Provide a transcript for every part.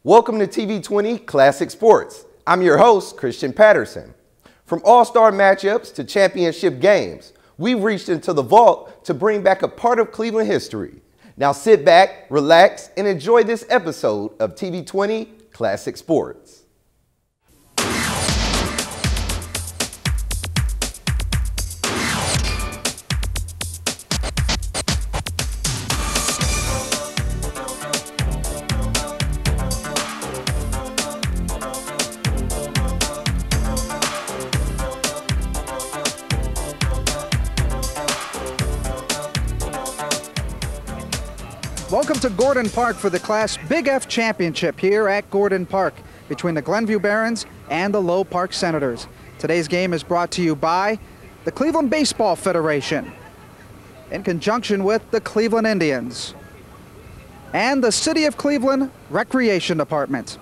Welcome to TV20 Classic Sports. I'm your host, Christian Patterson. From all-star matchups to championship games, we've reached into the vault to bring back a part of Cleveland history. Now sit back, relax, and enjoy this episode of TV20 Classic Sports. Welcome to Gordon Park for the Class Big F Championship here at Gordon Park between the Glenview Barons and the Low Park Senators. Today's game is brought to you by the Cleveland Baseball Federation in conjunction with the Cleveland Indians and the City of Cleveland Recreation Department.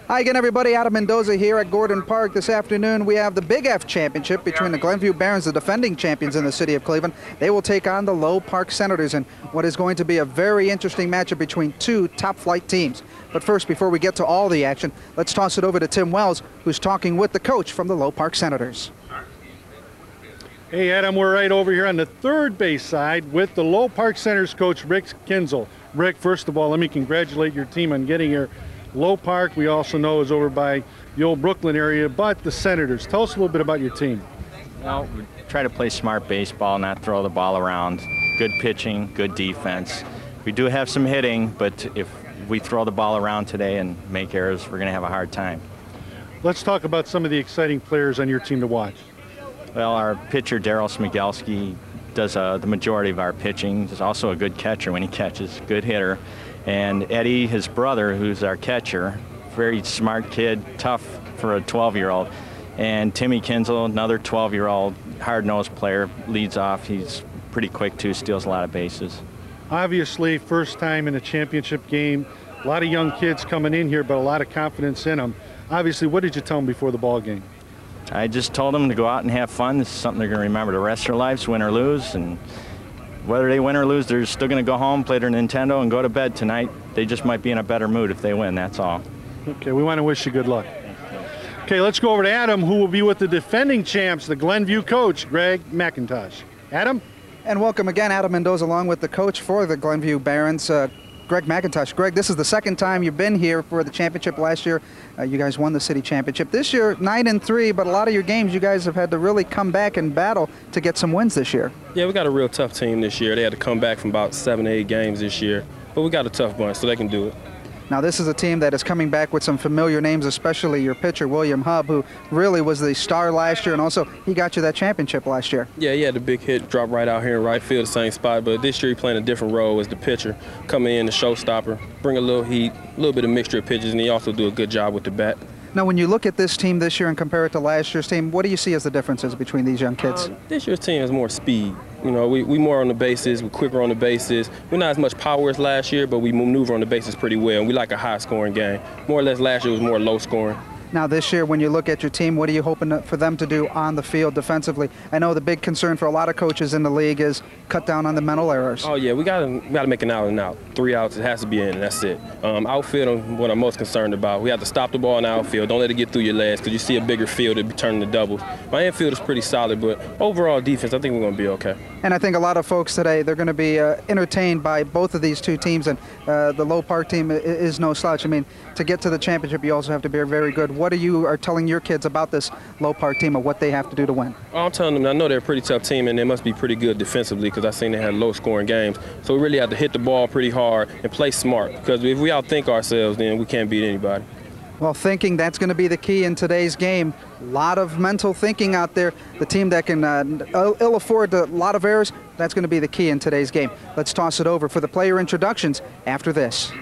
Hi again, everybody. Adam Mendoza here at Gordon Park. This afternoon we have the Big F Championship between the Glenview Barons, the defending champions in the City of Cleveland. They will take on the Low Park Senators in what is going to be a very interesting matchup between two top-flight teams. But first, before we get to all the action, let's toss it over to Tim Wells, who's talking with the coach from the Low Park Senators. Hey, Adam, we're right over here on the third base side with the Low Park Senators coach, Rick Kinzel. Rick, first of all, let me congratulate your team on getting here. Low Park, we also know, is over by the old Brooklyn area, but the Senators. Tell us a little bit about your team. Well, we try to play smart baseball, not throw the ball around. Good pitching, good defense. We do have some hitting, but if we throw the ball around today and make errors, we're going to have a hard time. Let's talk about some of the exciting players on your team to watch. Well, our pitcher, Daryl Smigelski, does the majority of our pitching. He's also a good catcher when he catches, good hitter. And Eddie, his brother, who's our catcher, very smart kid, tough for a 12-year-old. And Timmy Kinzel, another 12-year-old, hard-nosed player, leads off. He's pretty quick, too, steals a lot of bases. Obviously, first time in a championship game. A lot of young kids coming in here, but a lot of confidence in them. Obviously, what did you tell them before the ball game? I just told them to go out and have fun. This is something they're going to remember the rest of their lives, win or lose. And whether they win or lose, they're still going to go home, play their Nintendo, and go to bed tonight. They just might be in a better mood if they win, that's all. Okay, we want to wish you good luck. Okay, let's go over to Adam, who will be with the defending champs, the Glenview coach, Greg McIntosh. Adam? And welcome again, Adam Mendoza, along with the coach for the Glenview Barons, Greg McIntosh. Greg, this is the second time you've been here for the championship. Last year, you guys won the city championship. This year, 9-3, but a lot of your games, you guys have had to really come back and battle to get some wins this year. Yeah, we got a real tough team this year. They had to come back from about 7 to 8 games this year, but we got a tough bunch, so they can do it. Now, this is a team that is coming back with some familiar names, especially your pitcher, William Hubb, who really was the star last year, and also he got you that championship last year. Yeah, he had a big hit, drop right out here in right field, the same spot, but this year he playing a different role as the pitcher, coming in the showstopper, bring a little heat, a little bit of mixture of pitches, and he also do a good job with the bat. Now, when you look at this team this year and compare it to last year's team, what do you see as the differences between these young kids? This year's team has more speed. You know, we more on the bases, we're quicker on the bases. We're not as much power as last year, but we maneuver on the bases pretty well, and we like a high-scoring game. More or less last year was more low-scoring. Now, this year, when you look at your team, what are you hoping for them to do on the field defensively? I know the big concern for a lot of coaches in the league is cut down on the mental errors. Oh, yeah, we gotta make an out and out. 3 outs, it has to be in, and that's it. Outfield, what I'm most concerned about. We have to stop the ball in the outfield. Don't let it get through your legs, because you see a bigger field, it'll be turning to doubles. My infield is pretty solid, but overall defense, I think we're going to be okay. And I think a lot of folks today, they're going to be entertained by both of these two teams, and the Low Park team is no slouch. I mean, to get to the championship, you also have to be very good. What are telling your kids about this Low Park team or what they have to do to win? I'm telling them I know they're a pretty tough team, and they must be pretty good defensively, because I've seen they had low-scoring games. So we really have to hit the ball pretty hard and play smart, because if we outthink ourselves, then we can't beat anybody. Well, thinking, that's going to be the key in today's game. A lot of mental thinking out there. The team that can ill afford a lot of errors, that's going to be the key in today's game. Let's toss it over for the player introductions after this.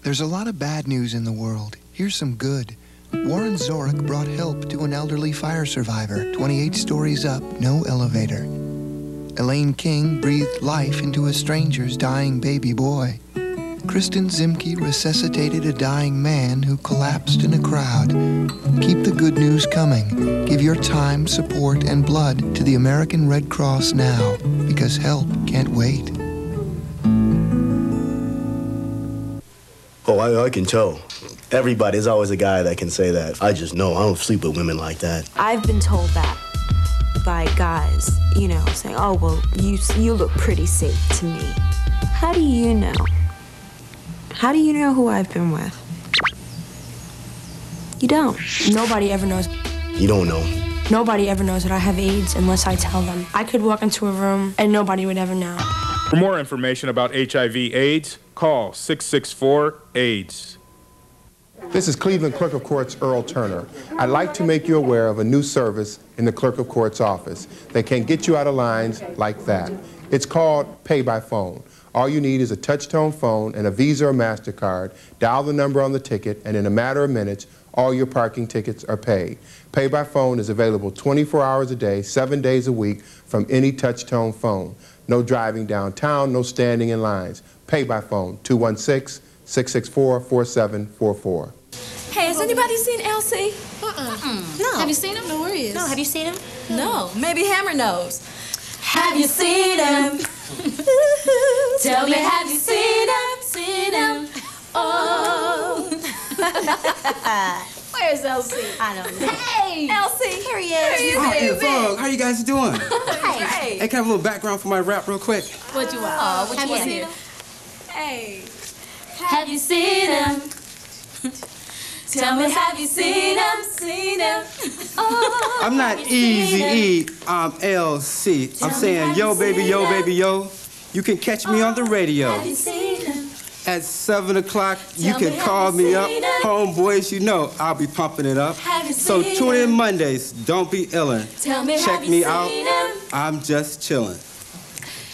There's a lot of bad news in the world. Here's some good. Warren Zorich brought help to an elderly fire survivor, 28 stories up, no elevator. Elaine King breathed life into a stranger's dying baby boy. Kristen Zimke resuscitated a dying man who collapsed in a crowd. Keep the good news coming. Give your time, support, and blood to the American Red Cross now, because help can't wait. Oh, I can tell. There's always a guy that can say that. I just know I don't sleep with women like that. I've been told that by guys, you know, saying, oh, well, you look pretty safe to me. How do you know? How do you know who I've been with? You don't. Nobody ever knows. You don't know. Nobody ever knows that I have AIDS unless I tell them. I could walk into a room and nobody would ever know. For more information about HIV/AIDS, call 664-AIDS. This is Cleveland Clerk of Courts Earl Turner. I'd like to make you aware of a new service in the Clerk of Courts office that can get you out of lines like that. It's called Pay by Phone. All you need is a touch-tone phone and a Visa or MasterCard. Dial the number on the ticket, and in a matter of minutes, all your parking tickets are paid. Pay by Phone is available 24 hours a day, 7 days a week from any touch-tone phone. No driving downtown, no standing in lines. Pay by Phone, 216-664-4744. Hey, has anybody seen Elsie? No. Have you seen him? No, where he is? No, have you seen him? No. Maybe Hammer knows. Have you seen him? Tell me, have you seen him? Seen him? Oh. Where's Elsie? I don't know. Hey, Elsie. Here he is. How you guys doing? Hey. Hey, can I have a little background for my rap real quick? What you want? Oh, what have you you want seen here? him? Hey. Have you seen him? Tell me, have you seen him? Seen him? Oh, I'm not Easy-E, I'm LC. I'm saying, yo, baby, yo, baby, yo. You can catch me on the radio. Have you seen him? At 7 o'clock, you can call me up. Homeboys, you know I'll be pumping it up. So tune in Mondays. Don't be illin'. Tell me, check have me you out. seen him? I'm just chillin'.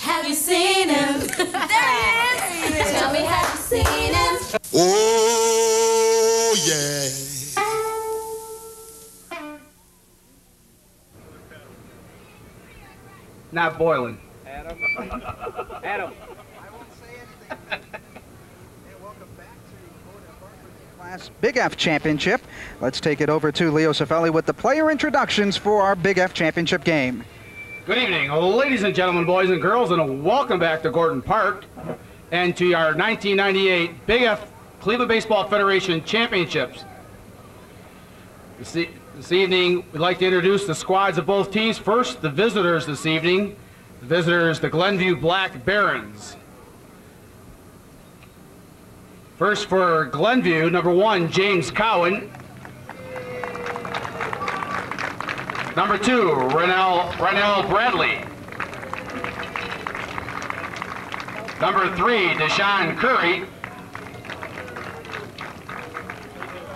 Have you seen him? There he is. Tell me, have you seen him? Oh, yeah. Not boiling. Adam. Adam. I won't say anything. And welcome back to Gordon Park for the Class Big F Championship. Let's take it over to Leo Cifelli with the player introductions for our Big F Championship game. Good evening, ladies and gentlemen, boys and girls, and welcome back to Gordon Park and to our 1998 Big F Cleveland Baseball Federation Championships. This evening, we'd like to introduce the squads of both teams. First, the visitors this evening. The visitors, the Glenview Black Barons. First for Glenview, number 1, James Cowan. Number 2, Rennell Bradley. Number 3, Deshaun Curry.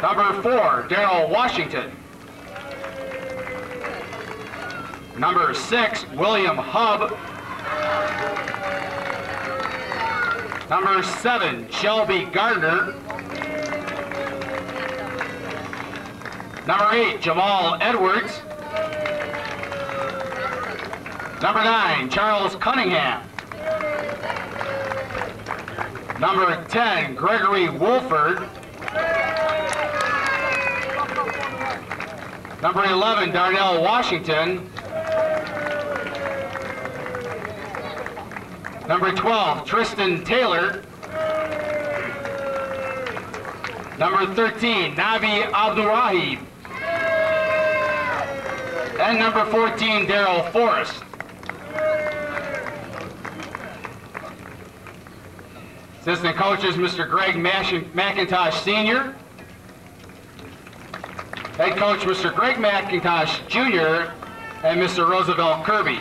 Number 4, Darrell Washington. Number 6, William Hubb. Number 7, Shelby Gardner. Number 8, Jamal Edwards. Number 9, Charles Cunningham. Number 10, Gregory Wolford. Number 11, Darnell Washington. Number 12, Tristan Taylor. Number 13, Navi Abdurrahim. And number 14, Darrell Forrest. Assistant coaches, Mr. Greg McIntosh Sr. Head coach, Mr. Greg McIntosh Jr. and Mr. Roosevelt Kirby.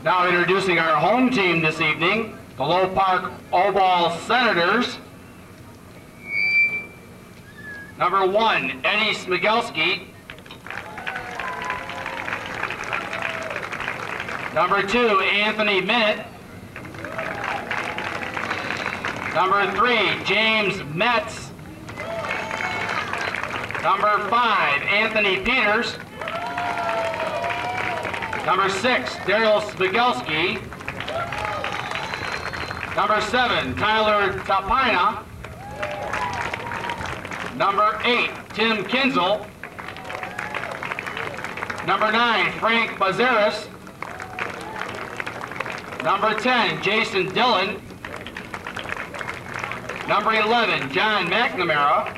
Now introducing our home team this evening, the Low Park O-Ball Senators. Number 1, Eddie Smigelski. Number 2, Anthony Minute. Number 3, James Metz. Number 5, Anthony Peters. Number 6, Daryl Smigelski. Number 7, Tyler Tapina. Number 8, Tim Kinzel. Number 9, Frank Bazaris. Number 10, Jason Dillon. Number 11, John McNamara.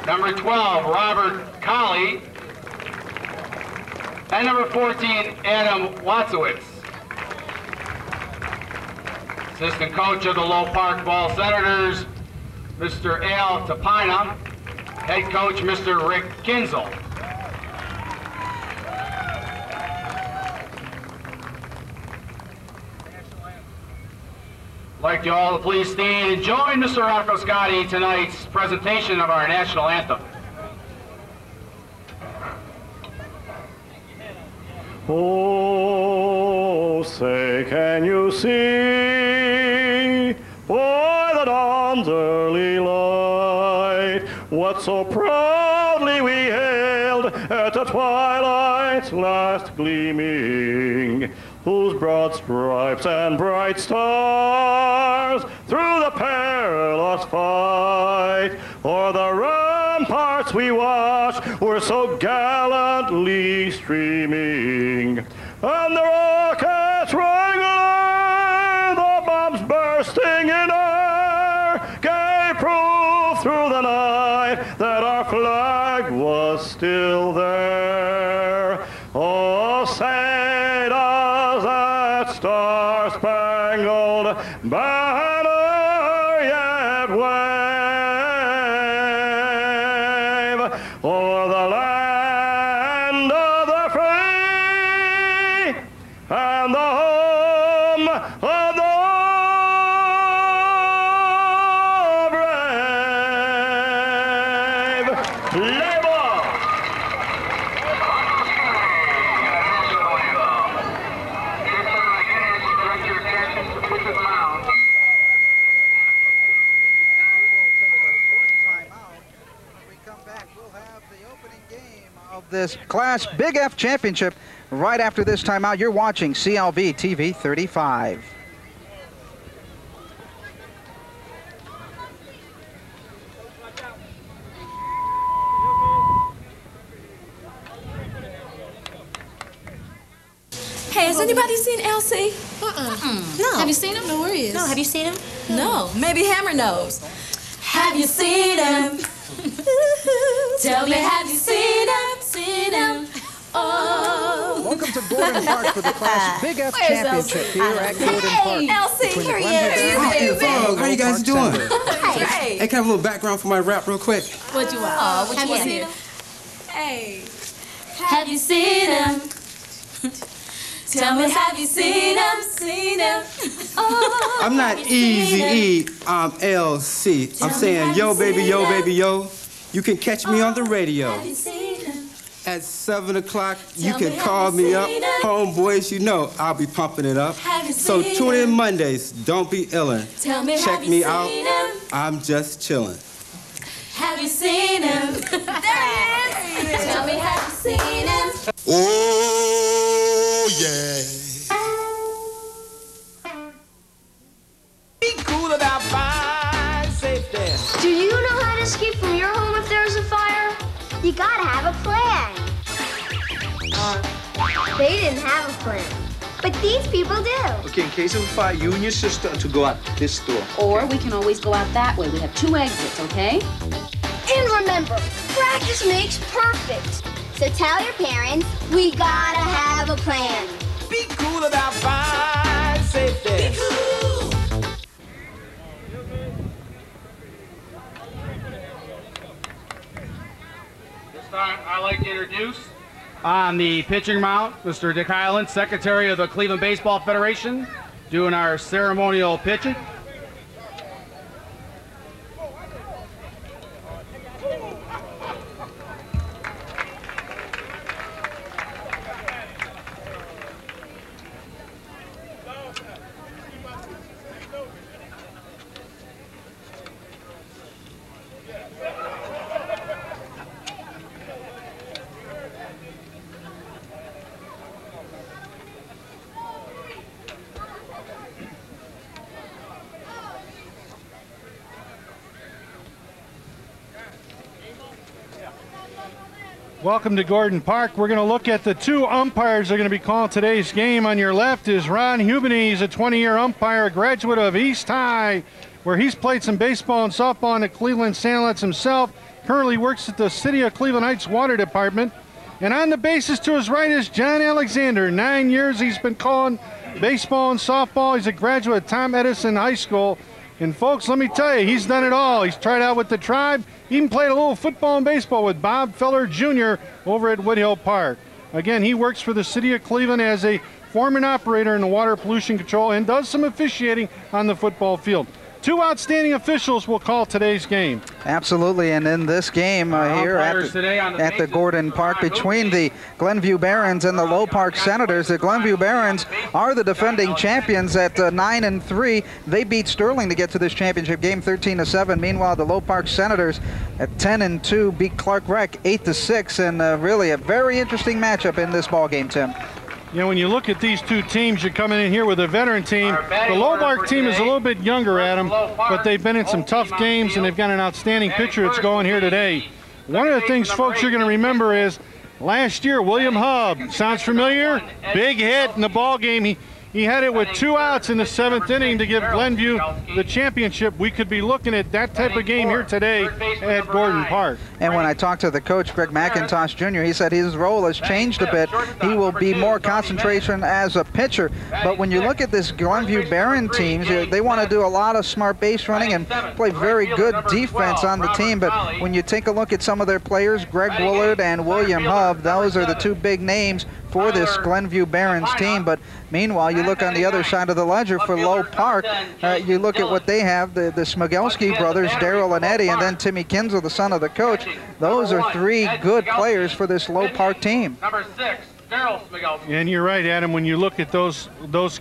Number 12, Robert Colley. And number 14, Adam Watzowitz. Assistant coach of the Low Park Ball Senators, Mr. Al Tapina. Head coach, Mr. Rick Kinzel. I'd like you all to please stand and join Mr. Rocco Scotti in tonight's presentation of our national anthem. Oh, say, can you see by the dawn's early light what so proudly we hailed at the twilight's last gleaming, whose broad stripes and bright stars through the perilous fight o'er the ramparts we watched were so gallantly streaming, and the rockets wrangling, the bombs bursting in air, gave proof through the night that our flag was still there. Oh, say does that star-spangled banner yet wave o'er the land of the free and the home of the brave? Play ball! Of this Class Big F Championship. Right after this timeout, you're watching CLV TV 35. Hey, has anybody seen Elsie? No. Have you seen him? No, where he is? No, have you seen him? No. Maybe Hammer knows. Have you seen him? Tell me, have you seen him? Seen him? Oh. Welcome to Gordon Park for the Class Big F Where's Championship Elsie? here at Gordon Park. Elsie, Between here the he Glenview is. Barons and How you guys Park doing? Senators. Hey. Hey, can I have a little background for my rap real quick? What you want? Oh, what Have you you want seen here? him? Hey. Have you seen him? Tell me, have you seen him? Seen him? Oh. I'm not Easy E, I'm LC. I'm saying yo baby, yo baby, yo. You can catch me on the radio. Have you seen him? At 7 o'clock, you Tell can me, call have you me up. seen him? Homeboys, you know I'll be pumping it up. Have you So seen tune in him? Mondays, don't be illin'. Tell me, Check have you me seen out, him? I'm just chillin'. Have you seen him? There he is. Tell me, have you seen him? Oh, yeah. Be cool about fire safety. Do you know how to escape from your home if there's a fire? You gotta have a plan. They didn't have a plan, but these people do. Okay, in case of a fire, you and your sister are to go out this door. Or we can always go out that way. We have 2 exits, okay? And remember, practice makes perfect. So tell your parents, we gotta have a plan. Be cool about fire safety. Be cool. This time, I'd like to introduce on the pitching mound, Mr. Dick Hyland, Secretary of the Cleveland Baseball Federation, doing our ceremonial pitching. Welcome to Gordon Park. We're going to look at the two umpires that are going to be calling today's game. On your left is Ron Hubeny. He's a 20-year umpire, a graduate of East High, where he's played some baseball and softball in the Cleveland Sandlets himself. Currently works at the City of Cleveland Heights Water Department. And on the bases to his right is John Alexander. 9 years he's been calling baseball and softball. He's a graduate of Tom Edison High School. And folks, let me tell you, he's done it all. He's tried out with the Tribe, even played a little football and baseball with Bob Feller Jr. over at Woodhill Park. Again, he works for the City of Cleveland as a foreman operator in the water pollution control and does some officiating on the football field. Two outstanding officials will call today's game. Absolutely, and in this game here at the Gordon Park between the Glenview Barons and the Low Park Senators, the Glenview Barons are the defending champions at 9-3. They beat Sterling to get to this championship game 13-7. Meanwhile, the Low Park Senators at 10-2 beat Clark Rec 8-6, and really a very interesting matchup in this ball game, Tim. You know, when you look at these two teams, you're coming in here with a veteran team. The Low Park team is a little bit younger, Adam, but they've been in some tough games, and they've got an outstanding pitcher that's going here today. One of the things, folks, you're going to remember is last year, William Hubb. Sounds familiar? Big hit in the ball game. He had it with 2 outs in the 7th inning to give Glenview the championship. We could be looking at that type of game here today at Gordon Park. And when I talked to the coach, Greg McIntosh Jr., he said his role has changed a bit. He will be more concentration as a pitcher. But when you look at this Glenview Baron teams, they want to do a lot of smart base running and play very good defense on the team. But when you take a look at some of their players, Greg Woolard and William Hubb, those are the two big names for this Glenview Barons team. But meanwhile, you look on the other side of the ledger for Low Park, you look at what they have, the Smigelski brothers, Daryl and Eddie, and then Timmy Kinzel, the son of the coach. Those are 3 good players for this Low Park team. Number 6, Daryl Smigelski. And you're right, Adam, when you look at those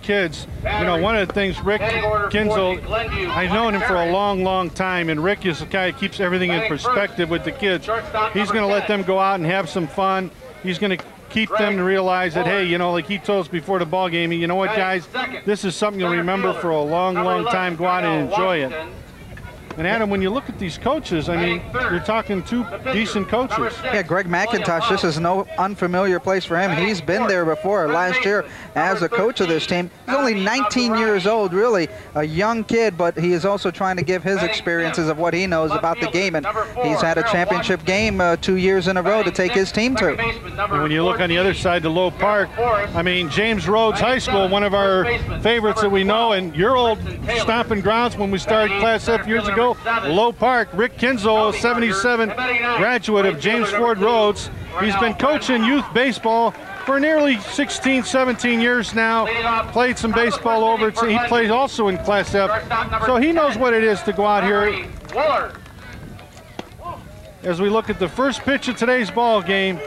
kids, you know, one of the things, Rick Kinzel, I've known him for a long, long time, and Rick is the guy who keeps everything in perspective with the kids. He's going to let them go out and have some fun. He's going to keep them to realize that, hey, you know, like he told us before the ball game, you know what, guys, this is something you'll remember for a long, long time. Go out and enjoy it. And Adam, when you look at these coaches, I mean, you're talking 2 decent coaches. Yeah, Greg McIntosh, this is no unfamiliar place for him. He's been there before last year as a coach of this team. He's only 19 years old, really a young kid, but he is also trying to give his experiences of what he knows about the game. And he's had a championship game 2 years in a row to take his team to. And when you look on the other side to Low Park, I mean, James Rhodes High School, one of our favorites that we know, and your old stomping grounds when we started Class F years ago. Low Park, Rick Kinzel, a 77 graduate of James Ford Rhodes. He's been coaching youth baseball for nearly 16, 17 years now. Played some baseball over. He plays also in Class F. So he knows what it is to go out here. As we look at the first pitch of today's ball game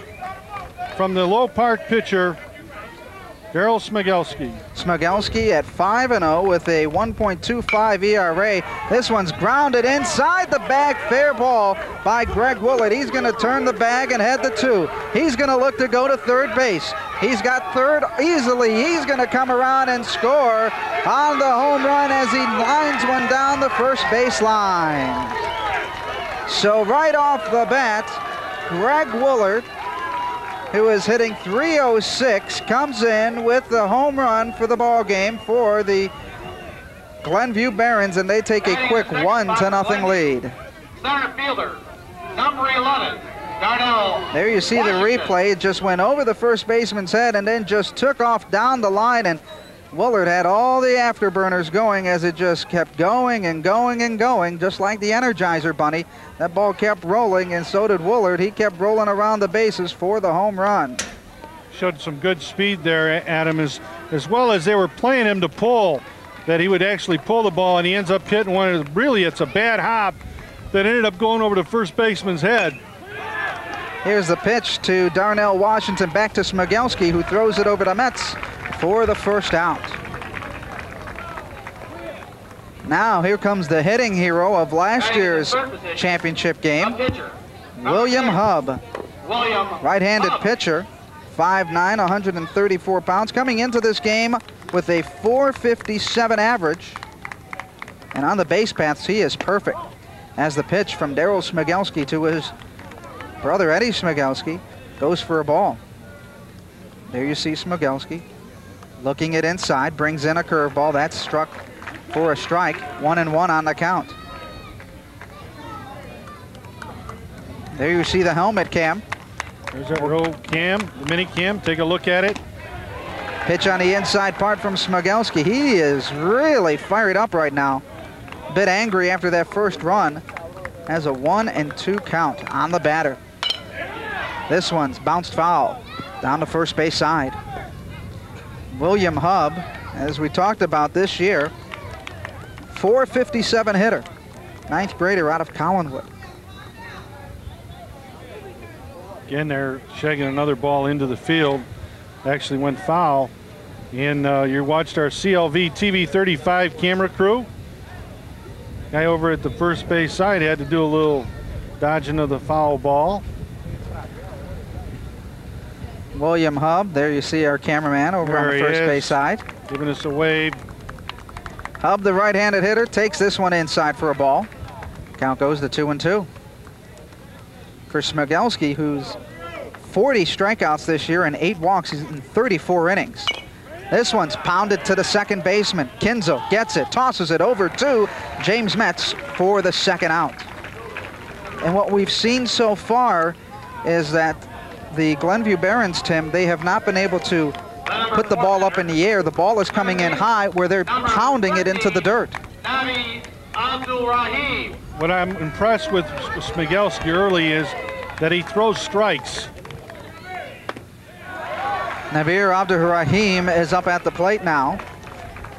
from the Low Park pitcher, Daryl Smigelski. Smigelski at 5-0 with a 1.25 ERA. This one's grounded inside the bag. Fair ball by Greg Woolard. He's going to turn the bag and head to 2. He's going to look to go to third base. He's got third easily. He's going to come around and score on the home run as he lines one down the first base line. So right off the bat, Greg Woolard, who is hitting .306, comes in with the home run for the ball game for the Glenview Barons, and they take a quick 1-0 lead. Center fielder, number 11, Darnell. There you see the replay. It just went over the first baseman's head and then just took off down the line, and Woolard had all the afterburners going as it just kept going and going and going, just like the Energizer Bunny. That ball kept rolling, and so did Woolard. He kept rolling around the bases for the home run. Showed some good speed there, Adam, as well as they were playing him to pull, that he would actually pull the ball, and he ends up hitting one of the, really, it's a bad hop that ended up going over the first baseman's head. Here's the pitch to Darnell Washington, back to Smigelski, who throws it over to Metz for the first out. Now here comes the hitting hero of last year's championship game, William Hubb. Right-handed pitcher, 5'9", 134 pounds, coming into this game with a .457 average. And on the base paths, he is perfect. As the pitch from Daryl Smigelski to his brother Eddie Smigelski. goes for a ball. There you see Smogelski looking it inside, brings in a curveball. That's struck for a strike. 1-1 on the count. There you see the helmet cam. There's that row cam, the mini cam. Take a look at it. Pitch on the inside part from Smogelski. He is really fired up right now. A bit angry after that first run. Has a 1-2 count on the batter. This one's bounced foul down the first base side. William Hubb, as we talked about this year, .457 hitter. 9th grader out of Collinwood. Again, they're shagging another ball into the field. Actually went foul. And you watched our CLV TV35 camera crew. Guy over at the first base side had to do a little dodging of the foul ball. William Hubb, there you see our cameraman over on the first base side. Giving us a wave. Hubb, the right-handed hitter, takes this one inside for a ball. Count goes to 2-2. For Smogelski, who's 40 strikeouts this year and 8 walks. He's in 34 innings. This one's pounded to the second baseman. Kinzel gets it, tosses it over to James Metz for the second out. And what we've seen so far is that the Glenview Barons, Tim, they have not been able to put the ball up in the air. The ball is coming in high where they're pounding it into the dirt. What I'm impressed with Smogelski early is that he throws strikes. Nabir Abdurrahim is up at the plate now.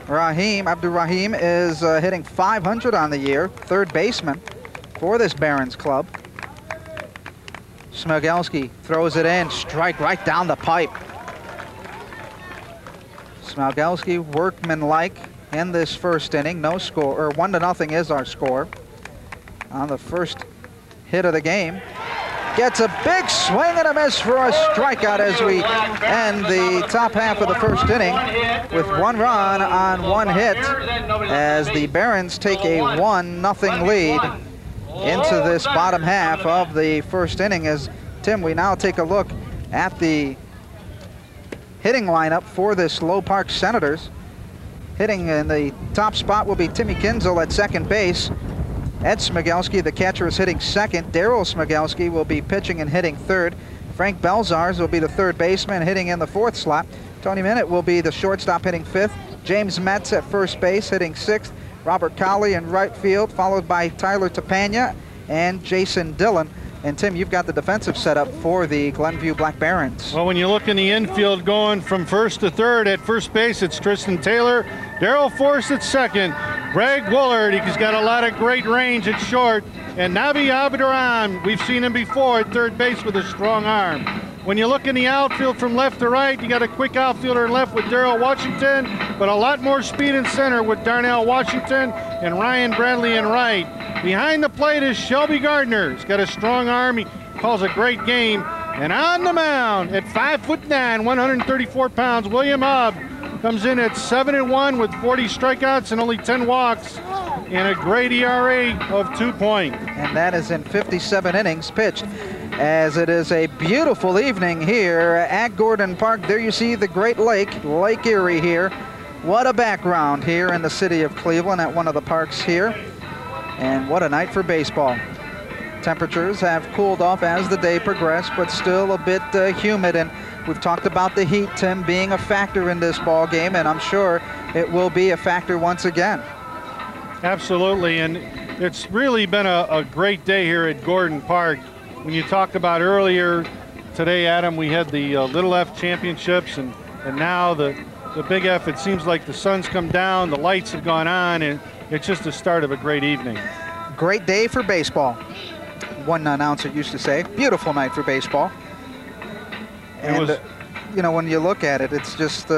Abdurrahim is hitting .500 on the year, third baseman for this Barons club. Smogelski throws it in, strike right down the pipe. Smogelski workmanlike in this first inning, no score, or 1-0 is our score on the first hit of the game. Gets a big swing and a miss for a strikeout as we end the top half of the first inning with 1 run on 1 hit as the Barons take a 1-0 lead into this bottom half of the first inning. As Tim, we now take a look at the hitting lineup for this Low Park Senators. Hitting in the top spot will be Timmy Kinzel at second base. Ed Smogelski, the catcher, is hitting second. Daryl Smogelski will be pitching and hitting third. Frank Belzars will be the third baseman, hitting in the fourth slot. Tony Minute will be the shortstop, hitting fifth. James Metz at first base, hitting sixth. Robert Colley in right field, followed by Tyler Tapania and Jason Dillon. And Tim, you've got the defensive setup for the Glenview Black Barons. Well, when you look in the infield going from first to third, at first base it's Tristan Taylor, Daryl Forrest at second, Greg Woolard, he's got a lot of great range at short, and Nabi Abdurrahim, we've seen him before at third base with a strong arm. When you look in the outfield from left to right, you got a quick outfielder in left with Darrell Washington, but a lot more speed in center with Darnell Washington and Ryan Bradley in right. Behind the plate is Shelby Gardner. He's got a strong arm. He calls a great game. And on the mound at 5'9", 134 pounds, William Hubb comes in at 7-1 with 40 strikeouts and only 10 walks and a great ERA of 2 points. And that is in 57 innings pitched. As it is a beautiful evening here at Gordon Park. There you see the Great Lake, Lake Erie here. What a background here in the city of Cleveland at one of the parks here. And what a night for baseball. Temperatures have cooled off as the day progressed, but still a bit humid. And we've talked about the heat, Tim, being a factor in this ball game, and I'm sure it will be a factor once again. Absolutely, and it's really been a great day here at Gordon Park. When you talked about earlier today, Adam, we had the Little F Championships, and now the Big F. It seems like the sun's come down, the lights have gone on, and it's just the start of a great evening. Great day for baseball. One announcer used to say, beautiful night for baseball. And, you know, when you look at it, it's just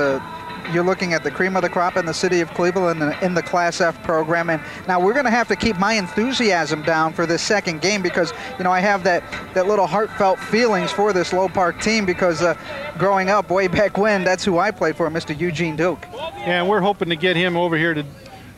you're looking at the cream of the crop in the city of Cleveland in the Class F program. And now we're going to have to keep my enthusiasm down for this second game because, you know, I have that little heartfelt feelings for this Low Park team because growing up way back when, that's who I played for, Mr. Eugene Duke. Yeah, and we're hoping to get him over here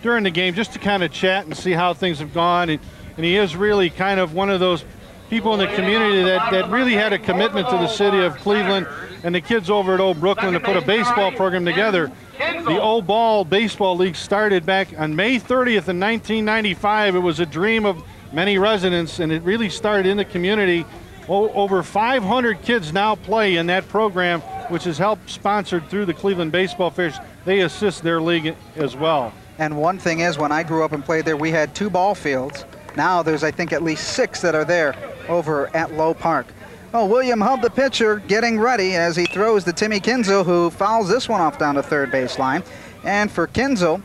during the game just to kind of chat and see how things have gone. And he is really kind of one of those people in the community that really had a commitment to the city of Cleveland and the kids over at Old Brooklyn to put a baseball program together. The Old Ball Baseball League started back on May 30th in 1995. It was a dream of many residents, and it really started in the community. Over 500 kids now play in that program, which is helped sponsored through the Cleveland Baseball Fairs. They assist their league as well. And one thing is, when I grew up and played there, we had 2 ball fields. Now there's, I think, at least 6 that are there over at Low Park. Oh, William Hub, the pitcher, getting ready as he throws to Timmy Kinzel, who fouls this one off down to third baseline. And for Kinzel,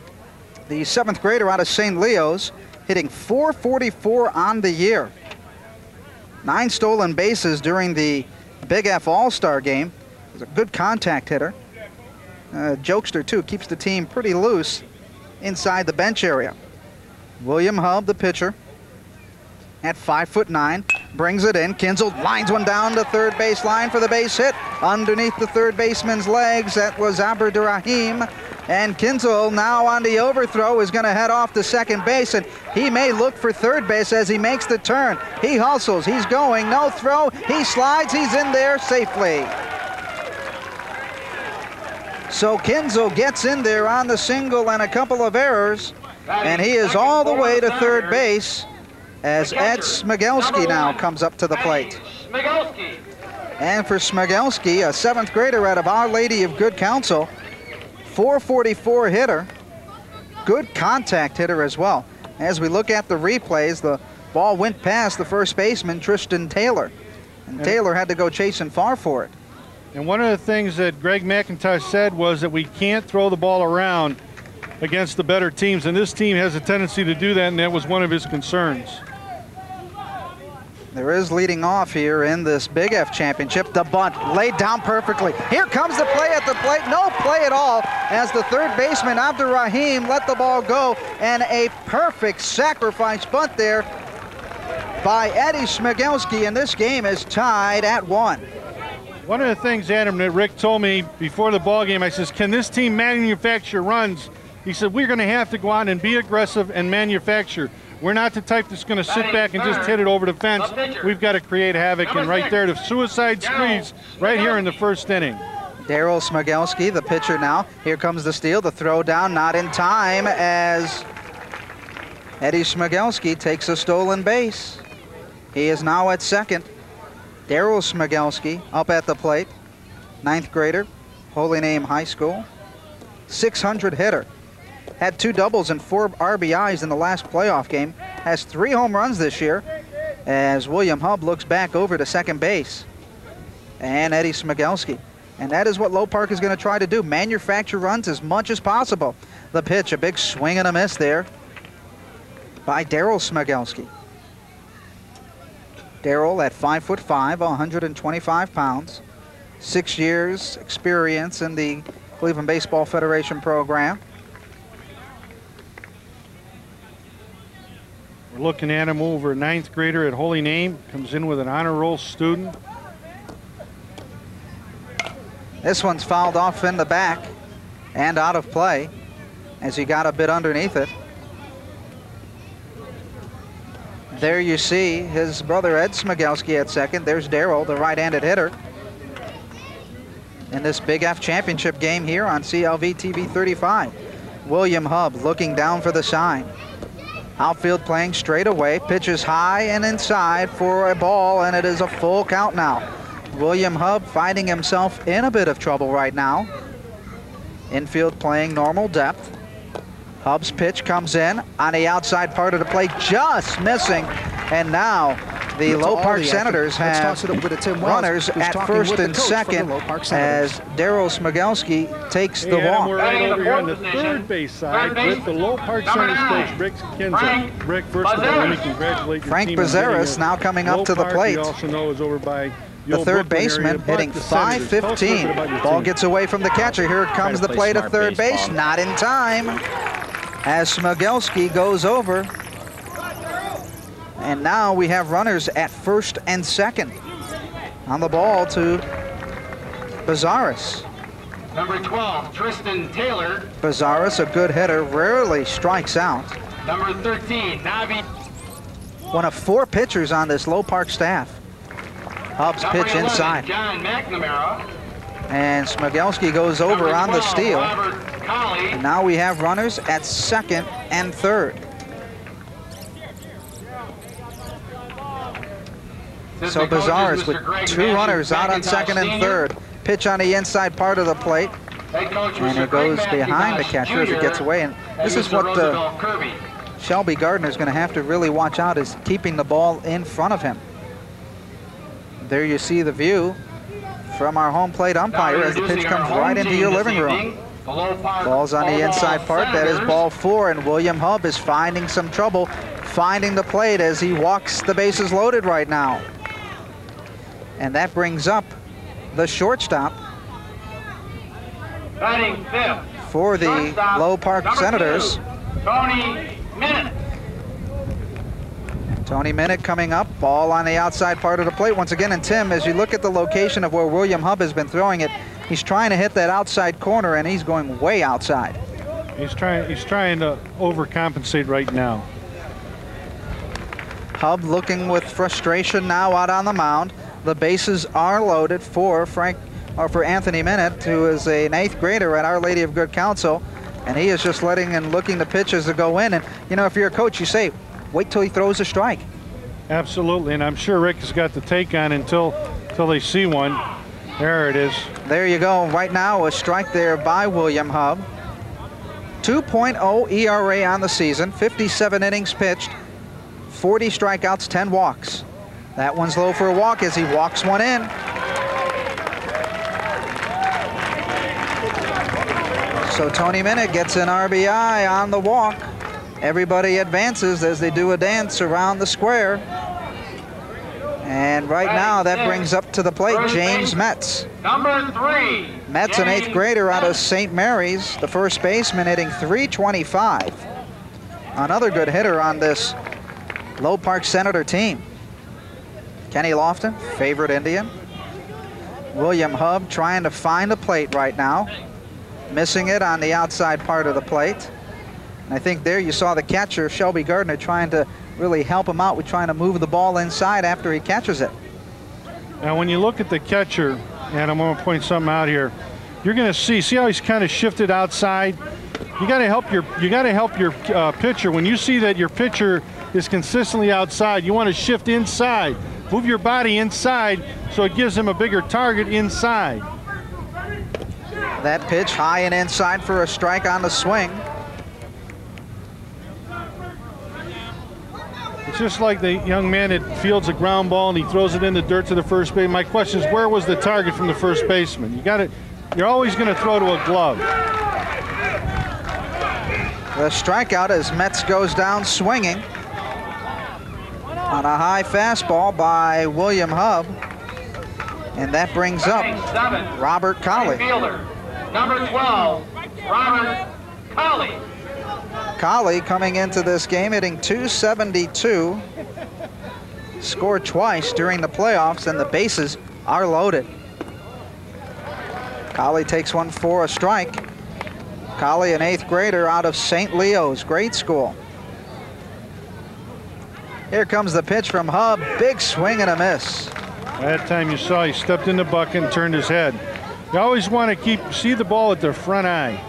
the 7th grader out of St. Leo's, hitting .444 on the year. 9 stolen bases during the Big F All-Star game. He's a good contact hitter. Jokester, too, keeps the team pretty loose inside the bench area. William Hub, the pitcher, at 5'9", brings it in. Kinzel lines one down to third baseline for the base hit. Underneath the third baseman's legs, that was Abderrahim. And Kinzel now on the overthrow is going to head off to second base, and he may look for third base as he makes the turn. He hustles, he's going, no throw, he slides, he's in there safely. So Kinzel gets in there on the single and a couple of errors, and he is all the way to third base as Ed Smigelski now comes up to the plate. And for Smigelski, a 7th grader out of Our Lady of Good Counsel, .444 hitter, good contact hitter as well. As we look at the replays, the ball went past the first baseman, Tristan Taylor, and Taylor had to go chasing far for it. And one of the things that Greg McIntosh said was that we can't throw the ball around against the better teams, and this team has a tendency to do that, and that was one of his concerns. There is leading off here in this Big F championship. The bunt laid down perfectly. Here comes the play at the plate. No play at all as the third baseman, Abderrahim, let the ball go. And a perfect sacrifice bunt there by Eddie Smigelski. And this game is tied at 1. One of the things, Adam, that Rick told me before the ball game, I says, can this team manufacture runs? He said, we're going to have to go out and be aggressive and manufacture. We're not the type that's going to sit back and just hit it over the fence. We've got to create havoc, and right there, the suicide squeeze right here in the first inning. Daryl Smigelski, the pitcher now. Here comes the steal, the throw down, not in time as Eddie Smigelski takes a stolen base. He is now at second. Daryl Smigelski up at the plate, 9th grader, Holy Name High School, 600 hitter. Had 2 doubles and 4 RBIs in the last playoff game. Has 3 home runs this year as William Hub looks back over to second base. And Eddie Smigelski. And that is what Low Park is going to try to do. Manufacture runs as much as possible. The pitch, a big swing and a miss there by Daryl Smigelski. Daryl at 5'5", 125 pounds. 6 years experience in the Cleveland Baseball Federation program. We're looking at him over, 9th grader at Holy Name, comes in with an honor roll student. This one's fouled off in the back and out of play as he got a bit underneath it. There you see his brother Ed Smigelski at second. There's Daryl, the right-handed hitter, in this Big F championship game here on CLV TV 35. William Hub looking down for the sign. Outfield playing straight away, pitches high and inside for a ball, and it is a full count now. William Hub finding himself in a bit of trouble right now. Infield playing normal depth. Hub's pitch comes in on the outside part of the plate, just missing, and now the Low Park Senators have runners at first and second as Daryl Smigelski takes the walk. We're right over here on the third base side with the Low Park Senators coach, Rick Kinzel. Rick, first of all, let me congratulate your Frank team. Bazaris now coming up to the plate. You also know is over by the third baseman hitting .515. Ball gets away from the catcher. Here comes the play to third base. Not in time as Smigelski goes over. And now we have runners at first and second. On the ball to Bazaris. Number 12, Tristan Taylor. Bazaris, a good hitter, rarely strikes out. Number 13, Navi. one of 4 pitchers on this Low Park staff. Hub's pitch inside. John McNamara. And Smigelski goes over on the steal. And now we have runners at second and third. So Bazaris with 2 runners out on second and third. Pitch on the inside part of the plate. And it goes behind the catcher as it gets away. And this is what Shelby Gardner is going to have to really watch out, is keeping the ball in front of him. There you see the view from our home plate umpire as the pitch comes right into your living room. Ball's on the inside part. That is ball 4, and William Hub is finding some trouble finding the plate as he walks the bases loaded right now. And that brings up the shortstop for the Low Park Senators. Tony Minute. Tony Minute coming up, ball on the outside part of the plate once again. And Tim, as you look at the location of where William Hub has been throwing it, he's trying to hit that outside corner, and he's going way outside. He's trying to overcompensate right now. Hub looking with frustration now out on the mound. The bases are loaded for Anthony Minute, who is an 8th grader at Our Lady of Good Counsel, and he is just letting and looking the pitches to go in. And you know, if you're a coach, you say, wait till he throws a strike. Absolutely, and I'm sure Rick has got the take on until they see one. There it is. There you go. Right now, a strike there by William Hub. 2.0 ERA on the season, 57 innings pitched, 40 strikeouts, 10 walks. That one's low for a walk as he walks one in. So Tony Minute gets an RBI on the walk. Everybody advances as they do a dance around the square. And right now that brings up to the plate James Metz. Number 3. Metz, an 8th grader out of St. Mary's, the first baseman, hitting .325. Another good hitter on this Low Park Senator team. Kenny Lofton, favorite Indian. William Hub trying to find the plate right now. Missing it on the outside part of the plate. And I think there you saw the catcher, Shelby Gardner, trying to really help him out with trying to move the ball inside after he catches it. Now when you look at the catcher, and I'm going to point something out here, you're going to see how he's kind of shifted outside. You got to help your pitcher. When you see that your pitcher is consistently outside, you want to shift inside. Move your body inside so it gives him a bigger target inside. That pitch high and inside for a strike on the swing. It's just like the young man that fields a ground ball and he throws it in the dirt to the first base. My question is, where was the target from the first baseman? You're always going to throw to a glove. The strikeout as Metz goes down swinging on a high fastball by William Hub. And that brings up Robert Colley. Number 12, Robert Colley. Colley coming into this game hitting .272. Scored twice during the playoffs, and the bases are loaded. Colley takes one for a strike. Colley, an 8th grader out of St. Leo's grade school. Here comes the pitch from Hub. Big swing and a miss. That time you saw he stepped in the bucket and turned his head. You always want to see the ball at the front eye.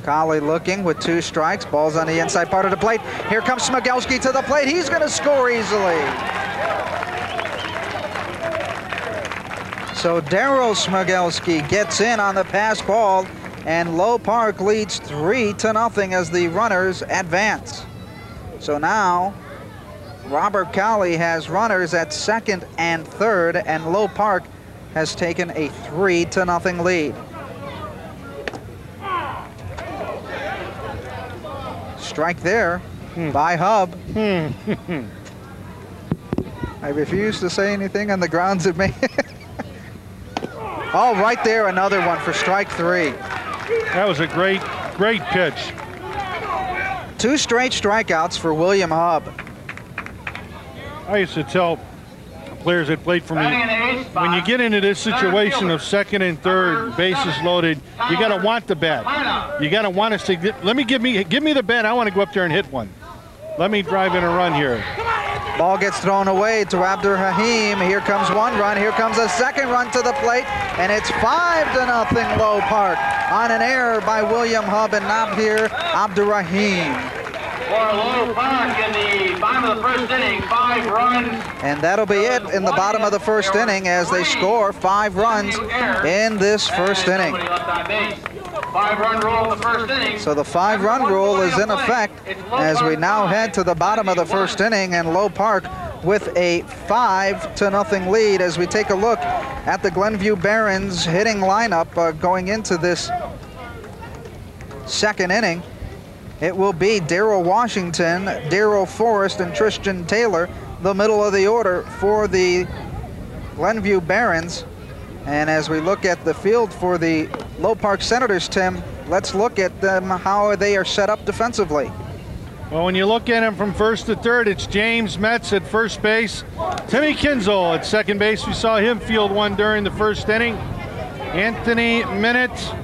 Colley looking with 2 strikes. Ball's on the inside part of the plate. Here comes Smigelski to the plate. He's going to score easily. So Darryl Smigelski gets in on the pass ball, and Low Park leads 3-0 as the runners advance. So now Robert Colley has runners at second and third, and Low Park has taken a 3-0 lead. Strike there by Hub. I refuse to say anything on the grounds it may. Oh, right there, another one for strike 3. That was a great pitch. 2 straight strikeouts for William Hub. I used to tell players that played for me, when you get into this situation of second and third, bases loaded, you got to want the bat. You got to want us to give me the bat. I want to go up there and hit one. let me drive in a run here. Ball gets thrown away to Abdurrahim. Here comes one run. Here comes a second run to the plate. And it's 5-0 Low Park on an error by William Hub and Nabhir Abdurrahim. For Low Park in the bottom of the first inning, 5 runs. And that'll be it in the bottom of the first inning as they score 5 runs in this first inning. 5-run rule in the first inning. So the 5-run rule is in effect as we now head to the bottom of the first inning, and Low Park with a 5-0 lead as we take a look at the Glenview Barons hitting lineup going into this second inning. It will be Darrell Washington, Darrell Forrest, and Tristan Taylor, the middle of the order for the Glenview Barons. And as we look at the field for the Low Park Senators, Tim, let's look at them, how they are set up defensively. Well, when you look at them from first to third, it's James Metz at first base, Timmy Kinzel at second base. We saw him field one during the first inning. Anthony Minute,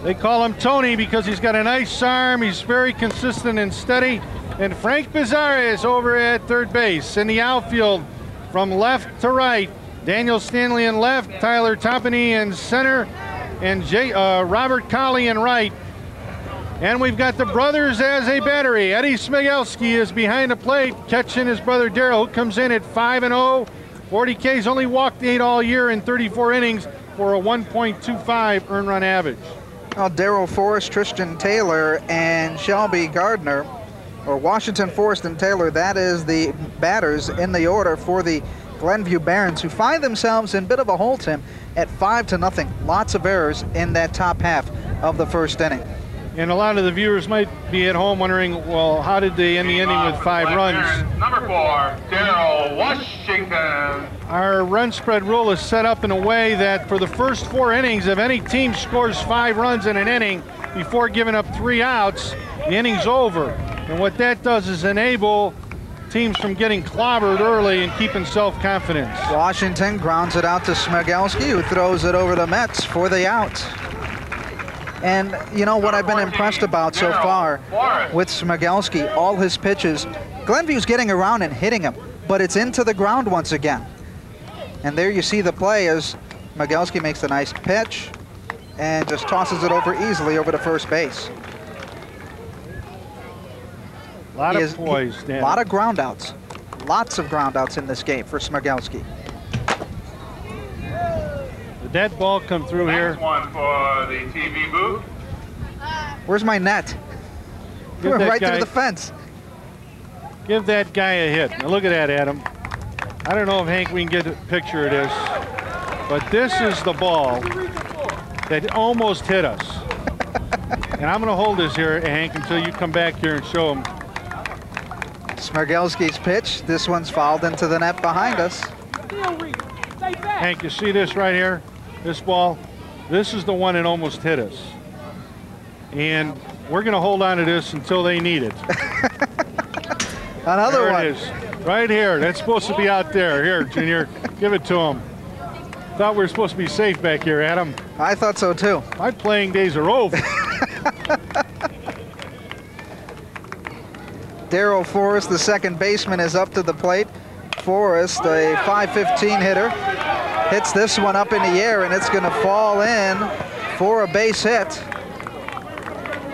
they call him Tony because he's got a nice arm. He's very consistent and steady. And Frank Bizarres over at third base. In the outfield, from left to right, Daniel Stanley in left, Tyler Tompany in center, and Robert Colley in right. And we've got the brothers as a battery. Eddie Smigelski is behind the plate, catching his brother Darrell, who comes in at 5-0. 40K's only walked 8 all year in 34 innings for a 1.25 earned run average. Well, Darrell Forrest, Tristan Taylor, and Shelby Gardner, or Washington, Forrest, and Taylor, that is the batters in the order for the Glenview Barons, who find themselves in a bit of a hole, Tim, at 5-0. Lots of errors in that top half of the first inning. And a lot of the viewers might be at home wondering, well, how did they end the inning with 5 runs? Number 4, Darrell Washington. Our run spread rule is set up in a way that for the first 4 innings, if any team scores 5 runs in an inning before giving up 3 outs, the inning's over. And what that does is enable teams from getting clobbered early and keeping self-confidence. Washington grounds it out to Smigelski, who throws it over the Mets for the out. And you know what I've been impressed about so far with Smigelski, all his pitches, Glenview's getting around and hitting him, but it's into the ground once again. And there you see the play as Smigelski makes a nice pitch and just tosses it over easily over to first base. A lot of poise, Dan. A lot of ground outs. Lots of ground outs in this game for Smigelski. Did that ball come through here? Next one for the TV booth. Where's my net? We're right through the fence. Give that guy a hit. Now look at that, Adam. I don't know if, Hank, we can get a picture of this, but this is the ball that almost hit us. And I'm going to hold this here, Hank, until you come back here and show him. Smigelski's pitch. This one's fouled into the net behind us. Hank, you see this right here? This ball? This is the one that almost hit us. And we're going to hold on to this until they need it. Another one. There it is. Right here. That's supposed to be out there. Here, Junior. Give it to him. Thought we were supposed to be safe back here, Adam. I thought so, too. My playing days are over. Darrell Forrest, the second baseman, is up to the plate. Forrest, a .515 hitter, hits this one up in the air, and it's going to fall in for a base hit.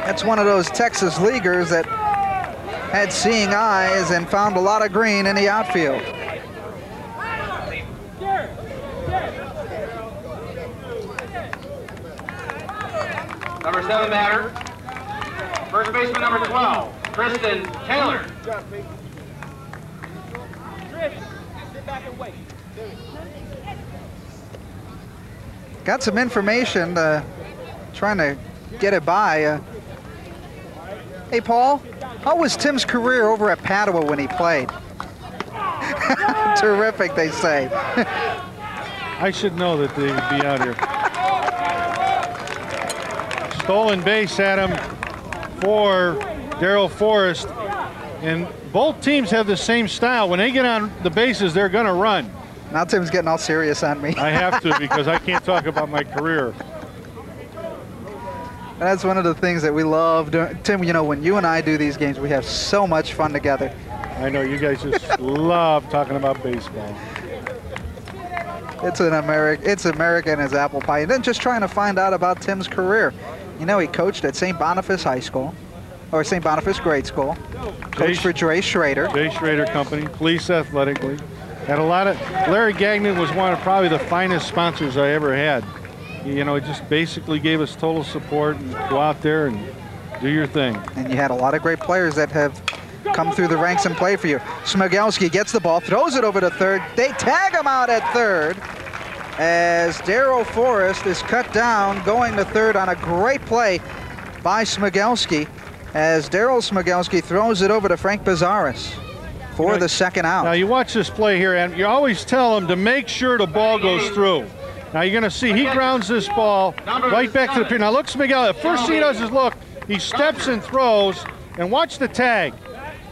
That's one of those Texas leaguers that had seeing eyes and found a lot of green in the outfield. Number 7 batter. First baseman number 12, Tristan Taylor. Got some information, trying to get it by. Hey, Paul, how was Tim's career over at Padua when he played? Terrific, they say. I should know that they would be out here. Stolen base, Adam, for Darrell Forrest. And both teams have the same style. When they get on the bases, they're going to run. Now Tim's getting all serious on me. I have to because I can't talk about my career. That's one of the things that we love doing. Tim, you know, when you and I do these games, we have so much fun together. I know you guys just love talking about baseball. It's American as apple pie. And then just trying to find out about Tim's career. You know, he coached at St. Boniface High School, or St. Boniface Grade School. Coached for Dre Schrader. Jay Schrader Company, Police Athletically. Had a lot of, Larry Gagnon was one of probably the finest sponsors I ever had. You know, it just basically gave us total support and go out there and do your thing. And you had a lot of great players that have come through the ranks and play for you. Smigelski gets the ball, throws it over to third. They tag him out at third as Darrell Forrest is cut down, going to third on a great play by Smigelski, as Darrell Smigelski throws it over to Frank Pizarris for the second out. Now you watch this play here, and you always tell him to make sure the ball goes through. Now you're going to see he grounds this ball right back to the pin. Now look, Smigelski, the first thing he does is look, he steps and throws, and watch the tag.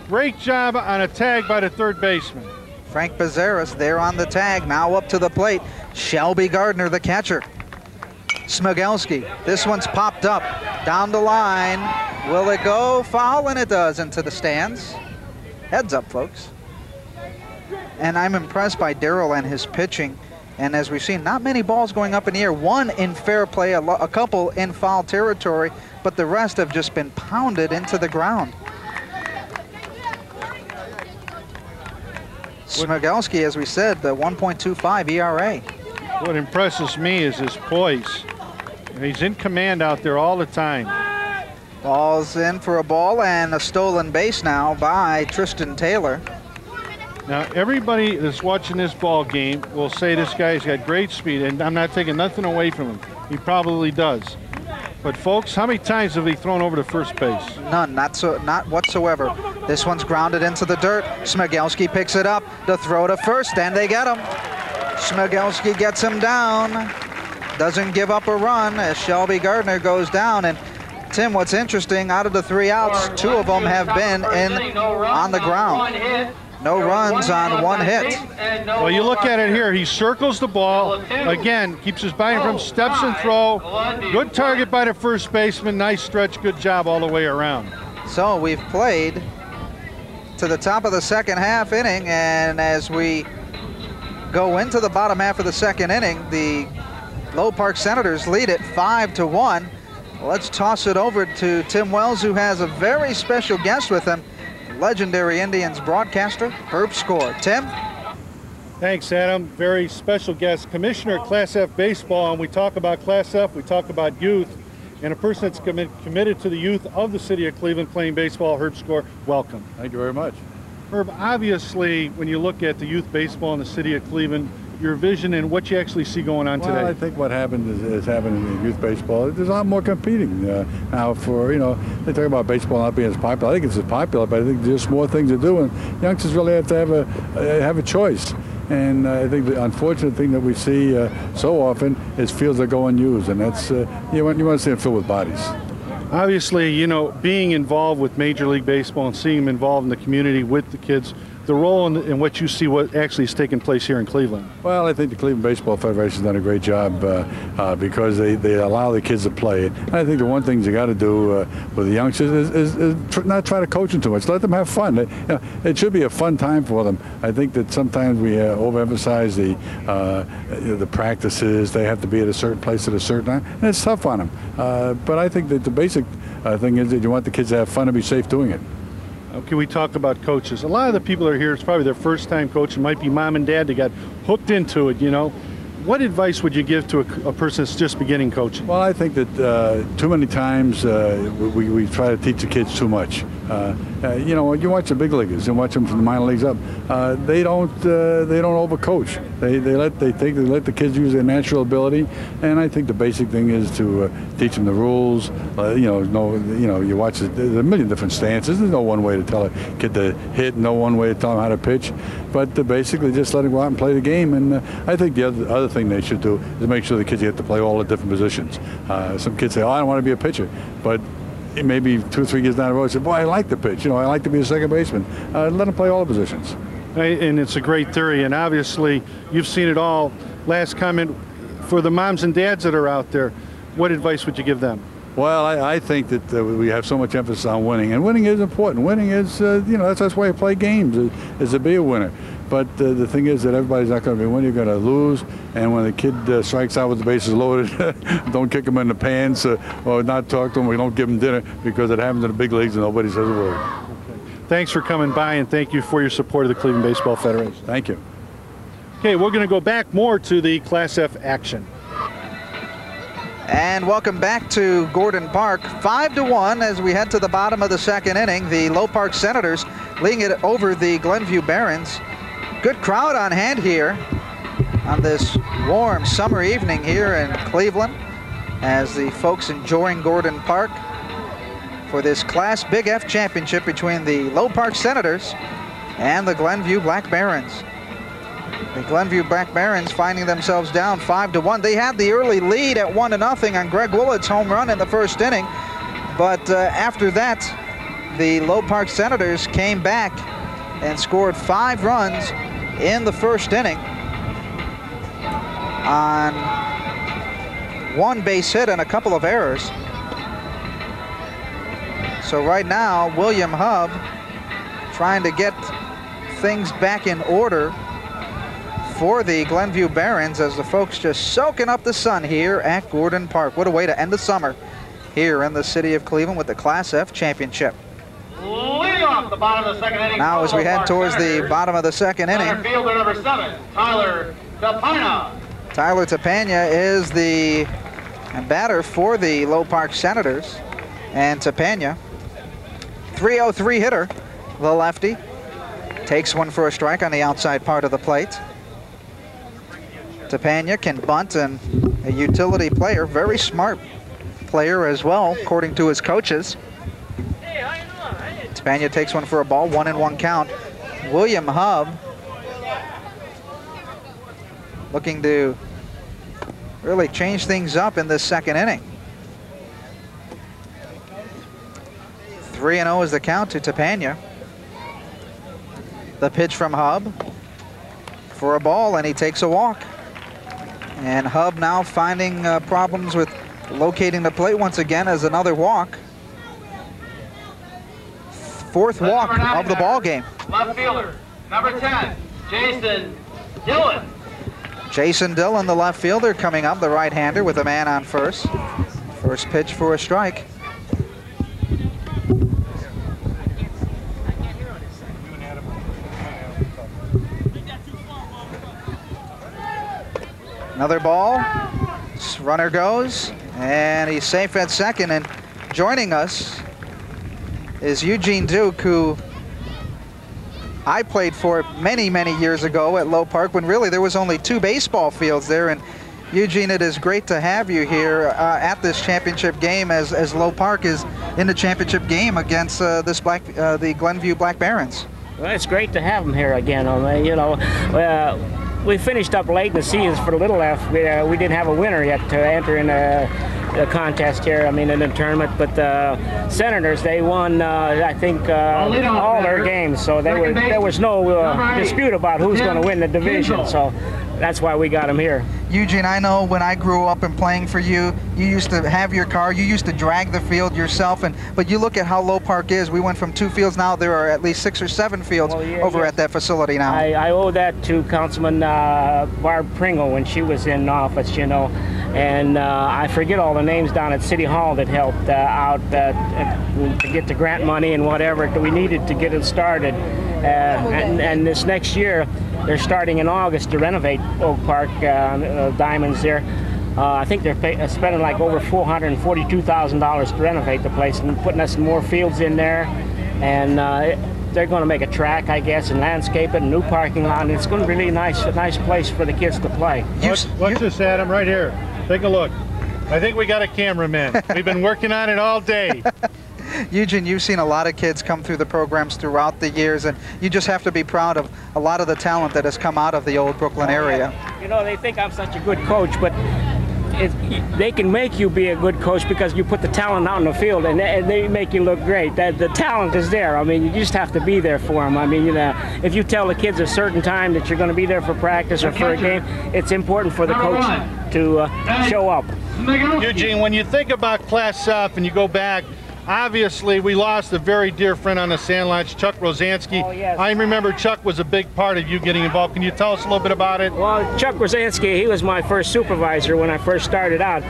Great job on a tag by the third baseman. Frank Pizarris there on the tag, now up to the plate. Shelby Gardner, the catcher. Smigelski, this one's popped up, down the line. Will it go foul? And it does, into the stands. Heads up, folks. And I'm impressed by Darrell and his pitching. And as we've seen, not many balls going up in the air. One in fair play, a couple in foul territory, but the rest have just been pounded into the ground. Smigelski, as we said, the 1.25 ERA. What impresses me is his poise. He's in command out there all the time. Ball's in for a ball and a stolen base now by Tristan Taylor. Now, everybody that's watching this ball game will say this guy's got great speed, and I'm not taking nothing away from him. He probably does. But folks, how many times have he thrown over to first base? None, not whatsoever. This one's grounded into the dirt. Smigelski picks it up to throw to first, and they get him. Smigelski gets him down. Doesn't give up a run as Shelby Gardner goes down. And Tim, what's interesting, out of the 3 outs, 2 of them have been on the ground. No runs on 1 hit. Well, you look at it here. He circles the ball. Again, keeps his body from steps and throw. Good target by the first baseman. Nice stretch. Good job all the way around. So we've played to the top of the second half inning, and as we go into the bottom half of the second inning, the Low Park Senators lead it 5-1. Let's toss it over to Tim Wells, who has a very special guest with him. Legendary Indians broadcaster, Herb Score. Tim? Thanks, Adam. Very special guest, Commissioner Class F Baseball. And we talk about Class F, we talk about youth, and a person that's committed to the youth of the city of Cleveland playing baseball, Herb Score. Welcome. Thank you very much. Herb, obviously, when you look at the youth baseball in the city of Cleveland, your vision and what you actually see going on today. Well, I think what happened is happening in youth baseball. There's a lot more competing now for, you know, they talk about baseball not being as popular. I think it's as popular, but I think there's more things to do, and youngsters really have to have a choice. And I think the unfortunate thing that we see so often is fields that go unused, and that's, you want to see them filled with bodies. Obviously, you know, being involved with Major League Baseball and seeing them involved in the community with the kids, the role in what you see what actually is taking place here in Cleveland. Well, I think the Cleveland Baseball Federation has done a great job because they allow the kids to play. And I think the one thing you got to do with the youngsters is not try to coach them too much. Let them have fun. It should be a fun time for them. I think that sometimes we overemphasize the practices. They have to be at a certain place at a certain time, and it's tough on them. But I think that the basic thing is that you want the kids to have fun and be safe doing it. Okay, we talk about coaches. A lot of the people that are here, it's probably their first time coaching. It might be mom and dad that got hooked into it, you know. What advice would you give to a person that's just beginning coaching? Well, I think that too many times we try to teach the kids too much. You know, you watch the big leaguers and watch them from the minor leagues up. They don't overcoach. They let the kids use their natural ability, and I think the basic thing is to teach them the rules. You watch there's a million different stances. There's no one way to tell a kid to hit, no one way to tell them how to pitch, but basically just let them go out and play the game. And I think the other thing they should do is make sure the kids get to play all the different positions. Some kids say, "Oh, I don't want to be a pitcher," but maybe 2 or 3 years down the road, say, "Boy, I like to pitch. You know, I like to be a second baseman." Let them play all the positions. And it's a great theory, and obviously you've seen it all. Last comment for the moms and dads that are out there, what advice would you give them? Well, I think that we have so much emphasis on winning, and winning is important. Winning is, that's why you play games, is to be a winner. But the thing is that everybody's not going to be winning. You're going to lose, and when the kid strikes out with the bases loaded, don't kick him in the pants or not talk to him. We don't give him dinner, because it happens in the big leagues and nobody says a word. Thanks for coming by, and thank you for your support of the Cleveland Baseball Federation. Thank you. Okay, we're going to go back more to the Class F action. And welcome back to Gordon Park. 5-1 as we head to the bottom of the second inning. The Low Park Senators leading it over the Glenview Barons. Good crowd on hand here on this warm summer evening here in Cleveland, as the folks enjoying Gordon Park for this Class Big F championship between the Low Park Senators and the Glenview Black Barons. The Glenview Black Barons finding themselves down 5-1. They had the early lead at 1-0 on Greg Willard's home run in the first inning, but after that, the Low Park Senators came back and scored 5 runs in the first inning on 1 base hit and a couple of errors. So right now, William Hub trying to get things back in order for the Glenview Barons, as the folks just soaking up the sun here at Gordon Park. What a way to end the summer here in the city of Cleveland with the Class F championship. Leading off the bottom of the second inning. Now as we head towards the bottom of the second inning, Fielder number 7, Tyler Tapina. Tyler Tapina is the batter for the Low Park Senators. And Tapina, 303 hitter, the lefty, takes one for a strike on the outside part of the plate. Tapina can bunt, and a utility player, very smart player as well, according to his coaches. Tapina takes one for a ball, 1-1 count. William Hub looking to really change things up in this second inning. 3-0 is the count to Tapina. The pitch from Hub for a ball, and he takes a walk. And Hub now finding problems with locating the plate once again as another walk. 4th walk of the ball game. Left fielder, number 10, Jason Dillon. Jason Dillon, the left fielder, coming up, the right-hander with a man on first. First pitch for a strike. Another ball, runner goes, and he's safe at second. And joining us is Eugene Duke, who I played for many, many years ago at Low Park, when really there was only 2 baseball fields there. And Eugene, it is great to have you here at this championship game, as Low Park is in the championship game against the Glenview Black Barons. Well, it's great to have them here again. We finished up late in the season for the Little F. We didn't have a winner yet to enter in the contest here, in the tournament. But the Senators, they won, I think, all their games. So there was no dispute about who's going to win the division. So that's why we got them here. Eugene, I know when I grew up and playing for you, you used to have your car, you used to drag the field yourself, but you look at how Low Park is. We went from 2 fields, now there are at least 6 or 7 fields at that facility now. I owe that to Councilman Barb Pringle when she was in office, and I forget all the names down at City Hall that helped out to get the grant money and whatever we needed to get it started. And this next year, they're starting in August to renovate Oak Park Diamonds there. I think they're spending like over $442,000 to renovate the place and putting us more fields in there. And they're going to make a track, I guess, and landscape it, a new parking lot. And it's going to be really a nice place for the kids to play. Watch this, Adam, right here. Take a look. I think we got a cameraman. We've been working on it all day. Eugene, you've seen a lot of kids come through the programs throughout the years, and you just have to be proud of a lot of the talent that has come out of the old Brooklyn area. They think I'm such a good coach, but they can make you be a good coach because you put the talent out in the field, and they make you look great. The talent is there. I mean, you just have to be there for them. I mean, you know, if you tell the kids a certain time that you're going to be there for practice or for a game, it's important for the coach to show up. Eugene, when you think about Class F and you go back, obviously we lost a very dear friend on the Sandlodge, Chuck Rosansky. Oh, yes. I remember Chuck was a big part of you getting involved. Can you tell us a little bit about it? Well, Chuck Rosansky, he was my first supervisor when I first started out.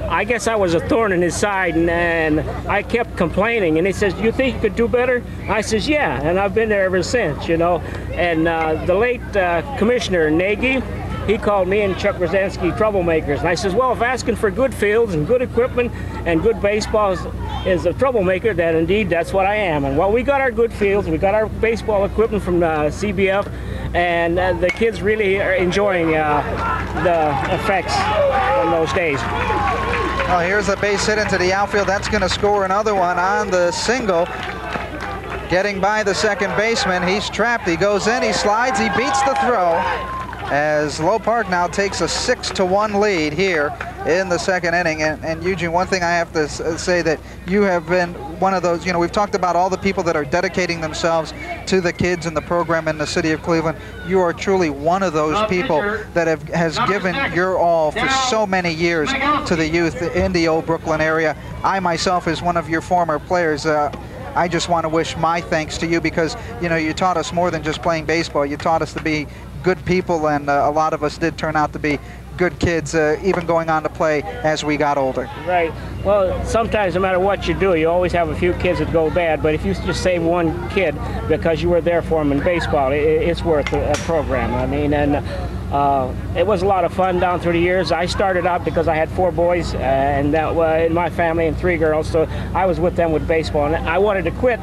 I guess I was a thorn in his side, and I kept complaining. And he says, "You think you could do better?" I says, "Yeah," and I've been there ever since, you know. And the late Commissioner Nagy, he called me and Chuck Rosansky troublemakers. And I says, well, if asking for good fields and good equipment and good baseball is a troublemaker, then indeed that's what I am. And well, we got our good fields, we got our baseball equipment from CBF, and the kids really are enjoying the effects on those days. Well, here's a base hit into the outfield. That's going to score another one on the single. Getting by the second baseman, he's trapped. He goes in, he slides, he beats the throw, as Low Park now takes a 6-1 lead here in the second inning. And Eugene, one thing I have to say that you have been one of those, you know, we've talked about all the people that are dedicating themselves to the kids in the program in the city of Cleveland. You are truly one of those people that has given your all for so many years to the youth in the old Brooklyn area. I myself, as one of your former players, I just want to wish my thanks to you because, you know, you taught us more than just playing baseball. You taught us to be good people, and a lot of us did turn out to be good kids, even going on to play as we got older. Right. Well, sometimes no matter what you do, you always have a few kids that go bad, but if you just save one kid because you were there for him in baseball, it's worth a program. I mean, and it was a lot of fun down through the years. I started out because I had 4 boys and that in my family and 3 girls, so I was with them with baseball, and I wanted to quit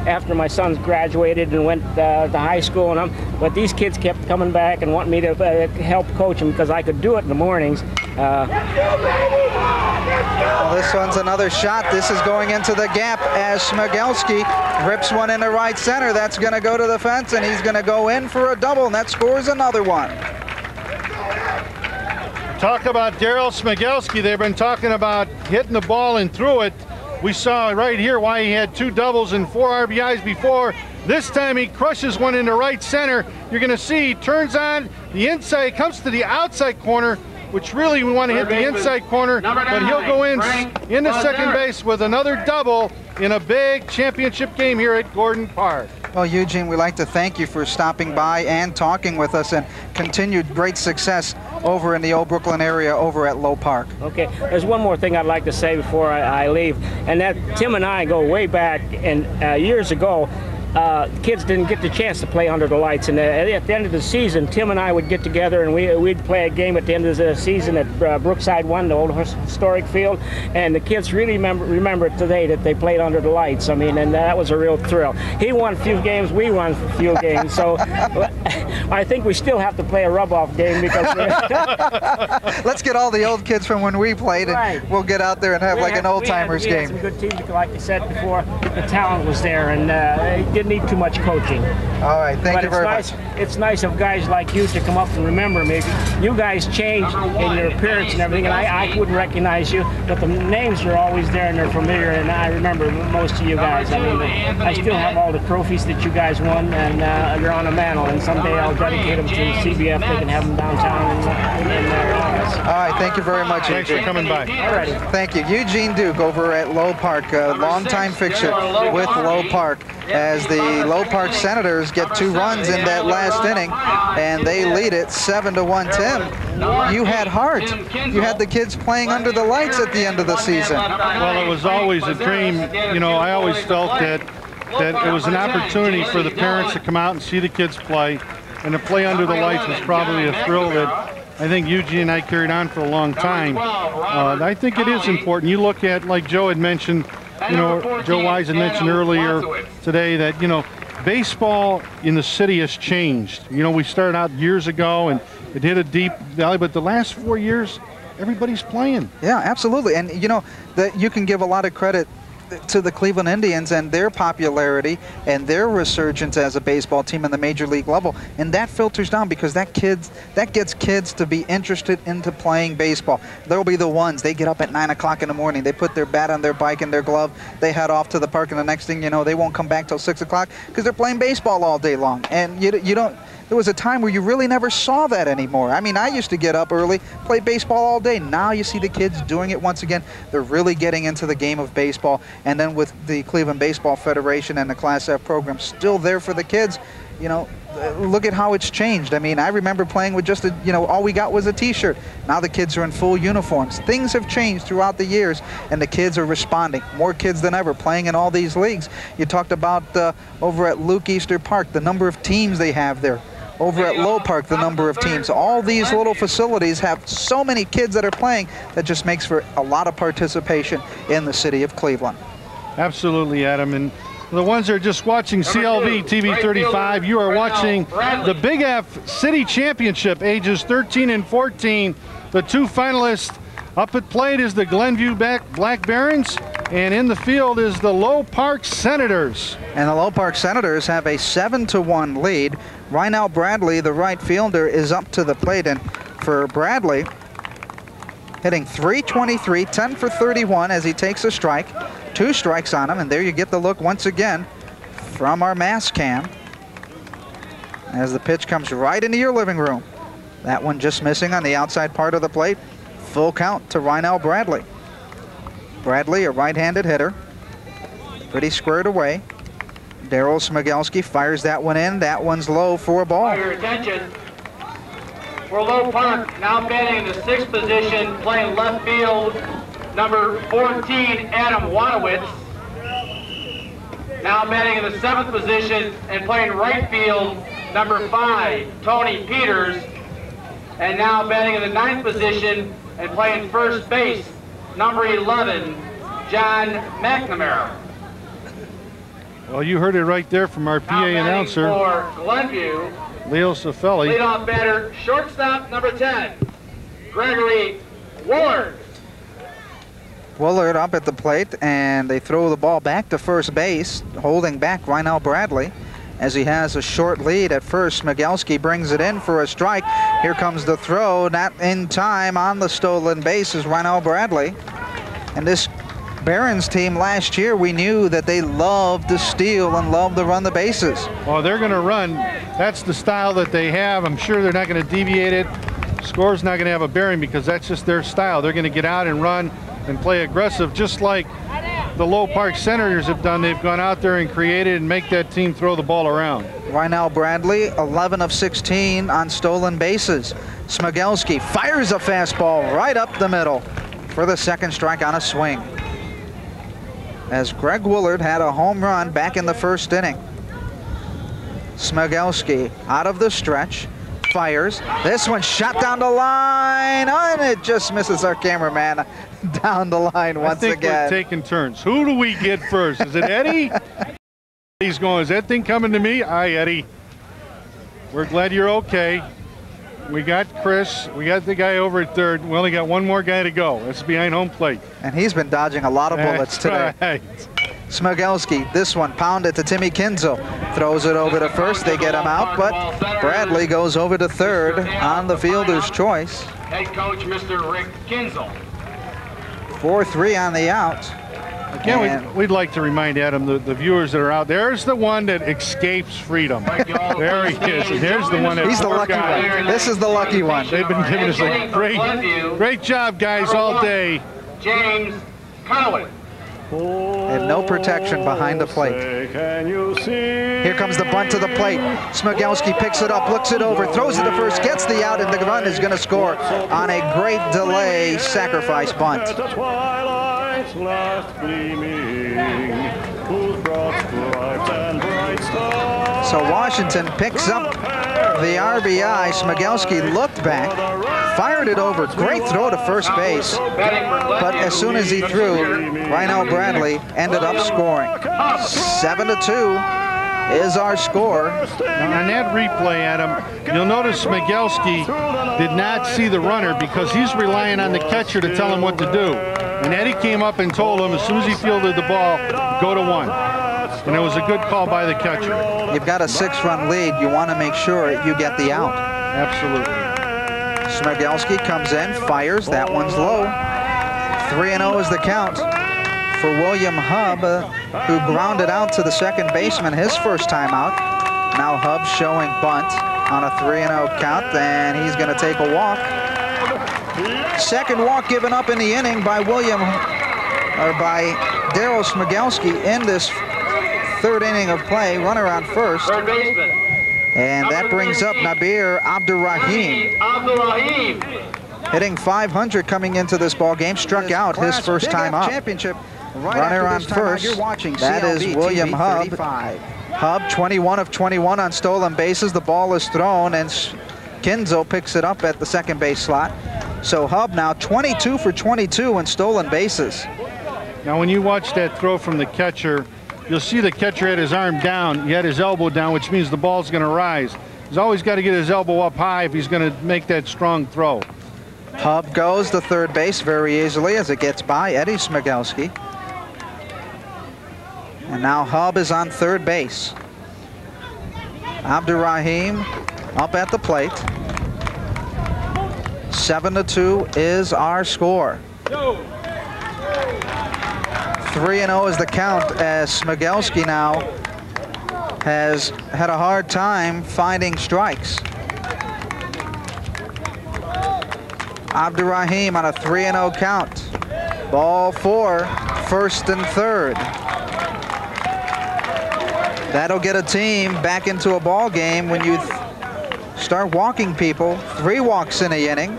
after my sons graduated and went to high school, but these kids kept coming back and wanting me to help coach them because I could do it in the mornings. Well, this one's another shot. This is going into the gap as Smigelski rips one into right center. That's going to go to the fence, and he's going to go in for a double, and that scores another one. Talk about Daryl Smigelski. They've been talking about hitting the ball and through it. We saw right here why he had 2 doubles and 4 RBIs before. This time he crushes one into right center. You're going to see he turns on the inside, comes to the outside corner, which really we want to hit the inside corner, but he'll go into second base with another double in a big championship game here at Gordon Park. Well, Eugene, we'd like to thank you for stopping by and talking with us, and continued great success over in the old Brooklyn area over at Low Park. Okay, there's one more thing I'd like to say before I leave, and that Tim and I go way back, and years ago, kids didn't get the chance to play under the lights, and at the end of the season, Tim and I would get together and we'd play a game at the end of the season at Brookside 1, the old historic field, and the kids really remember today that they played under the lights. I mean, and that was a real thrill. He won a few games, we won a few games, so I think we still have to play a rub-off game because let's get all the old kids from when we played, and right. We'll get out there and have like an old-timers game. We had some good teams, because like I said before, the talent was there, and didn't need too much coaching. All right, thank you very much. It's nice of guys like you to come up and remember me. You guys changed in your appearance and everything, and I wouldn't recognize you, but the names are always there and they're familiar, and I remember most of you guys. I mean, I still have all the trophies that you guys won, and they're on a mantle, and someday I'll dedicate them to CBF. They can have them downtown in their office. All right, thank you very much. Thanks for coming by. All righty. Thank you. Eugene Duke over at Low Park, a longtime fixture with Low Park, as the Low Park Senators get 2 runs in that last inning, and they lead it 7-1. Tim, you had heart. You had the kids playing under the lights at the end of the season. Well, it was always a dream. You know, I always felt that it was an opportunity for the parents to come out and see the kids play, and to play under the lights was probably a thrill that I think Eugene and I carried on for a long time. I think it is important. You look at, like Joe had mentioned, you know, Joe Wise had mentioned earlier today that, you know, baseball in the city has changed. You know, we started out years ago and it hit a deep valley, but the last 4 years, everybody's playing. Yeah, absolutely. And, you know, that you can give a lot of credit to the Cleveland Indians and their popularity and their resurgence as a baseball team in the major league level, and that filters down because that gets kids to be interested into playing baseball. There'll be the ones, they get up at 9 o'clock in the morning, they put their bat on their bike and their glove, they head off to the park, and the next thing you know, they won't come back till 6 o'clock because they're playing baseball all day long. And you don't. There was a time where you really never saw that anymore. I mean, I used to get up early, play baseball all day. Now you see the kids doing it once again. They're really getting into the game of baseball. And then with the Cleveland Baseball Federation and the Class F program still there for the kids, you know, look at how it's changed. I mean, I remember playing with just all we got was a t-shirt. Now the kids are in full uniforms. Things have changed throughout the years, and the kids are responding. More kids than ever playing in all these leagues. You talked about over at Luke Easter Park, the number of teams they have there. Over at Low Park, the number of teams. All these little facilities have so many kids that are playing that just makes for a lot of participation in the city of Cleveland. Absolutely, Adam. And the ones that are just watching CLV TV 35, you are watching the Big F City Championship, ages 13 and 14. The two finalists up at plate is the Glenview Black Barons, and in the field is the Low Park Senators. And the Low Park Senators have a 7-1 lead. Rynell Bradley, the right fielder, is up to the plate, and for Bradley, hitting .323, 10 for 31 as he takes a strike. 2 strikes on him, and there you get the look once again from our mass cam as the pitch comes right into your living room. That one just missing on the outside part of the plate. Full count to Rynell Bradley. Bradley, a right-handed hitter, pretty squared away. Daryl Smigelski fires that one in. That one's low for a ball. Your attention. For Low Park, now batting in the 6th position, playing left field, number 14, Adam Wanowitz. Now batting in the 7th position and playing right field, number 5, Tony Peters. And now batting in the 9th position and playing first base, number 11, John McNamara. Well, you heard it right there from our PA announcer, for Glenview, Leo Cifelli. leadoff batter, shortstop, number 10, Gregory Woolard. Woolard up at the plate, and they throw the ball back to first base, holding back Rynell Bradley as he has a short lead at first. Smigelski brings it in for a strike. Here comes the throw, not in time on the stolen base is Rynell Bradley. And this Barons team last year, we knew that they love to steal and love to run the bases. Well, they're going to run. That's the style that they have. I'm sure they're not going to deviate it. Score's not going to have a bearing because that's just their style. They're going to get out and run and play aggressive, just like the Low Park Senators have done. They've gone out there and created and make that team throw the ball around. Rynell Bradley, 11 of 16 on stolen bases. Smigelski fires a fastball right up the middle for the 2nd strike on a swing. As Greg Woolard had a home run back in the 1st inning. Smigelski out of the stretch, fires. This one shot down the line, and it just misses our cameraman down the line once again. I think we're taking turns. Who do we get first? Is it Eddie? He's going, is that thing coming to me? Hi, Eddie. We're glad you're okay. We got Chris. We got the guy over at 3rd. We only got one more guy to go. That's behind home plate. And he's been dodging a lot of bullets today. Right. Smigelski, this one pounded to Timmy Kinzel. Throws it over to first. They get him out, but Bradley goes over to 3rd on the fielder's choice. Head coach, Mr. Rick Kinzel. 4-3 on the out. Again, we'd like to remind Adam, the viewers that are out, there's the one that escapes freedom. There he is, and here's the one that... He's the lucky one. This is the lucky one. They've been giving us a great job, guys, all day. James Conoway. And no protection behind the plate. Here comes the bunt to the plate. Smigelski picks it up, looks it over, throws it to first, gets the out, and the run is going to score on a great delay sacrifice bunt. So Washington picks up the RBI. Smigelski looked back, fired it over. Great throw to first base. But as soon as he threw, Rynell Bradley ended up scoring. 7-2 is our score. On that replay, Adam, you'll notice Smigelski did not see the runner because he's relying on the catcher to tell him what to do. And Eddie came up and told him as soon as he fielded the ball, go to 1. And it was a good call by the catcher. You've got a 6-run lead. You want to make sure you get the out. Absolutely. Smigelski comes in, fires. That one's low. 3-0 is the count for William Hub, who grounded out to the second baseman his first time out. Now Hub showing bunt on a 3-0 count, and he's going to take a walk. Second walk given up in the inning by Daryl Smigelski in this third inning of play. Runner on first. Third baseman. And that brings up Nabir Abdurrahim. Hitting .500 coming into this ball game. Struck out his first time up. Championship. Runner on first. That is William Hub. Hub 21 of 21 on stolen bases. The ball is thrown, and Kinzel picks it up at the second base slot. So Hub now 22 for 22 in stolen bases. Now when you watch that throw from the catcher, you'll see the catcher had his arm down. He had his elbow down, which means the ball's going to rise. He's always got to get his elbow up high if he's going to make that strong throw. Hub goes to third base very easily as it gets by Eddie Smigelski. And now Hub is on third base. Abdurrahim up at the plate. 7-2 is our score. 3-0 is the count as Smigelski now has had a hard time finding strikes. Abdurrahim on a 3-0 count. Ball 4, first and third. That'll get a team back into a ball game when you start walking people. 3 walks in a inning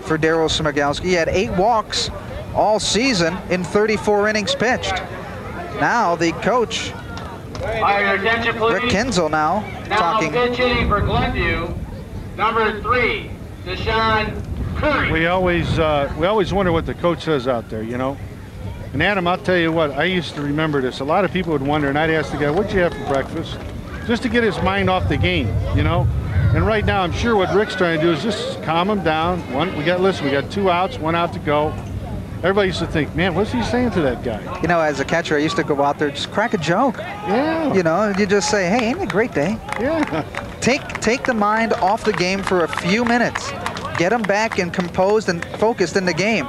for Daryl Smigelski. He had 8 walks all season in 34 innings pitched. Now the coach, Rick Kinzel, now talking. Pitch hitting for Glenview, number 3, Deshaun Curry. We always wonder what the coach says out there, you know. And Adam, I'll tell you what, I used to remember this. A lot of people would wonder, and I'd ask the guy, what'd you have for breakfast? Just to get his mind off the game, you know. And right now, I'm sure what Rick's trying to do is just calm him down. We got 2 outs, 1 out to go. Everybody used to think, man, what's he saying to that guy? You know, as a catcher, I used to go out there, just crack a joke. Yeah. You know, you just say, hey, ain't it a great day? Yeah. Take the mind off the game for a few minutes. Get them back and composed and focused in the game.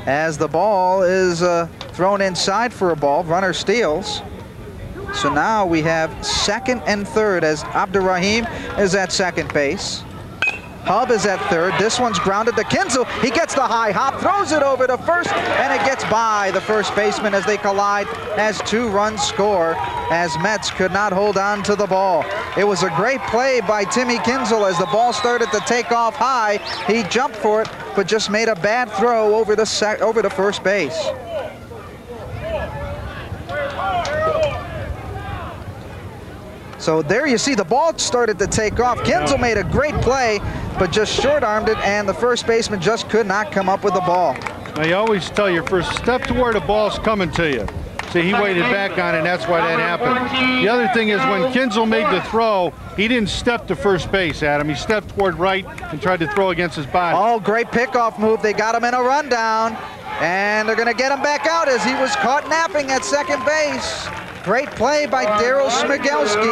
As the ball is thrown inside for a ball, runner steals. So now we have second and third as Abdurrahim is at second base. Hub is at third. This one's grounded to Kinzel. He gets the high hop, throws it over to first, and it gets by the first baseman as they collide as 2 runs score as Metz could not hold on to the ball. It was a great play by Timmy Kinzel as the ball started to take off high. He jumped for it, but just made a bad throw over the first base. So there you see the ball started to take off. Kinzel made a great play, but just short-armed it, and the first baseman just could not come up with the ball. Now you always tell your first step to where the ball's coming to you. See, he waited back on it, and that's why that happened. The other thing is when Kinzel made the throw, he didn't step to first base, Adam. He stepped toward right and tried to throw against his body. Oh, great pickoff move. They got him in a rundown, and they're going to get him back out as he was caught napping at second base. Great play by Daryl Smigelski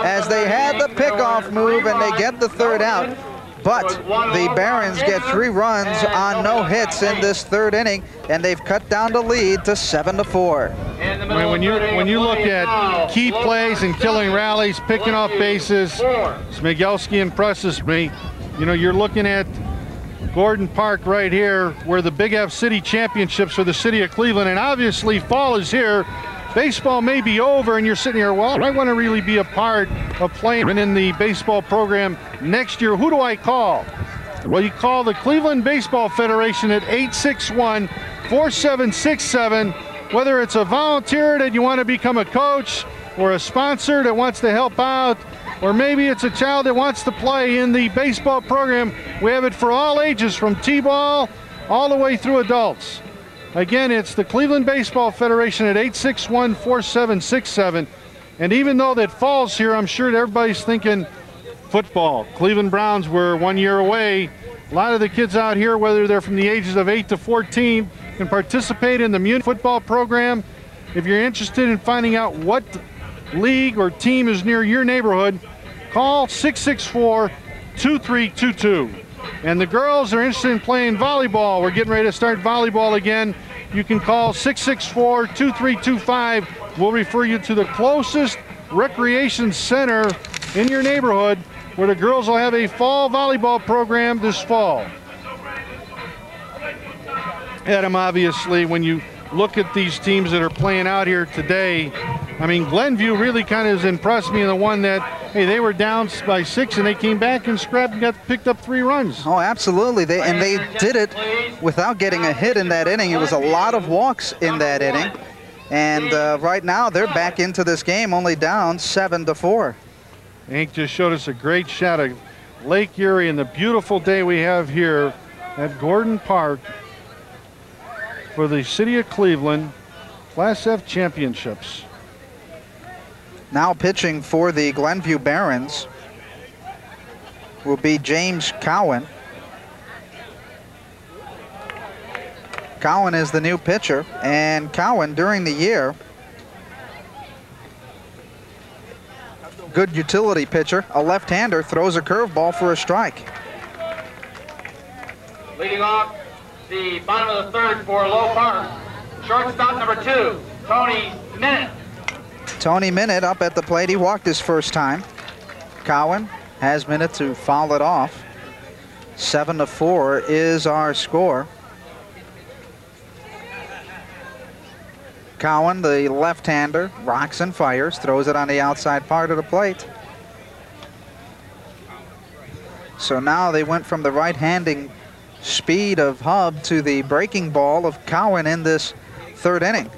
as they had the pickoff move and they get the third out. But the Barons get 3 runs on no hits in this third inning, and they've cut down the lead to 7-4. I mean, when you look at key plays and killing rallies, picking off bases, Smigelski impresses me. You know, you're looking at Gordon Park right here, where the Big F City Championships for the city of Cleveland, and obviously fall is here. Baseball may be over, and you're sitting here, well, I want to really be a part of playing in the baseball program next year. Who do I call? Well, you call the Cleveland Baseball Federation at 861-4767. Whether it's a volunteer that you want to become a coach, or a sponsor that wants to help out, or maybe it's a child that wants to play in the baseball program. We have it for all ages, from T-ball all the way through adults. Again, it's the Cleveland Baseball Federation at 861-4767. And even though that fall's here, I'm sure that everybody's thinking football. Cleveland Browns were 1 year away. A lot of the kids out here, whether they're from the ages of 8 to 14, can participate in the Munich football program. If you're interested in finding out what league or team is near your neighborhood, call 664-2322. And the girls are interested in playing volleyball. We're getting ready to start volleyball again. You can call 664-2325. We'll refer you to the closest recreation center in your neighborhood where the girls will have a fall volleyball program this fall. Adam, obviously, when you look at these teams that are playing out here today, I mean, Glenview really kind of has impressed me in the one that, hey, they were down by 6 and they came back and scrapped and picked up 3 runs. Oh, absolutely. They did it without getting a hit in that inning. It was a lot of walks in that inning. And right now they're back into this game, only down 7-4. Hank just showed us a great shot of Lake Erie and the beautiful day we have here at Gordon Park for the City of Cleveland Class F Championships. Now pitching for the Glenview Barons will be James Cowan. Cowan is the new pitcher, and Cowan during the year, good utility pitcher, a left-hander, throws a curveball for a strike. Leading off the bottom of the third for Low Park, shortstop number 2, Tony Minute. Tony Minute up at the plate. He walked his first time. Cowan has Minute to foul it off. 7-4 is our score. Cowan, the left-hander, rocks and fires, throws it on the outside part of the plate. So now they went from the right-handing speed of Hub to the breaking ball of Cowan in this third inning.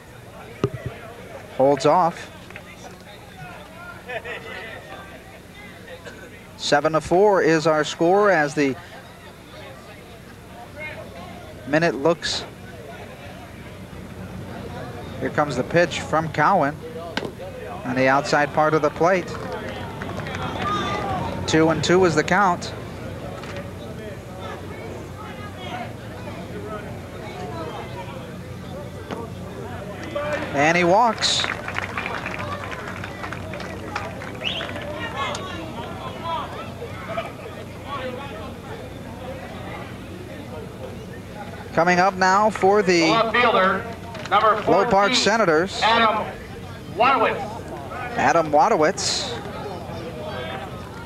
Holds off. 7-4 is our score as the Minute looks. Here comes the pitch from Cowan on the outside part of the plate. 2-2 is the count. And he walks. Coming up now for the number 14, Low Park Senators, Adam Wadowitz. Adam Wadowitz.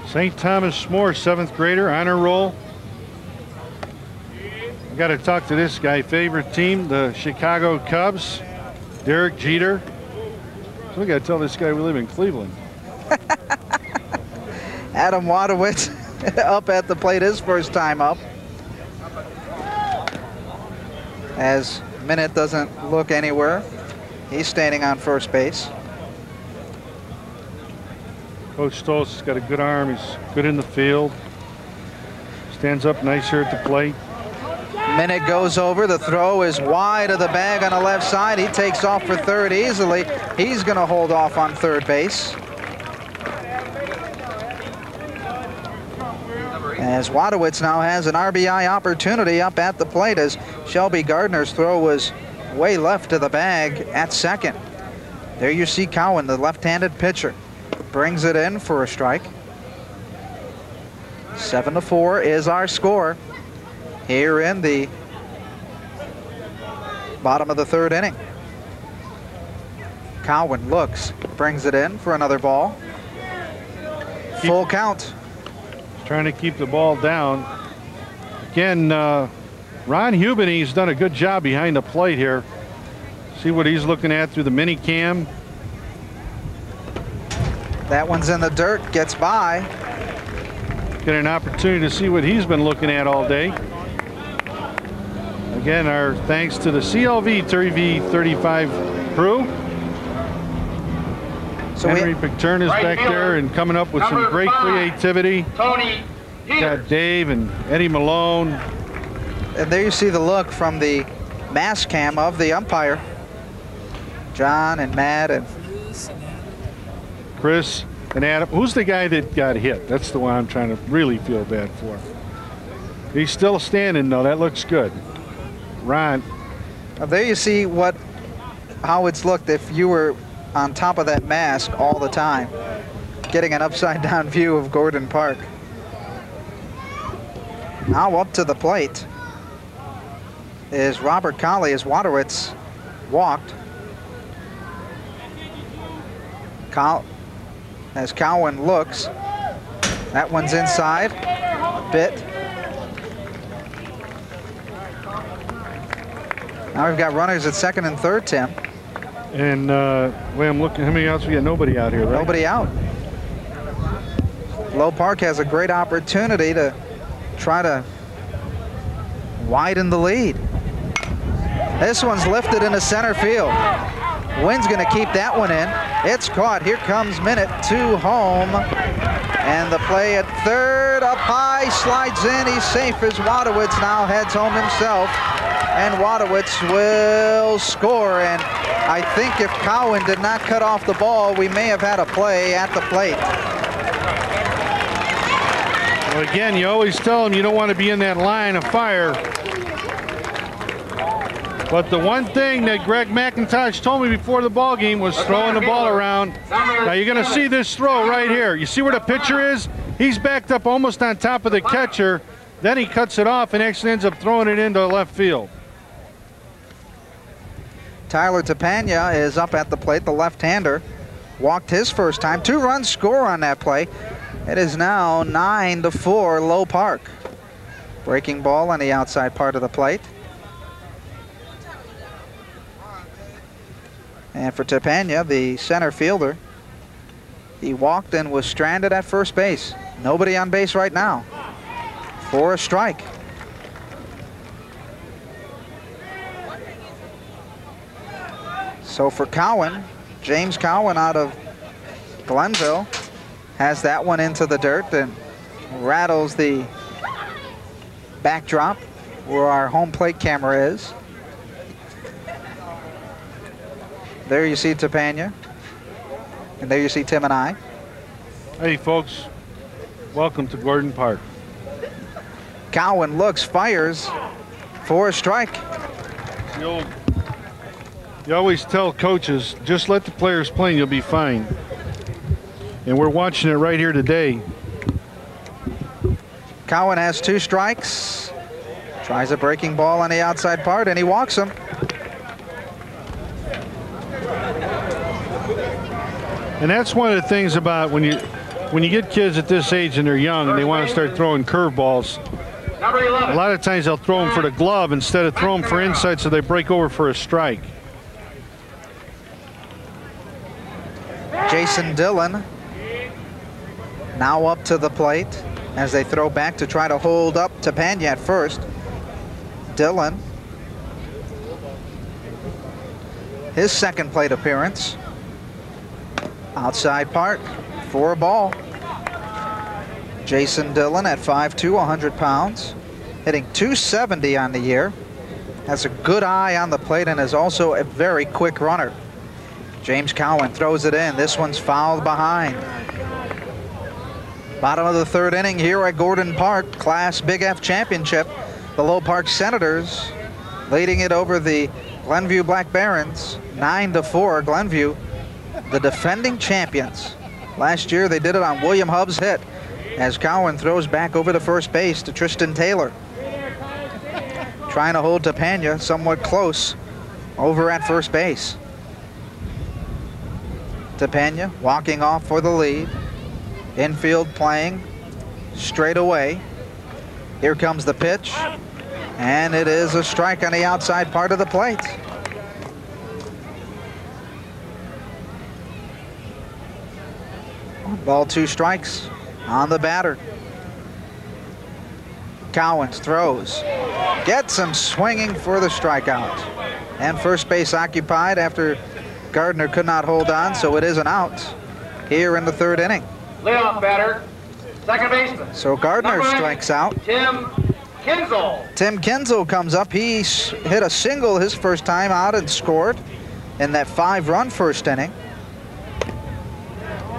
St. Thomas More, 7th grader, honor roll. I got to talk to this guy. Favorite team, the Chicago Cubs. Derek Jeter. So we got to tell this guy we live in Cleveland. Adam Wadowitz up at the plate his first time up. As Minute doesn't look anywhere. He's standing on first base. Coach Stoltz has got a good arm. He's good in the field. Stands up nice here at the plate. Minute goes over. The throw is wide of the bag on the left side. He takes off for third easily. He's going to hold off on third base. As Wadowitz now has an RBI opportunity up at the plate as Shelby Gardner's throw was way left of the bag at second. There you see Cowan, the left-handed pitcher, brings it in for a strike. 7-4 is our score here in the bottom of the third inning. Cowan looks, brings it in for another ball. Full count. Trying to keep the ball down. Again, Ron Hubany's done a good job behind the plate here. See what he's looking at through the mini cam. That one's in the dirt, gets by. Get an opportunity to see what he's been looking at all day. Again, our thanks to the CLV TV35 crew. So Henry Picturn is back there and coming up with some great creativity. Tony Got Dave and Eddie Malone. And there you see the look from the mass cam of the umpire. John and Matt and Chris and Adam. Who's the guy that got hit? That's the one I'm trying to really feel bad for. He's still standing though. That looks good. Ron. There you see how it's looked if you were on top of that mask all the time, getting an upside down view of Gordon Park. Now up to the plate is Robert Colley as Wadowitz walked. As Cowan looks, that one's inside a bit. Now we've got runners at second and third, Tim. And wait, I'm looking, how many outs we got? Nobody out here, right? Nobody out. Low Park has a great opportunity to try to widen the lead. This one's lifted into center field. Wynn's going to keep that one in. It's caught. Here comes Minute to home. And the play at third, up high, slides in. He's safe as Wadowitz now heads home himself. And Wadowitz will score. And I think if Cowan did not cut off the ball, we may have had a play at the plate. Well, again, you always tell them you don't want to be in that line of fire. But the one thing that Greg McIntosh told me before the ball game was throwing the ball around. Now you're going to see this throw right here. You see where the pitcher is? He's backed up almost on top of the catcher. Then he cuts it off and actually ends up throwing it into left field. Tyler Tapania is up at the plate, the left-hander. Walked his first time. 2-run score on that play. It is now 9-4 Low Park. Breaking ball on the outside part of the plate. And for Tapania, the center fielder, he walked and was stranded at first base. Nobody on base right now for a strike. So for Cowan, James Cowan out of Glenville has that one into the dirt and rattles the backdrop where our home plate camera is. There you see Tapania, and there you see Tim and I. Hey folks, welcome to Gordon Park. Cowan looks, fires for a strike. You always tell coaches, just let the players play and you'll be fine. And we're watching it right here today. Cowan has 2 strikes. Tries a breaking ball on the outside part, and he walks him. And that's one of the things about when you get kids at this age and they're young and they want to start throwing curveballs. A lot of times they'll throw them for the glove instead of throw them for inside, so they break over for a strike. Jason Dillon now up to the plate as they throw back to try to hold up Tapania at first. Dillon, his second plate appearance. Outside part for a ball. Jason Dillon at 5'2", 100 pounds, hitting .270 on the year. Has a good eye on the plate and is also a very quick runner. James Cowan throws it in. This one's fouled behind. Bottom of the third inning here at Gordon Park, Class Big F Championship. The Low Park Senators leading it over the Glenview Black Barons, 9-4. Glenview, the defending champions. Last year they did it on William Hubb's hit as Cowan throws back over to first base to Tristan Taylor. Trying to hold Tapania somewhat close over at first base. Tapania walking off for the lead. Infield playing straight away. Here comes the pitch, and it is a strike on the outside part of the plate. Ball, 2 strikes on the batter. Cowens throws, gets him swinging for the strikeout. And first base occupied after Gardner could not hold on, so it is an out here in the third inning. Leadoff batter, second baseman. So Gardner strikes out. Tim Kinzel. Tim Kinzel comes up. He hit a single his first time out and scored in that 5-run first inning.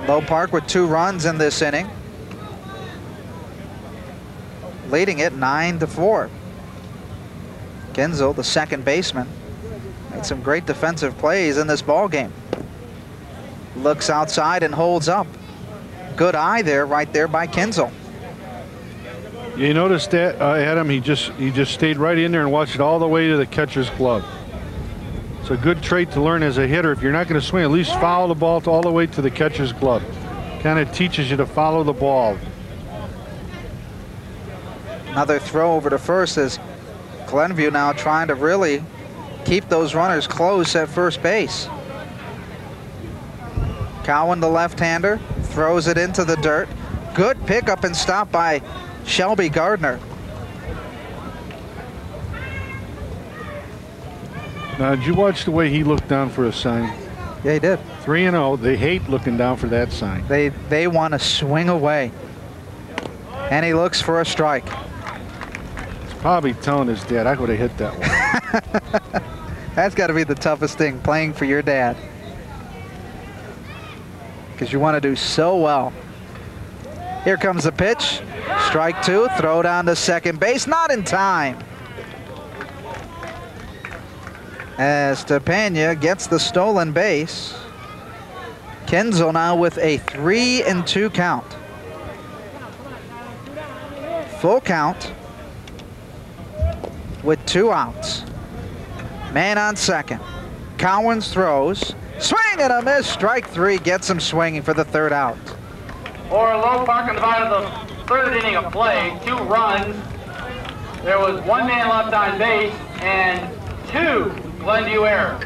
Low Park with 2 runs in this inning, leading it 9-4. Kinzel, the second baseman, Made some great defensive plays in this ball game. Looks outside and holds up. Good eye there, right there by Kinzel. You noticed that, Adam, he just stayed right in there and watched it all the way to the catcher's glove. It's a good trait to learn as a hitter. If you're not going to swing, at least follow the ball all the way to the catcher's glove. Kind of teaches you to follow the ball. Another throw over to first as Glenview now trying to really keep those runners close at first base. Cowan, the left-hander, throws it into the dirt. Good pickup and stop by Shelby Gardner. Now, did you watch the way he looked down for a sign? Yeah, he did. 3-0. They hate looking down for that sign. They want to swing away. And he looks for a strike. He's probably telling his dad, I would have hit that one. That's got to be the toughest thing, playing for your dad. Because you want to do so well. Here comes the pitch. Strike two, throw down to second base, not in time. As Tepena gets the stolen base. Kinzel now with a 3-2 count. Full count with 2 outs. Man on second. Cowens throws. Swing and a miss. Strike three gets him swinging for the 3rd out. For Low Park in the bottom of the 3rd inning of play, 2 runs. There was 1 man left on base and 2 Glenview errors.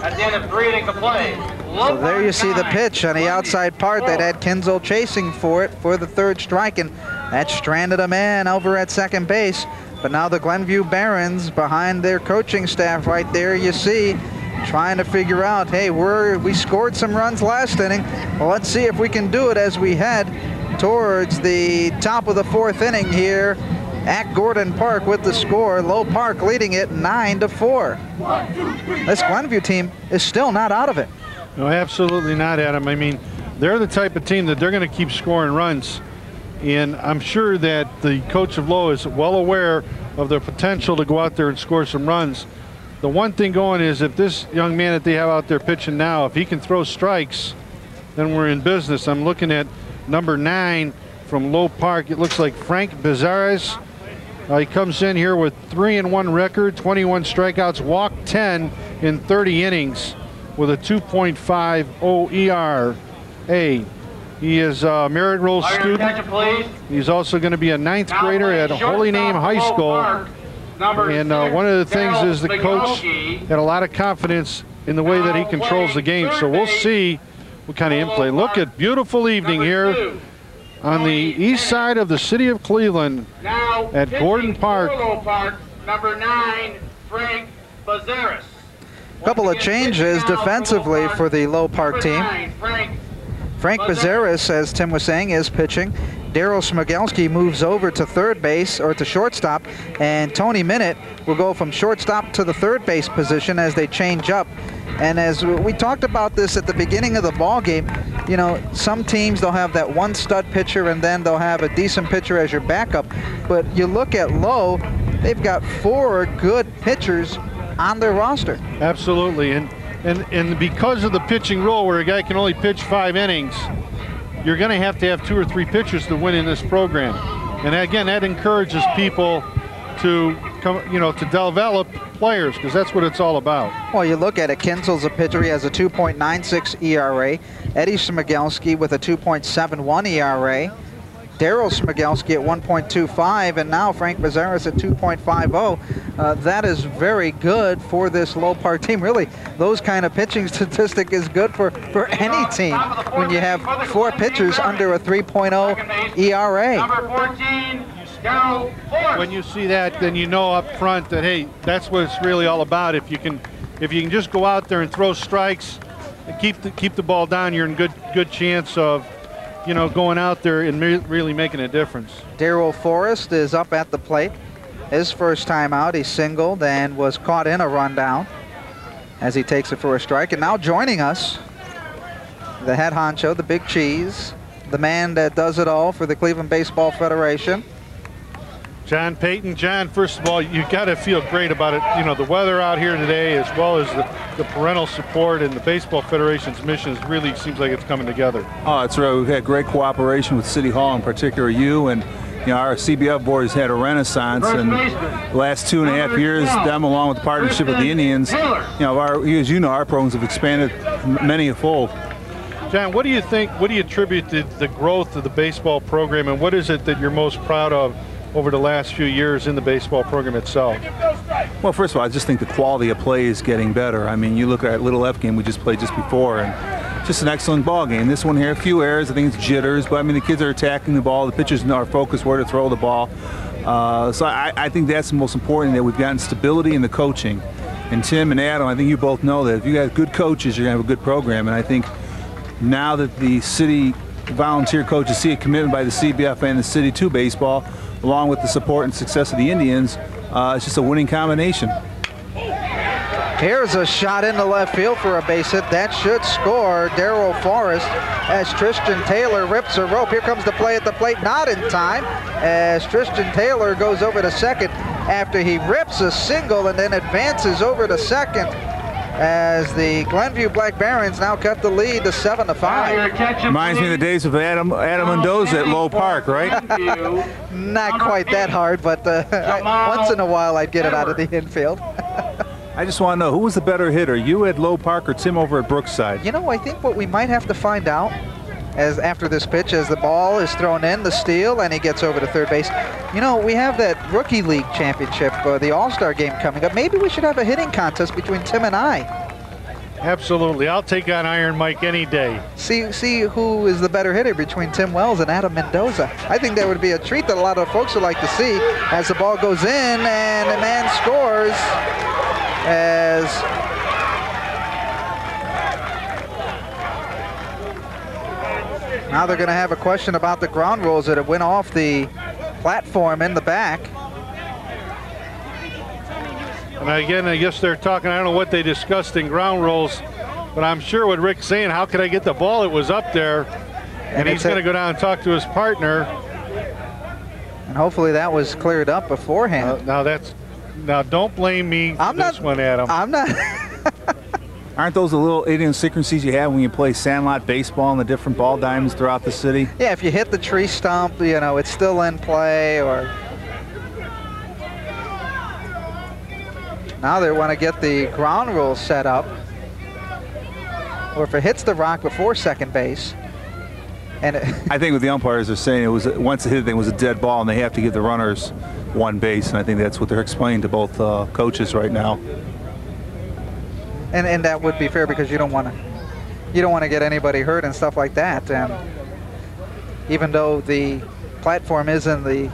At the end of 3 innings of play. So there you see the pitch on the outside part that had Kinzel chasing for it for the 3rd strike, and that stranded a man over at second base. But now the Glenview Barons behind their coaching staff right there, you see, trying to figure out, hey, we scored some runs last inning. Well, let's see if we can do it as we head towards the top of the 4th inning here at Gordon Park with the score. Low Park leading it 9-4. This Glenview team is still not out of it. No, absolutely not, Adam. I mean, they're the type of team that they're going to keep scoring runs. And I'm sure that the coach of Low is well aware of their potential to go out there and score some runs. The one thing going is if this young man that they have out there pitching now, if he can throw strikes, then we're in business. I'm looking at number 9 from Low Park. It looks like Frank Bezares. He comes in here with 3-1 record, 21 strikeouts, walked 10 in 30 innings with a 2.50 ERA. He is a Merit Roll student. He's also going to be a 9th grader at Holy Name High School. And one of the things is the coach had a lot of confidence in the way that he controls the game. So we'll see what kind of in-play. Look at beautiful evening here on the east side of the city of Cleveland at Gordon Park. Number 9, Frank Bezares. Couple of changes defensively for the Low Park team. Frank Bezares, as Tim was saying, is pitching. Daryl Smigelski moves over to 3rd base, or to shortstop, and Tony Minute will go from shortstop to the 3rd base position as they change up. And as we talked about this at the beginning of the ball game, you know, some teams, they'll have that one stud pitcher and then they'll have a decent pitcher as your backup. But you look at Low, they've got 4 good pitchers on their roster. Absolutely, and because of the pitching rule where a guy can only pitch 5 innings, you're going to have 2 or 3 pitchers to win in this program. And again, that encourages people to come, you know, to develop players, because that's what it's all about. Well, you look at it, Kinzel's a pitcher. He has a 2.96 ERA. Eddie Smigelski with a 2.71 ERA. Daryl Smigelski at 1.25, and now Frank Bezares at 2.50. That is very good for this Low Park team. Really, those kind of pitching statistic is good for any team when you have 4 pitchers under a 3.0 ERA. Number 14, Daryl Forrest. When you see that, then you know up front that, hey, that's what it's really all about. If you can just go out there and throw strikes and keep the ball down, you're in good chance of, you know, going out there and really making a difference. Daryl Forrest is up at the plate. His first time out, he singled and was caught in a rundown as he takes it for a strike. And now joining us, the head honcho, the big cheese, the man that does it all for the Cleveland Baseball Federation, John Payton. John, first of all, you got to feel great about it. You know, the weather out here today, as well as the parental support and the Baseball Federation's mission, really seems like it's coming together. Oh, it's right. We've had great cooperation with City Hall, in particular you, and you know, our CBF board has had a renaissance in the last 2.5 years. Them, along with the partnership with the Indians, you know, as you know, our programs have expanded many a fold. John, what do you think? What do you attribute the growth of the baseball program, and what is it that you're most proud of over the last few years in the baseball program itself? Well, first of all, I just think the quality of play is getting better. I mean, you look at that Little F game we just played just before, and just an excellent ball game. This one here, a few errors, I think it's jitters, but I mean, the kids are attacking the ball, the pitchers are focused where to throw the ball. So I think that's the most important, that we've gotten stability in the coaching. And Tim and Adam, I think you both know that if you got good coaches, you're going to have a good program. And I think now that the city volunteer coaches see a commitment by the CBF and the city to baseball, along with the support and success of the Indians, it's just a winning combination. Here's a shot into left field for a base hit. That should score Darrell Forrest as Tristan Taylor rips a rope. Here comes the play at the plate, not in time, as Tristan Taylor goes over to second after he rips a single and then advances over to second, as the Glenview Black Barons now cut the lead to 7-5. Reminds me of the days of Adam Mendoza at Low Park, right? Not quite that hard, but once in a while I'd get it out of the infield. I just want to know, who was the better hitter, you at Low Park or Tim over at Brookside? You know, I think what we might have to find out after this pitch, as the ball is thrown in, the steal, and he gets over to third base. You know, we have that Rookie League Championship, the All-Star game coming up. Maybe we should have a hitting contest between Tim and I. Absolutely. I'll take on Iron Mike any day. See who is the better hitter between Tim Wells and Adam Mendoza. I think that would be a treat that a lot of folks would like to see, as the ball goes in and the man scores, as now they're going to have a question about the ground rules that it went off the platform in the back. And again, I guess they're talking, I don't know what they discussed in ground rules, but I'm sure what Rick's saying, how could I get the ball? It was up there. And he's going to go down and talk to his partner. And hopefully that was cleared up beforehand. Now don't blame me for this one, Adam. I'm not. Aren't those the little idiosyncrasies you have when you play sandlot baseball and the different ball diamonds throughout the city? Yeah, if you hit the tree stump, you know, it's still in play, or... Now they want to get the ground rules set up. Or if it hits the rock before second base. And I think what the umpires are saying, it was once the hit thing was a dead ball, and they have to give the runners one base, and I think that's what they're explaining to both coaches right now. And that would be fair, because you don't want to get anybody hurt and stuff like that. And even though the platform is in the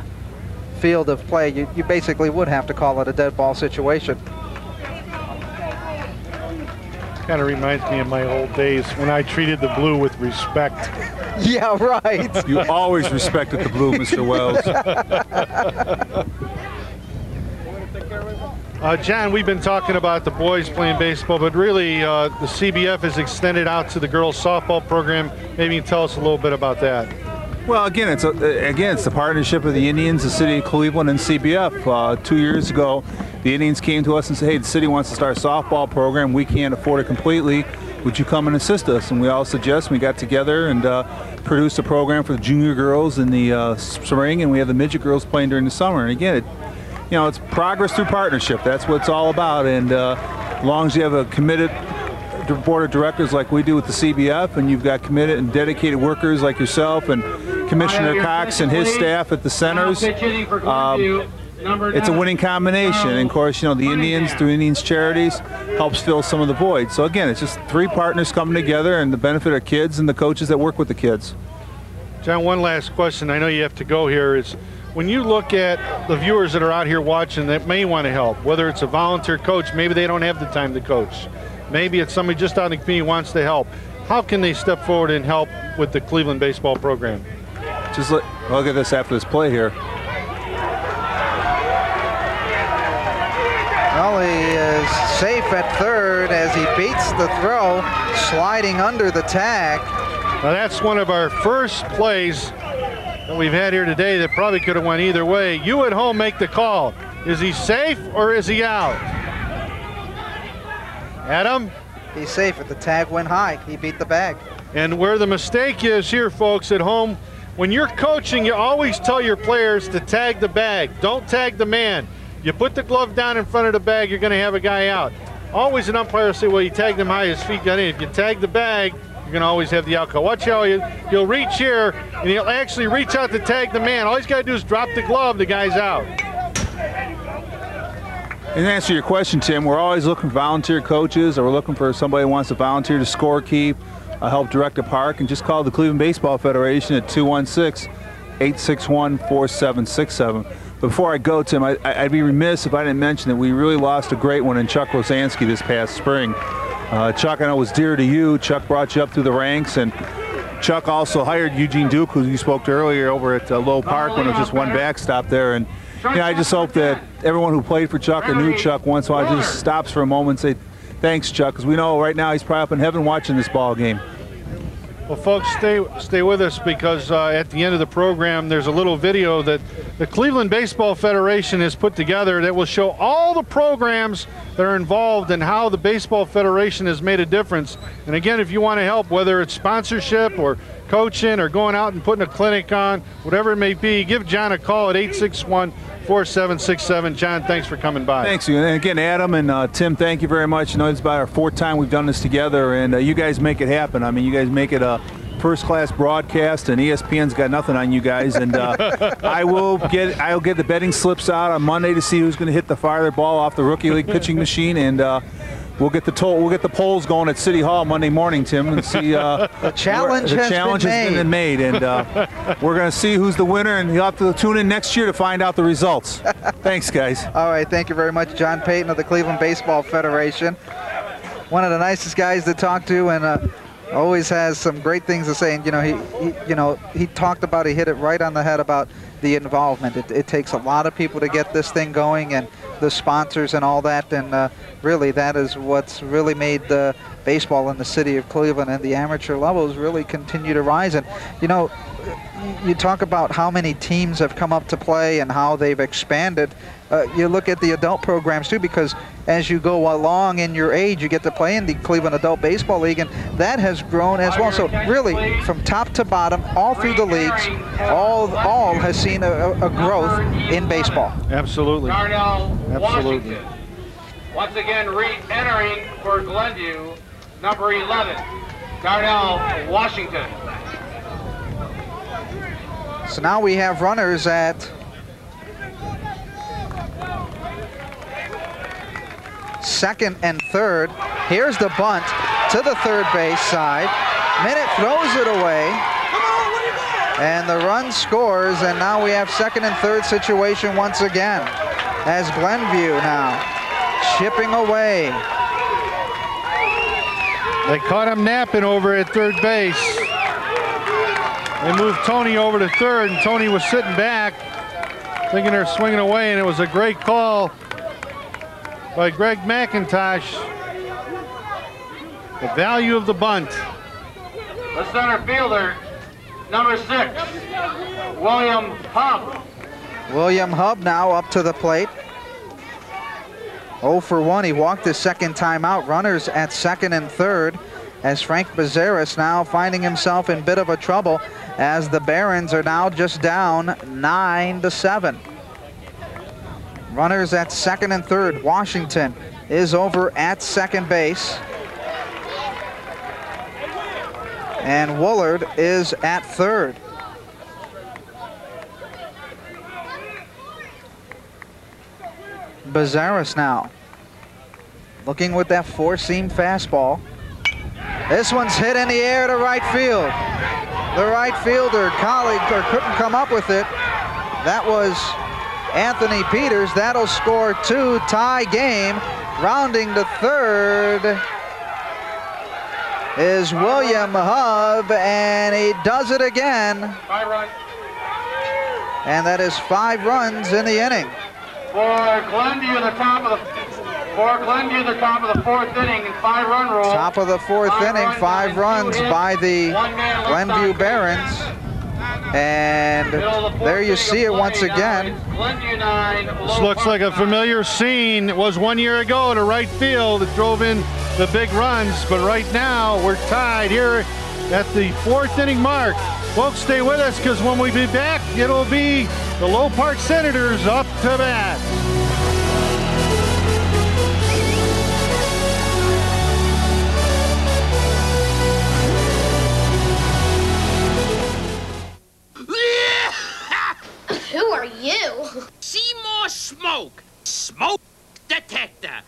field of play, you basically would have to call it a dead ball situation. Kind of reminds me of my old days when I treated the blue with respect. Yeah, right. You always respected the blue, Mr. Wells. John, we've been talking about the boys playing baseball, but really the CBF has extended out to the girls softball program. Maybe you can tell us a little bit about that. Well, again, it's the partnership of the Indians, the city of Cleveland, and CBF. 2 years ago, the Indians came to us and said, hey, the city wants to start a softball program. We can't afford it completely. Would you come and assist us? And we all suggest. We got together and produced a program for the junior girls in the spring, and we have the midget girls playing during the summer. And again, it's progress through partnership. That's what it's all about. And as long as you have a committed board of directors like we do with the CBF, and you've got committed and dedicated workers like yourself and Commissioner Cox and his staff at the centers, it's a winning combination. And of course, the Indians, through Indians Charities, helps fill some of the voids. So again, it's just three partners coming together, and the benefit of kids and the coaches that work with the kids. John, one last question. I know you have to go here. Is when you look at the viewers that are out here watching that may want to help, whether it's a volunteer coach, maybe they don't have the time to coach, maybe it's somebody just out in the community who wants to help, how can they step forward and help with the Cleveland baseball program? Just look at this after this play here. Well, he is safe at third as he beats the throw, sliding under the tag. Now that's one of our first plays that we've had here today that probably could have went either way. You at home make the call. Is he safe or is he out? Adam? He's safe. If the tag went high, he beat the bag. And where the mistake is here, folks, at home, when you're coaching, you always tell your players to tag the bag. Don't tag the man. You put the glove down in front of the bag, you're going to have a guy out. Always an umpire will say, well, you tagged him high, his feet got in. If you tag the bag, you're going to always have the outcome. Watch how he'll reach here, and he'll actually reach out to tag the man. All he's got to do is drop the glove, the guy's out. And to answer your question, Tim, we're always looking for volunteer coaches, or we're looking for somebody who wants to volunteer to score keep, help direct a park, and just call the Cleveland Baseball Federation at 216-861-4767. Before I go, Tim, I'd be remiss if I didn't mention that we really lost a great one in Chuck Rosansky this past spring. Chuck, I know, was dear to you. Chuck brought you up through the ranks, and Chuck also hired Eugene Duke, who you spoke to earlier, over at Low Park when it was just one backstop there. And I just hope that everyone who played for Chuck or knew Chuck once in a while just stops for a moment and say, thanks, Chuck, because we know right now he's probably up in heaven watching this ball game. Well, folks, stay with us, because at the end of the program, there's a little video that the Cleveland Baseball Federation has put together that will show all the programs that are involved and how the Baseball Federation has made a difference. And again, if you want to help, whether it's sponsorship or coaching or going out and putting a clinic on, whatever it may be, give John a call at 861-4767. John, thanks for coming by. Thanks. And again, Adam and Tim, thank you very much. I know it's about our 4th time we've done this together, and you guys make it happen. I mean, you guys make it a first-class broadcast, and ESPN's got nothing on you guys. And I'll get the betting slips out on Monday to see who's going to hit the farther ball off the Rookie League pitching machine, and we'll get the polls going at City Hall Monday morning, Tim, and see the challenge has been made, and we're going to see who's the winner, and you'll have to tune in next year to find out the results. Thanks, guys. All right, thank you very much, John Payton of the Cleveland Baseball Federation. One of the nicest guys to talk to, and always has some great things to say. And he talked about, he hit it right on the head about the involvement. It takes a lot of people to get this thing going, and the sponsors and all that, and really that is what's really made the baseball in the city of Cleveland and the amateur levels really continue to rise. And you talk about how many teams have come up to play and how they've expanded. You look at the adult programs too, because as you go along in your age, you get to play in the Cleveland Adult Baseball League, and that has grown as well. So really, from top to bottom, all through the leagues, all has seen a growth in baseball. Absolutely. Darnell, absolutely. Washington. Once again, re-entering for Glenview, number 11, Darnell, Washington. So now we have runners at second and third. Here's the bunt to the third base side. Minute throws it away. And the run scores, and now we have second and third situation once again, as Glenview now chipping away. They caught him napping over at third base. They moved Tony over to third, and Tony was sitting back, thinking they're swinging away, and it was a great call by Greg McIntosh. The value of the bunt. The center fielder, number 6, William Hub. William Hub now up to the plate. 0 for 1. He walked his second time out. Runners at second and third, as Frank Bazaris now finding himself in a bit of a trouble, as the Barons are now just down 9-7. Runners at second and third. Washington is over at second base. And Woolard is at third. Bazaris now looking with that four-seam fastball. This one's hit in the air to right field. The right fielder, Collier, couldn't come up with it. That was Anthony Peters. That'll score 2, tie game. Rounding to third is William Hub, and he does it again. 5 runs. And that is 5 runs in the inning. For Glenview, the top of the 4th inning, 5-run rule. Top of the 4th inning, 5 runs by the Glenview Barons. And there you see it once again. This looks like a familiar scene. It was 1 year ago to right field. It drove in the big runs, but right now we're tied here at the 4th inning mark. Folks, stay with us, because when we be back, it'll be the Low Park Senators up to bat. Who are you? See more smoke. Smoke detector.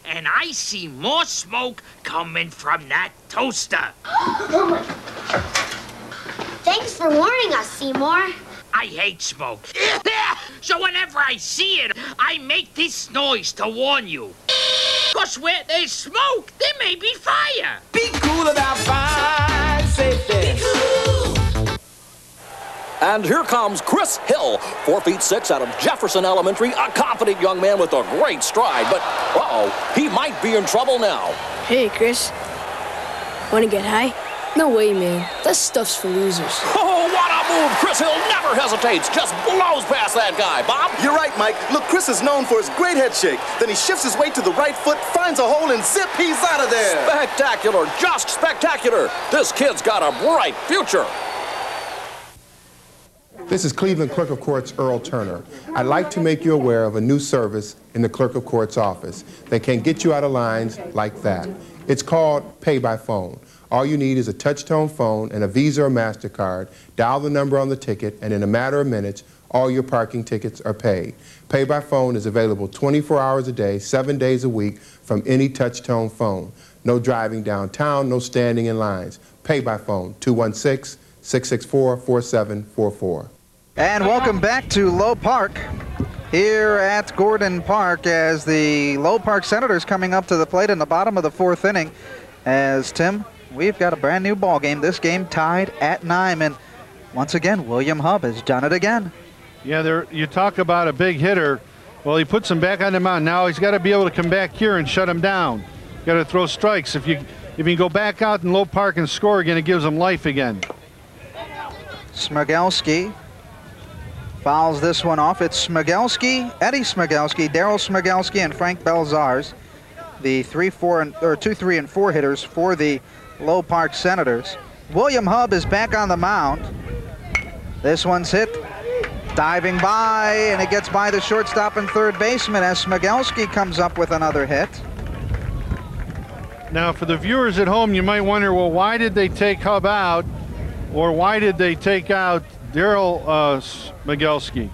And I see more smoke coming from that toaster. Oh my. Thanks for warning us, Seymour. I hate smoke. So whenever I see it, I make this noise to warn you. Because where there's smoke, there may be fire. Be cool about fire safety. Be cool. And here comes Chris Hill, 4'6" out of Jefferson Elementary, a confident young man with a great stride. But, uh-oh, he might be in trouble now. Hey, Chris. Want to get high? No way, man. That stuff's for losers. Oh, what a move! Chris Hill never hesitates, just blows past that guy. Bob? You're right, Mike. Look, Chris is known for his great head shake. Then he shifts his weight to the right foot, finds a hole, and zip, he's out of there. Spectacular, just spectacular. This kid's got a bright future. This is Cleveland Clerk of Courts Earl Turner. I'd like to make you aware of a new service in the Clerk of Courts office that can get you out of lines like that. It's called Pay by Phone. All you need is a touch-tone phone and a Visa or MasterCard. Dial the number on the ticket, and in a matter of minutes, all your parking tickets are paid. Pay by Phone is available 24 hours a day, 7 days a week from any touch-tone phone. No driving downtown, no standing in lines. Pay by Phone, 216-664-4744. And welcome back to Low Park here at Gordon Park, as the Low Park Senators coming up to the plate in the bottom of the 4th inning. As Tim, we've got a brand new ball game. This game tied at 9, and once again, William Hub has done it again. Yeah, you talk about a big hitter. Well, he puts him back on the mound. Now he's got to be able to come back here and shut him down. Got to throw strikes. If you go back out in Low Park and score again, it gives him life again. Smigelski fouls this one off. It's Smigelski, Eddie Smigelski, Daryl Smigelski, and Frank Belzars, the 2, 3, and 4 hitters for the Low Park Senators. William Hub is back on the mound. This one's hit, diving by, and it gets by the shortstop and third baseman as Smigelski comes up with another hit. Now, for the viewers at home, you might wonder, well, why did they take Hub out, or why did they take out Daryl Smigelski?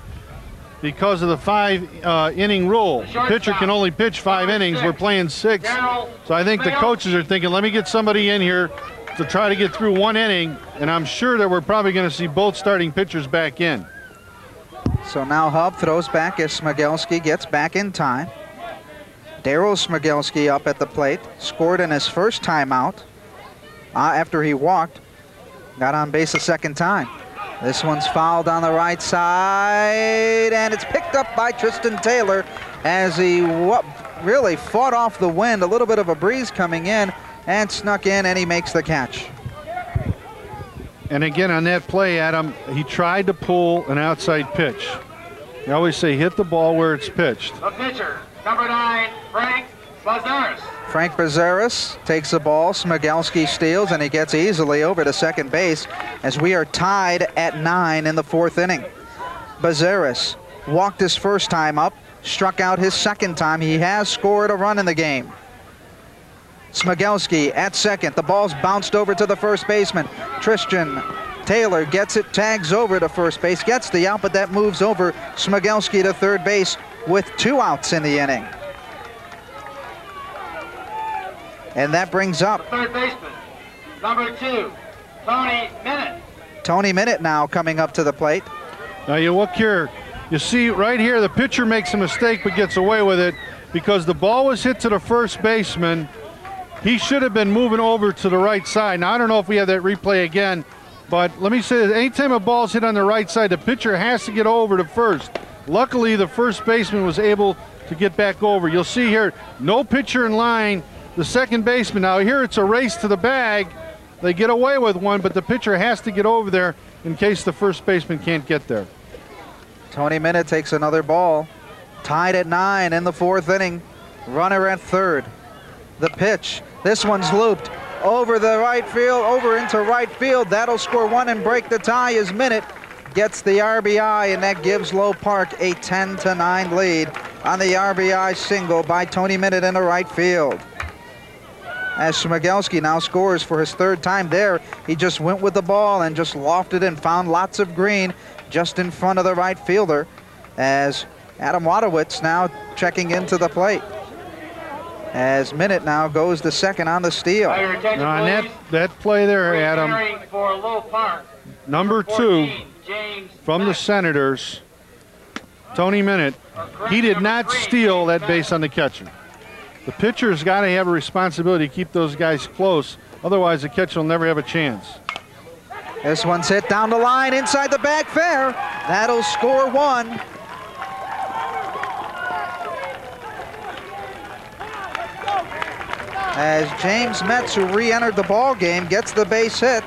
Because of the 5-inning rule. The pitcher can only pitch 5 innings. We're playing 6. So I think the coaches are thinking, let me get somebody in here to try to get through 1 inning, and I'm sure that we're probably going to see both starting pitchers back in. So now Hub throws back as Smigelski gets back in time. Daryl Smigelski up at the plate, scored in his first time out after he walked, got on base a second time. This one's fouled on the right side, and it's picked up by Tristan Taylor as he really fought off the wind, a little bit of a breeze coming in, and snuck in, and he makes the catch. And again, on that play, Adam, he tried to pull an outside pitch. They always say hit the ball where it's pitched. The pitcher, number 9, Frank Bazaris. Frank Bazaris takes the ball. Smigelski steals, and he gets easily over to second base as we are tied at 9 in the 4th inning. Bazaris walked his first time up, struck out his second time. He has scored a run in the game. Smigelski at second. The ball's bounced over to the first baseman. Tristan Taylor gets it, tags over to first base, gets the out, but that moves over Smigelski to third base with 2 outs in the inning. And that brings up third baseman, number 2, Tony Minute. Tony Minute now coming up to the plate. Now you look here, you see right here the pitcher makes a mistake but gets away with it because the ball was hit to the first baseman. He should have been moving over to the right side. Now I don't know if we have that replay again, but let me say this, anytime a ball's hit on the right side, the pitcher has to get over to first. Luckily the first baseman was able to get back over. You'll see here, no pitcher in line. The second baseman, now here it's a race to the bag. They get away with one, but the pitcher has to get over there in case the first baseman can't get there. Tony Minute takes another ball. Tied at 9 in the 4th inning. Runner at 3rd. The pitch. This one's looped over the right field, over into right field. That'll score 1 and break the tie as Minute gets the RBI, and that gives Low Park a 10-9 lead on the RBI single by Tony Minute in the right field. As Smigelski now scores for his 3rd time there, he just went with the ball and just lofted and found lots of green just in front of the right fielder, as Adam Wadowitz now checking into the plate. As Minute now goes to second on the steal. Now on that play there, Adam, For Low Park, number 2 from the Senators, Tony Minute, he did not steal that base on the catcher. The pitcher's got to have a responsibility to keep those guys close. Otherwise, the catcher will never have a chance. This one's hit down the line inside the back fair. That'll score 1. As James Metz, who re-entered the ball game, gets the base hit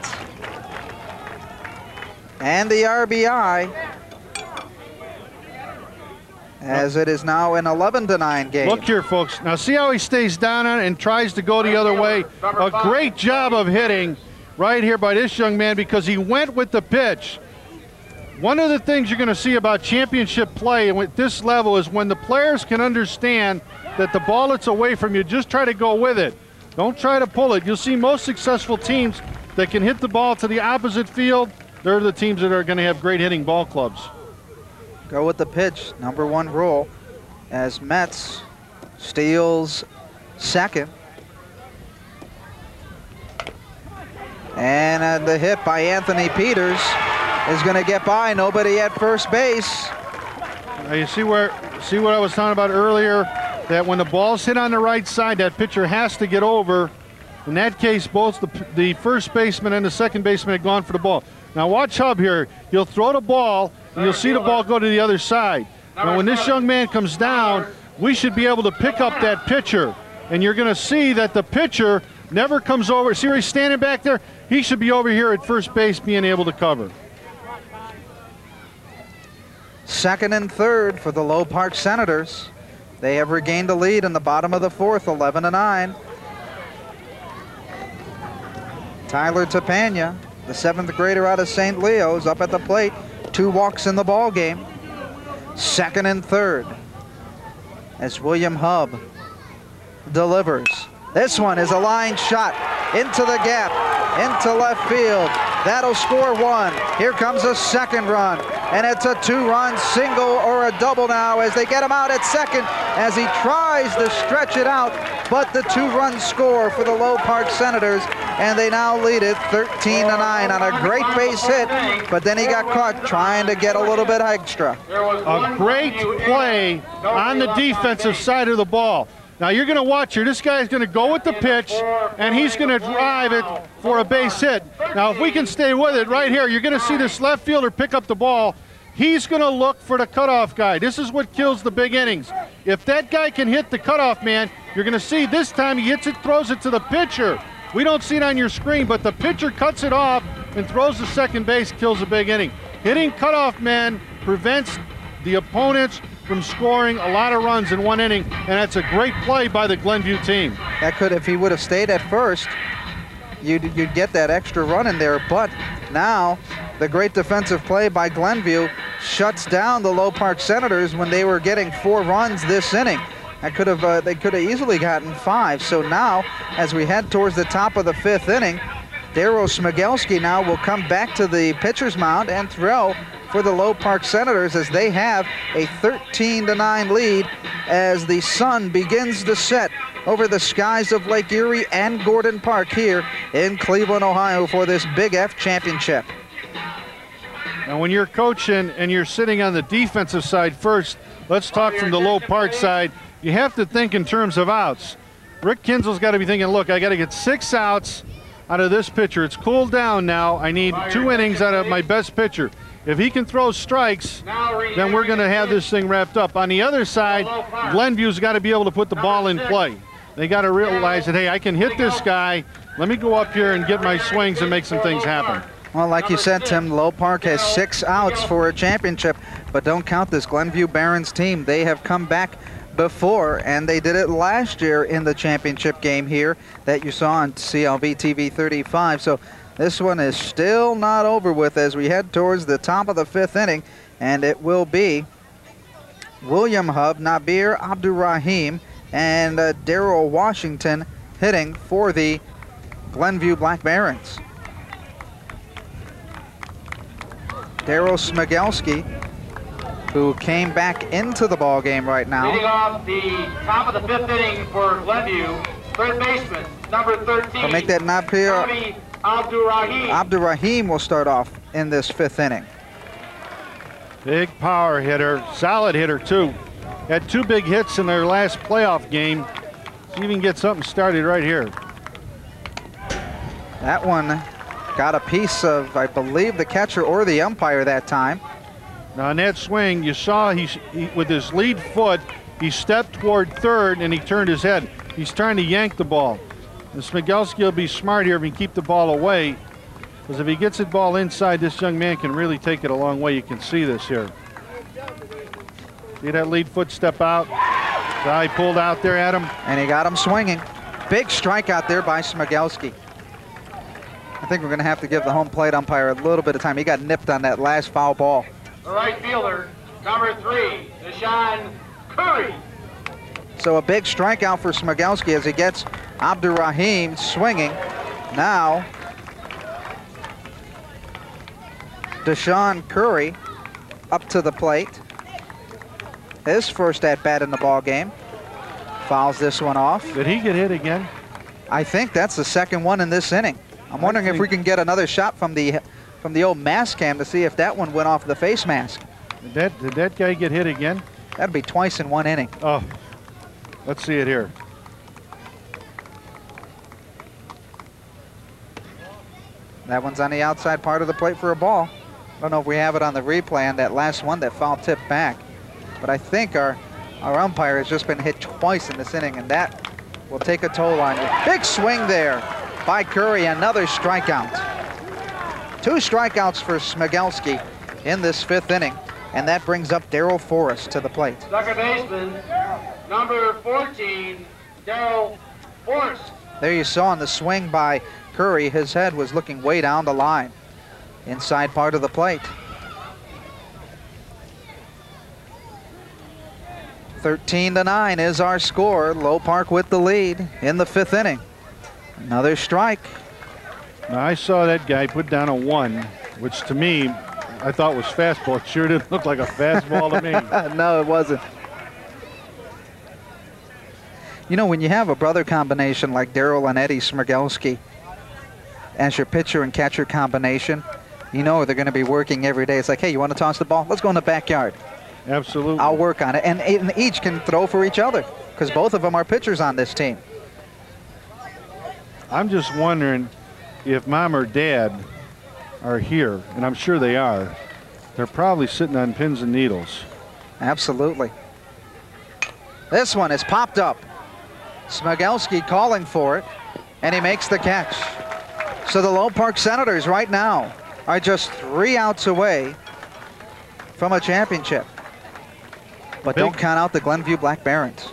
and the RBI, as it is now an 11-9 game. Look here, folks. Now see how he stays down on it and tries to go the other way. A great job of hitting right here by this young man, because he went with the pitch. One of the things you're going to see about championship play at this level is when the players can understand that the ball that's away from you, just try to go with it. Don't try to pull it. You'll see most successful teams that can hit the ball to the opposite field, they're the teams that are going to have great hitting ball clubs. Go with the pitch, number 1 rule, as Metz steals second. And the hit by Anthony Peters is going to get by. Nobody at first base. Now you see what I was talking about earlier, that when the ball's hit on the right side, that pitcher has to get over. In that case, both the first baseman and the second baseman had gone for the ball. Now watch Hub here. He'll throw the ball, and you'll see the ball go to the other side. Now when this young man comes down, we should be able to pick up that pitcher. And you're going to see that the pitcher never comes over. See where he's standing back there? He should be over here at first base being able to cover. Second and third for the Low Park Senators. They have regained the lead in the bottom of the 4th, 11-9. Tyler Tapania, the 7th grader out of St. Leo's, up at the plate. 2 walks in the ball game. Second and third as William Hub delivers. This one is a line shot into the gap, into left field. That'll score 1. Here comes a second run, and it's a 2-run single or a double now as they get him out at second as he tries to stretch it out, but the 2-run score for the Low Park Senators, and they now lead it 13-9 on a great base hit, but then he got caught trying to get a little bit extra. A great play on the defensive side of the ball. Now you're going to watch here. This guy's going to go with the pitch, and he's going to drive it for a base hit. Now if we can stay with it right here, you're going to see this left fielder pick up the ball. He's going to look for the cutoff guy. This is what kills the big innings. If that guy can hit the cutoff man, you're going to see this time he hits it, throws it to the pitcher. We don't see it on your screen, but the pitcher cuts it off and throws to second base, kills a big inning. Hitting cutoff man prevents the opponents from scoring a lot of runs in one inning, and that's a great play by the Glenview team. That could, if he would have stayed at first, you'd get that extra run in there, but now the great defensive play by Glenview shuts down the Low Park Senators when they were getting 4 runs this inning. That could have, they could have easily gotten 5. So now, as we head towards the top of the 5th inning, Darryl Smigelski now will come back to the pitcher's mound and throw for the Low Park Senators as they have a 13-9 lead as the sun begins to set over the skies of Lake Erie and Gordon Park here in Cleveland, Ohio for this Big F championship. Now when you're coaching and you're sitting on the defensive side first, let's talk from the Low Park side. You have to think in terms of outs. Rick Kinzel's got to be thinking, look, I got to get 6 outs out of this pitcher. It's cooled down now. I need 2 innings out of my best pitcher. If he can throw strikes, then we're going to have this thing wrapped up. On the other side, Glenview's got to be able to put the ball in play. They got to realize that, hey, I can hit this guy. Let me go up here and get my swings and make some things happen. Well, like you said, Tim, Low Park has 6 outs for a championship, but don't count this Glenview Barons team. They have come back before, and they did it last year in the championship game here that you saw on CLV TV 35. So this one is still not over with as we head towards the top of the 5th inning, and it will be William Hub, Nabir Abdurrahim, and Daryl Washington hitting for the Glenview Black Barons. Daryl Smigelski, who came back into the ball game right now. Leading off the top of the 5th inning for Glenview, third baseman, number 13. I'll make that Nabir Abdurrahim. Abdurrahim will start off in this 5th inning. Big power hitter, solid hitter too. Had 2 big hits in their last playoff game. So even get something started right here. That one got a piece of, I believe, the catcher or the umpire that time. Now in that swing, you saw he with his lead foot, he stepped toward third and he turned his head. He's trying to yank the ball. And Smigelski will be smart here if he can keep the ball away, because if he gets the ball inside, this young man can really take it a long way. You can see this here. See that lead foot step out? So he pulled out there at him. And he got him swinging. Big strikeout there by Smigelski. I think we're going to have to give the home plate umpire a little bit of time. He got nipped on that last foul ball. The right fielder, number 3, Deshaun Curry. So a big strikeout for Smigelski as he gets Abdurrahim swinging. Now, Deshaun Curry up to the plate. His first at-bat in the ball game. Fouls this one off. Did he get hit again? I think that's the second one in this inning. I'm wondering if we can get another shot from the old mask cam to see if that one went off the face mask. Did that guy get hit again? That'd be twice in one inning. Oh, let's see it here. That one's on the outside part of the plate for a ball. I don't know if we have it on the replay on that last one that foul tipped back. But I think our umpire has just been hit twice in this inning, and that will take a toll on you. Big swing there by Curry, another strikeout. 2 strikeouts for Smigelski in this 5th inning, and that brings up Darrell Forrest to the plate. Second baseman, number 14, Darrell Forrest. There you saw on the swing by Curry, his head was looking way down the line, inside part of the plate. 13-9 is our score. Low Park with the lead in the 5th inning. Another strike. Now I saw that guy put down a 1, which to me, I thought was fastball. It sure didn't look like a fastball to me. No, it wasn't. You know, when you have a brother combination like Daryl and Eddie Smigelski as your pitcher and catcher combination, you know they're going to be working every day. It's like, hey, you want to toss the ball? Let's go in the backyard. Absolutely. I'll work on it. And each can throw for each other because both of them are pitchers on this team. I'm just wondering if mom or dad are here, and I'm sure they are. They're probably sitting on pins and needles. Absolutely. This one is popped up. Smigelski calling for it, and he makes the catch. So the Low Park Senators right now are just 3 outs away from a championship. But don't count out the Glenview Black Barons.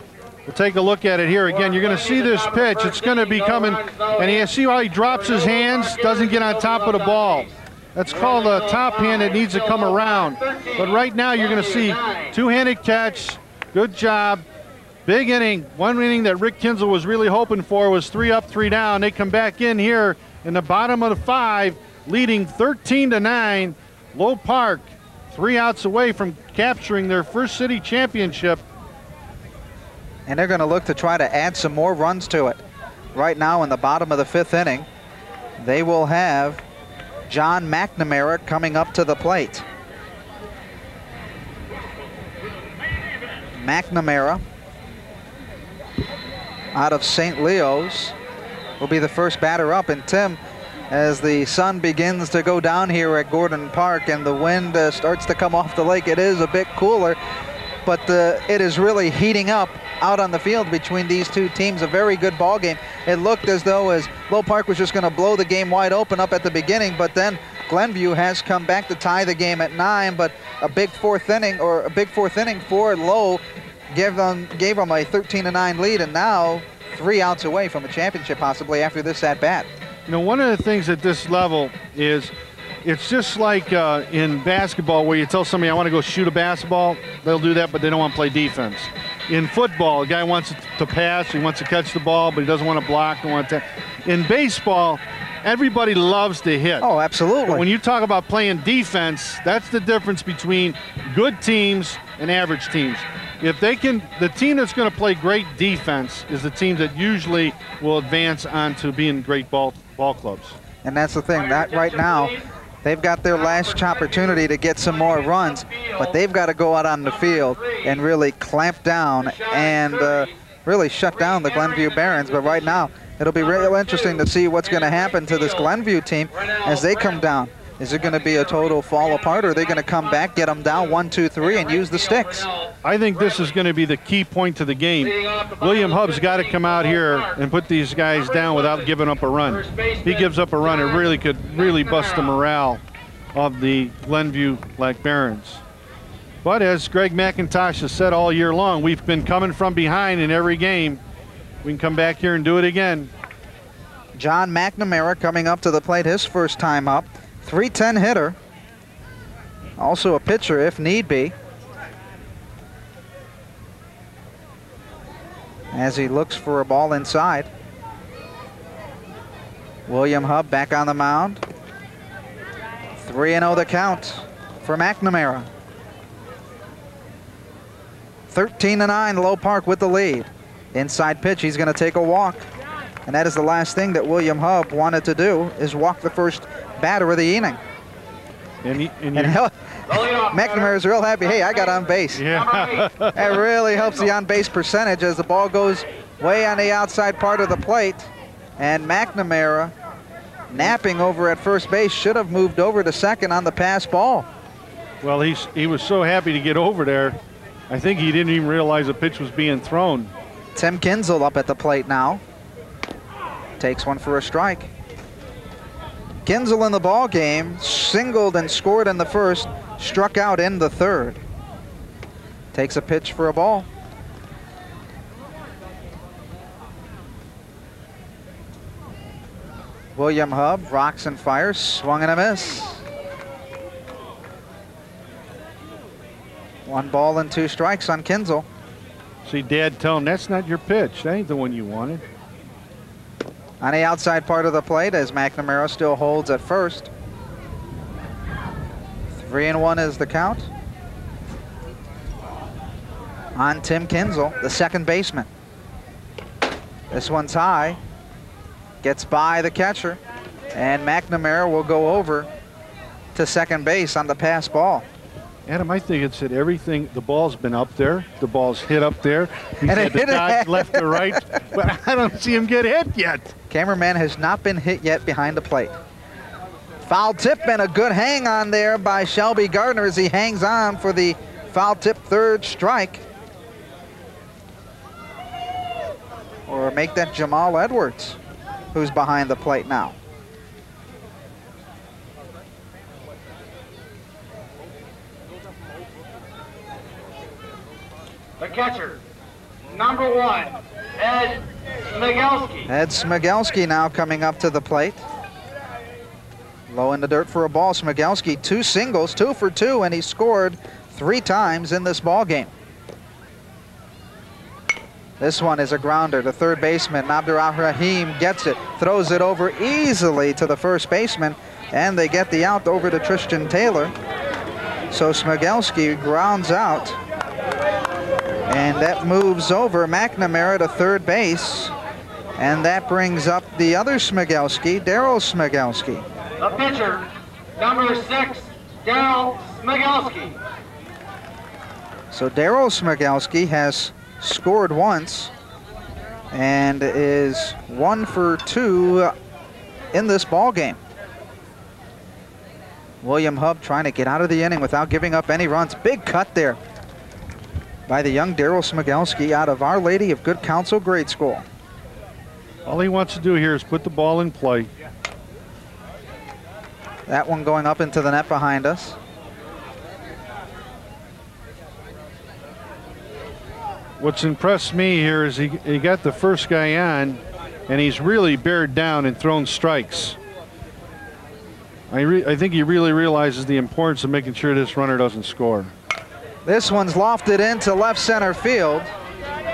We'll take a look at it here again. You're going to see this pitch. It's going to be coming, and you see how he drops his hands, doesn't get on top of the ball. That's called a top hand that needs to come around. But right now you're going to see 2-handed catch. Good job. Big inning. One inning that Rick Kinzel was really hoping for was 3 up, 3 down. They come back in here in the bottom of the 5, leading 13-9. Low Park 3 outs away from capturing their first city championship. And they're going to look to try to add some more runs to it. Right now in the bottom of the 5th inning, they will have John McNamara coming up to the plate. McNamara out of St. Leo's will be the first batter up. And Tim, as the sun begins to go down here at Gordon Park and the wind starts to come off the lake, it is a bit cooler, but it is really heating up out on the field between these two teams. A very good ball game. It looked as though Low Park was just going to blow the game wide open up at the beginning, but then Glenview has come back to tie the game at 9, but a big fourth inning for Low gave them a 13-9 lead, and now 3 outs away from a championship possibly after this at bat. You know, one of the things at this level is it's just like in basketball where you tell somebody, I want to go shoot a basketball. They'll do that, but they don't want to play defense. In football, a guy wants to pass, he wants to catch the ball, but he doesn't want to block. In baseball, everybody loves to hit. Oh, absolutely. But when you talk about playing defense, that's the difference between good teams and average teams. If they can, the team that's going to play great defense is the team that usually will advance on to being great ball clubs. And that's the thing, that right now, they've got their last opportunity to get some more runs, but they've got to go out on the field and really clamp down and really shut down the Glenview Barons. But right now, it'll be real interesting to see what's going to happen to this Glenview team as they come down. Is it going to be a total fall apart, or are they going to come back, get them down 1, 2, 3, and use the sticks? I think this is going to be the key point to the game. William Hubb's got to come out here and put these guys down without giving up a run. If he gives up a run, it really could bust the morale of the Glenview Black Barons. But as Greg McIntosh has said all year long, we've been coming from behind in every game. We can come back here and do it again. John McNamara coming up to the plate, his first time up. 310 hitter, also a pitcher if need be. As he looks for a ball inside. William Hubb back on the mound. 3-0 the count for McNamara. 13-9, Low Park with the lead. Inside pitch, he's going to take a walk. And that is the last thing that William Hubb wanted to do, is walk the first batter of the inning. McNamara's real happy. Hey, I got on base. Yeah. That really helps the on-base percentage as the ball goes way on the outside part of the plate. And McNamara, napping over at first base, should have moved over to second on the pass ball. Well, he was so happy to get over there. I think he didn't even realize the pitch was being thrown. Tim Kinzel up at the plate now. Takes one for a strike. Kinzel in the ball game, singled and scored in the first, struck out in the third. Takes a pitch for a ball. William Hubb rocks and fires, swung and a miss. 1 ball and 2 strikes on Kinzel. See Dad tell him, that's not your pitch. That ain't the one you wanted. On the outside part of the plate as McNamara still holds at first. 3-1 is the count. On Tim Kinzel, the second baseman. This one's high. Gets by the catcher. And McNamara will go over to second base on the pass ball. Adam, I think it's hit everything. The ball's been up there. The ball's hit up there. He's had to dodge left to right, but I don't see him get hit yet. Cameraman has not been hit yet behind the plate. Foul tip and a good hang on there by Shelby Gardner as he hangs on for the foul tip third strike. Or make that Jamal Edwards, who's behind the plate now. The catcher, number 1, Ed Smigelski. Ed Smigelski now coming up to the plate. Low in the dirt for a ball. Smigelski, 2 singles, 2 for 2, and he scored 3 times in this ball game. This one is a grounder. The third baseman, Abdurrahim, gets it, throws it over easily to the first baseman, and they get the out over to Tristan Taylor. So Smigelski grounds out. And that moves over McNamara to third base. And that brings up the other Smigelski, Daryl Smigelski. The pitcher, number 6, Daryl Smigelski. So Daryl Smigelski has scored once and is 1 for 2 in this ball game. William Hubb trying to get out of the inning without giving up any runs. Big cut there by the young Daryl Smigelski out of Our Lady of Good Counsel Grade School. All he wants to do here is put the ball in play. That one going up into the net behind us. What's impressed me here is he got the first guy on, and he's really bared down and thrown strikes. I think he really realizes the importance of making sure this runner doesn't score. This one's lofted into left center field.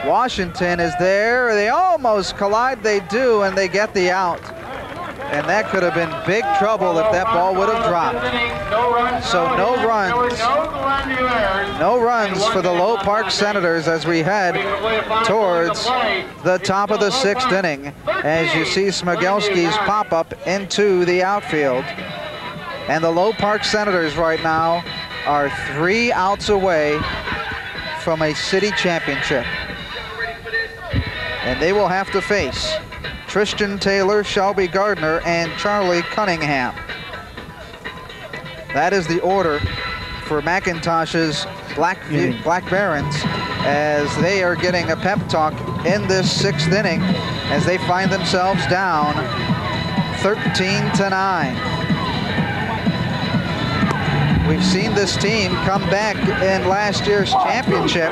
Washington is there. They almost collide. They do, and they get the out. And that could have been big trouble if that ball would have dropped. So no runs. No runs for the Low Park Senators as we head towards the top of the 6th inning. As you see Smigelski's pop up into the outfield. And the Low Park Senators right now are 3 outs away from a city championship. And they will have to face Tristan Taylor, Shelby Gardner, and Charlie Cunningham. That is the order for McIntosh's Black Barons as they are getting a pep talk in this 6th inning as they find themselves down 13-9. We've seen this team come back in last year's championship.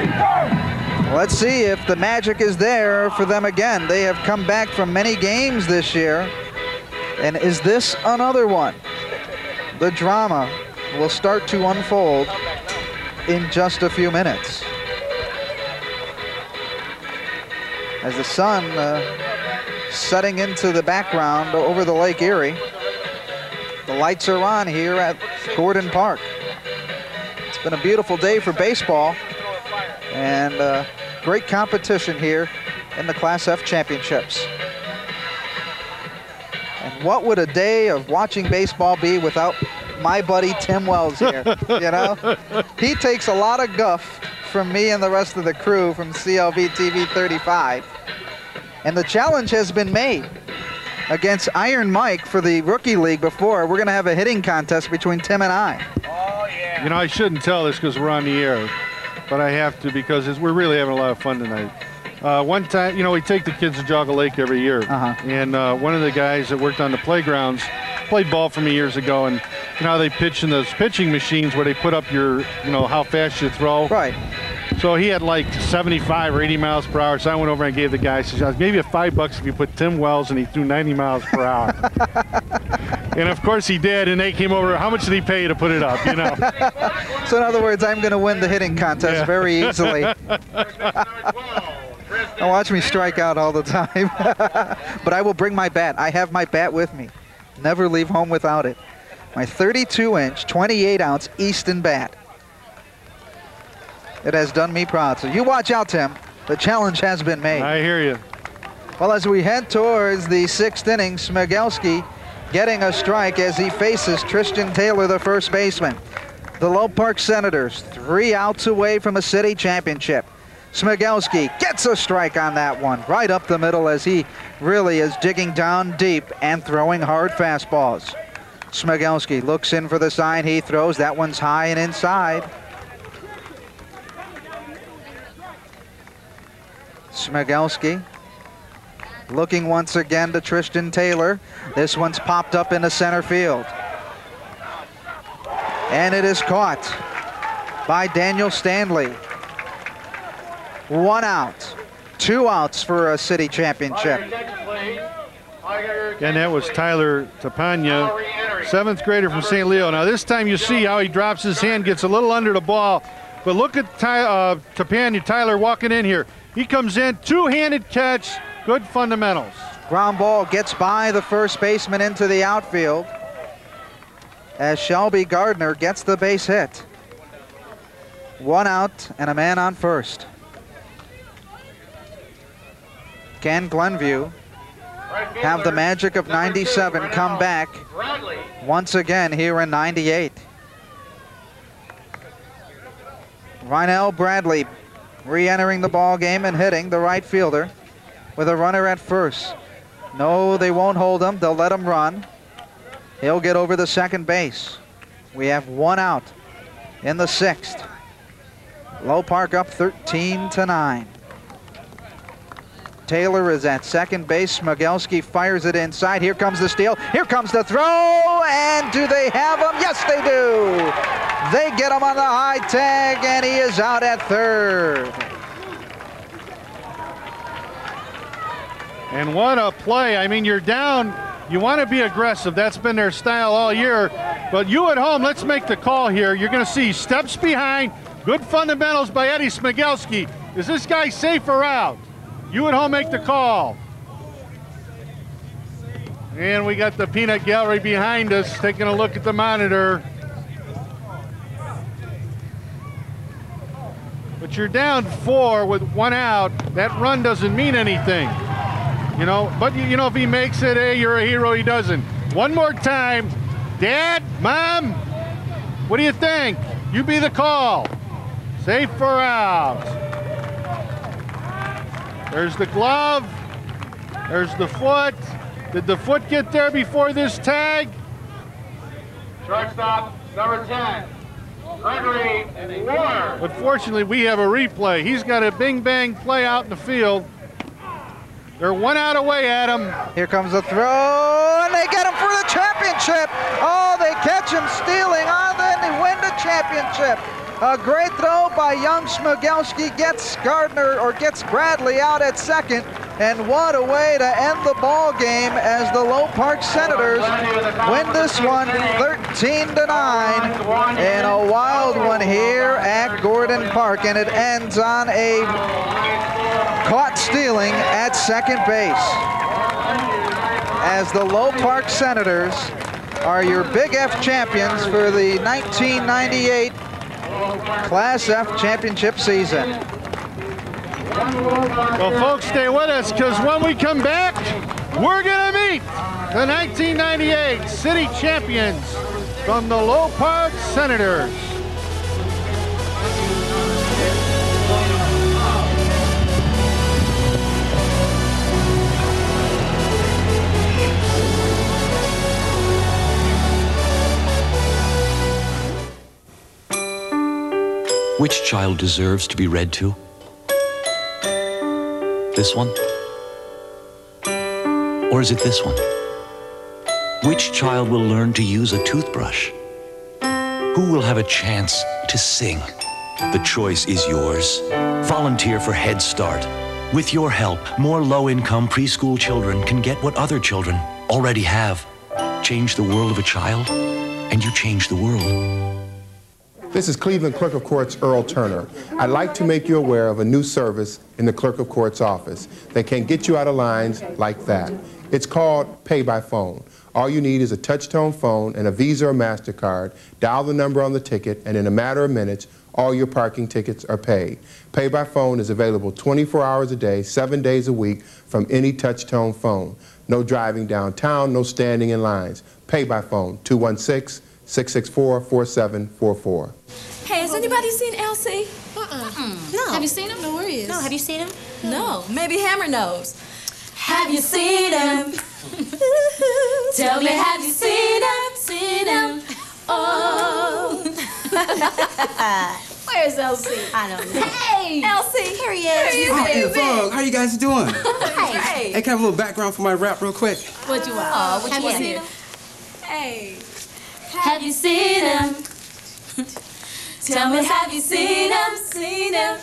Let's see if the magic is there for them again. They have come back from many games this year. And is this another one? The drama will start to unfold in just a few minutes. As the sun setting into the background over the Lake Erie. The lights are on here at Gordon Park. It's been a beautiful day for baseball and great competition here in the Class F championships. And what would a day of watching baseball be without my buddy Tim Wells here, you know? He takes a lot of guff from me and the rest of the crew from CLV TV35. And the challenge has been made against Iron Mike for the Rookie League before. We're going to have a hitting contest between Tim and I. Oh, yeah. You know, I shouldn't tell this because we're on the air, but I have to because we're really having a lot of fun tonight. One time, you know, we take the kids to Jogga Lake every year. And one of the guys that worked on the playgrounds played ball for me years ago, and you know how they pitch in those pitching machines where they put up your, you know, how fast you throw. Right. So he had like 75 or 80 miles per hour. So I went over and gave the guy, says, maybe $5 if you put Tim Wells, and he threw 90 miles per hour. And of course he did, and they came over. How much did he pay you to put it up, you know? So in other words, I'm going to win the hitting contest very easily. Now watch me strike out all the time. But I will bring my bat. I have my bat with me. Never leave home without it. My 32-inch, 28-ounce Easton bat. It has done me proud. So you watch out, Tim. The challenge has been made. I hear you. Well, as we head towards the 6th inning, Smigelski getting a strike as he faces Tristan Taylor, the first baseman. The Low Park Senators, 3 outs away from a city championship. Smigelski gets a strike on that one, right up the middle as he really is digging down deep and throwing hard fastballs. Smigelski looks in for the sign. He throws. That one's high and inside. Smigelski looking once again to Tristan Taylor. This one's popped up into center field. And it is caught by Daniel Stanley. 1 out. 2 outs for a city championship. And that was Tyler Tapania, 7th grader from St. Leo. Now this time you see how he drops his hand, gets a little under the ball. But look at Tapania, Tyler walking in here. He comes in, 2-handed catch, good fundamentals. Ground ball gets by the first baseman into the outfield as Shelby Gardner gets the base hit. 1 out and a man on first. Can Glenview have the magic of 97 come back once again here in 98? Rynell Bradley re-entering the ball game and hitting the right fielder with a runner at first. No, they won't hold him. They'll let him run. He'll get over the second base. We have 1 out in the 6th. Low Park up 13-9. Taylor is at second base. Smogelski fires it inside. Here comes the steal. Here comes the throw. And do they have him? Yes, they do. They get him on the high tag, and he is out at third. And what a play. I mean, you're down. You want to be aggressive. That's been their style all year. But you at home, let's make the call here. You're going to see steps behind. Good fundamentals by Eddie Smogelski. Is this guy safe or out? You at home make the call. And we got the peanut gallery behind us taking a look at the monitor. But you're down 4 with 1 out. That run doesn't mean anything. You know, but you know, if he makes it, hey, you're a hero. He doesn't. One more time. Dad, Mom, what do you think? You be the call. Safe or out? There's the glove. There's the foot. Did the foot get there before this tag? Shortstop, number 10, Gregory Warner. But fortunately, we have a replay. He's got a bing-bang play out in the field. They're 1 out away, Adam. Here comes the throw, and they get him for the championship. Oh, they catch him stealing, then they win the championship. A great throw by young Smogelski gets Gardner, or gets Bradley out at second. And what a way to end the ball game as the Low Park Senators win this one 13-9 in a wild one here at Gordon Park. And it ends on a caught stealing at second base, as the Low Park Senators are your Big F champions for the 1998 Class F championship season. Well, folks, stay with us, because when we come back, we're going to meet the 1998 city champions from the Low Park Senators. Which child deserves to be read to? This one? Or is it this one? Which child will learn to use a toothbrush? Who will have a chance to sing? The choice is yours. Volunteer for Head Start. With your help, more low-income preschool children can get what other children already have. Change the world of a child, and you change the world. This is Cleveland Clerk of Court's Earl Turner. I'd like to make you aware of a new service in the Clerk of Court's office that can get you out of lines like that. It's called Pay by Phone. All you need is a touch-tone phone and a Visa or MasterCard. Dial the number on the ticket, and in a matter of minutes, all your parking tickets are paid. Pay by Phone is available 24 hours a day, 7 days a week from any touch-tone phone. No driving downtown, no standing in lines. Pay by Phone, 216-664-4744. Hey, has anybody seen Elsie? No. Have you seen him? No, where he is? No, have you seen him? No, maybe Hammer knows. Have you seen him? Tell me, have you seen him? Seen him? Oh. Where's Elsie? I don't know. Hey! Elsie! Here he is. Hey, Vog, how you guys doing? Hey. Hey, can I have a little background for my rap real quick? What you want? Have you seen him? Hey. Have you seen him? Tell me, have you seen him? Seen him?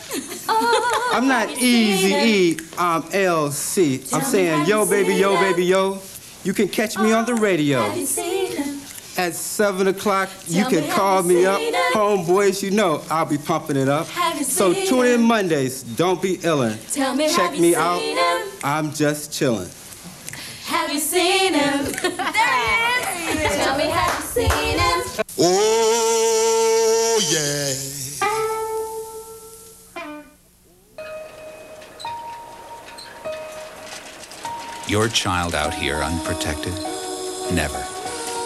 Oh. I'm not Easy-E, I'm LC. I'm saying, yo, baby, yo, baby, yo. You can catch me on the radio. Have you seen him? At 7 o'clock, you can call me up. Homeboys, you know I'll be pumping it up. So tune in Mondays. Don't be illin'. Tell me, check have you me seen out. him? I'm just chillin'. Have you seen him? There he is. Tell me, have you seen him? Oh, yeah. Your child out here unprotected? Never.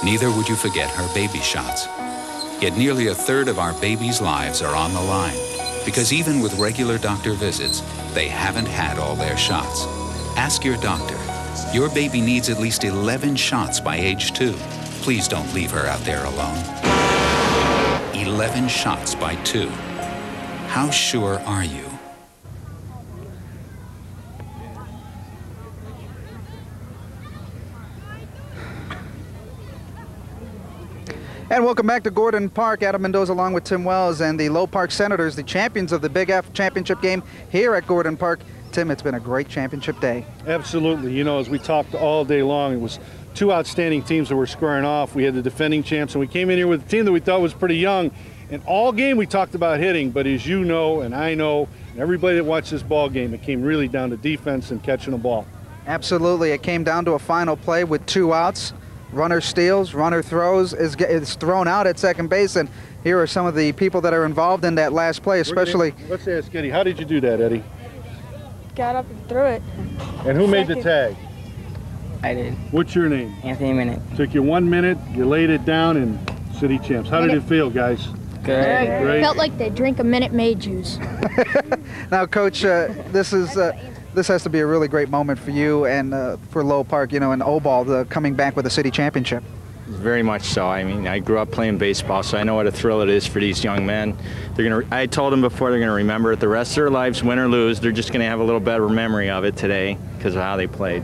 Neither would you forget her baby shots. Yet nearly a third of our babies' lives are on the line, because even with regular doctor visits, they haven't had all their shots. Ask your doctor. Your baby needs at least 11 shots by age 2. Please don't leave her out there alone. 11 shots by 2. How sure are you? And welcome back to Gordon Park. Adam Mendoza along with Tim Wells and the Low Park Senators, the champions of the Big F championship game here at Gordon Park. Tim, it's been a great championship day. Absolutely. You know, as we talked all day long, it was two outstanding teams that were squaring off. We had the defending champs, and we came in here with a team that we thought was pretty young. And all game we talked about hitting, but as you know and I know, and everybody that watched this ball game, it came really down to defense and catching the ball. Absolutely. It came down to a final play with 2 outs. Runner steals, runner throws, is thrown out at second base, and here are some of the people that are involved in that last play, especially. Let's ask Eddie, how did you do that, Eddie? Got up and threw it. And who made the tag? I did. What's your name? Anthony Minute. Took you 1 minute, you laid it down, and city champs. How did it feel, guys? Good. Great. Felt like they drink a Minute Maid juice. Now, Coach, this has to be a really great moment for you and for Low Park, you know, and Obal coming back with a city championship. Very much so. I mean, I grew up playing baseball, so I know what a thrill it is for these young men. I told them before, they're gonna remember it the rest of their lives, win or lose. They're just gonna have a little better memory of it today because of how they played.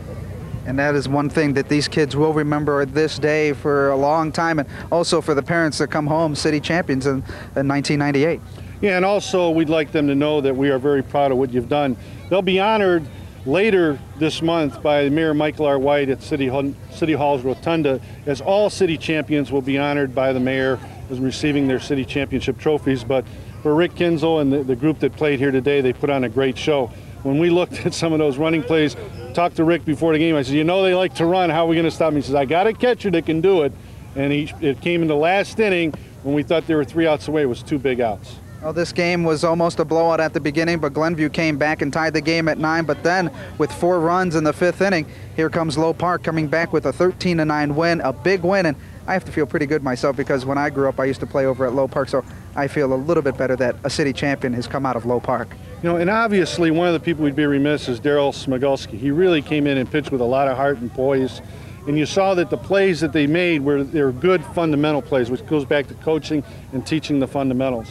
And that is one thing that these kids will remember this day for a long time, and also for the parents that come home city champions in 1998. Yeah, and also we'd like them to know that we are very proud of what you've done. They'll be honored later this month by Mayor Michael R. White at City Hall's Rotunda, as all city champions will be honored by the mayor as receiving their city championship trophies. But for Rick Kinzel and the group that played here today, they put on a great show. When we looked at some of those running plays, talked to Rick before the game, I said, you know they like to run, how are we going to stop them? He says, I got a catcher that can do it. And it came in the last inning when we thought they were 3 outs away. It was 2 big outs. Well, this game was almost a blowout at the beginning, but Glenview came back and tied the game at 9. But then, with 4 runs in the 5th inning, here comes Low Park coming back with a 13-9 win, a big win. And I have to feel pretty good myself because when I grew up, I used to play over at Low Park, so I feel a little bit better that a city champion has come out of Low Park. You know, and obviously one of the people we'd be remiss is Daryl Smigulski. He really came in and pitched with a lot of heart and poise. And you saw that the plays that they made were good fundamental plays, which goes back to coaching and teaching the fundamentals.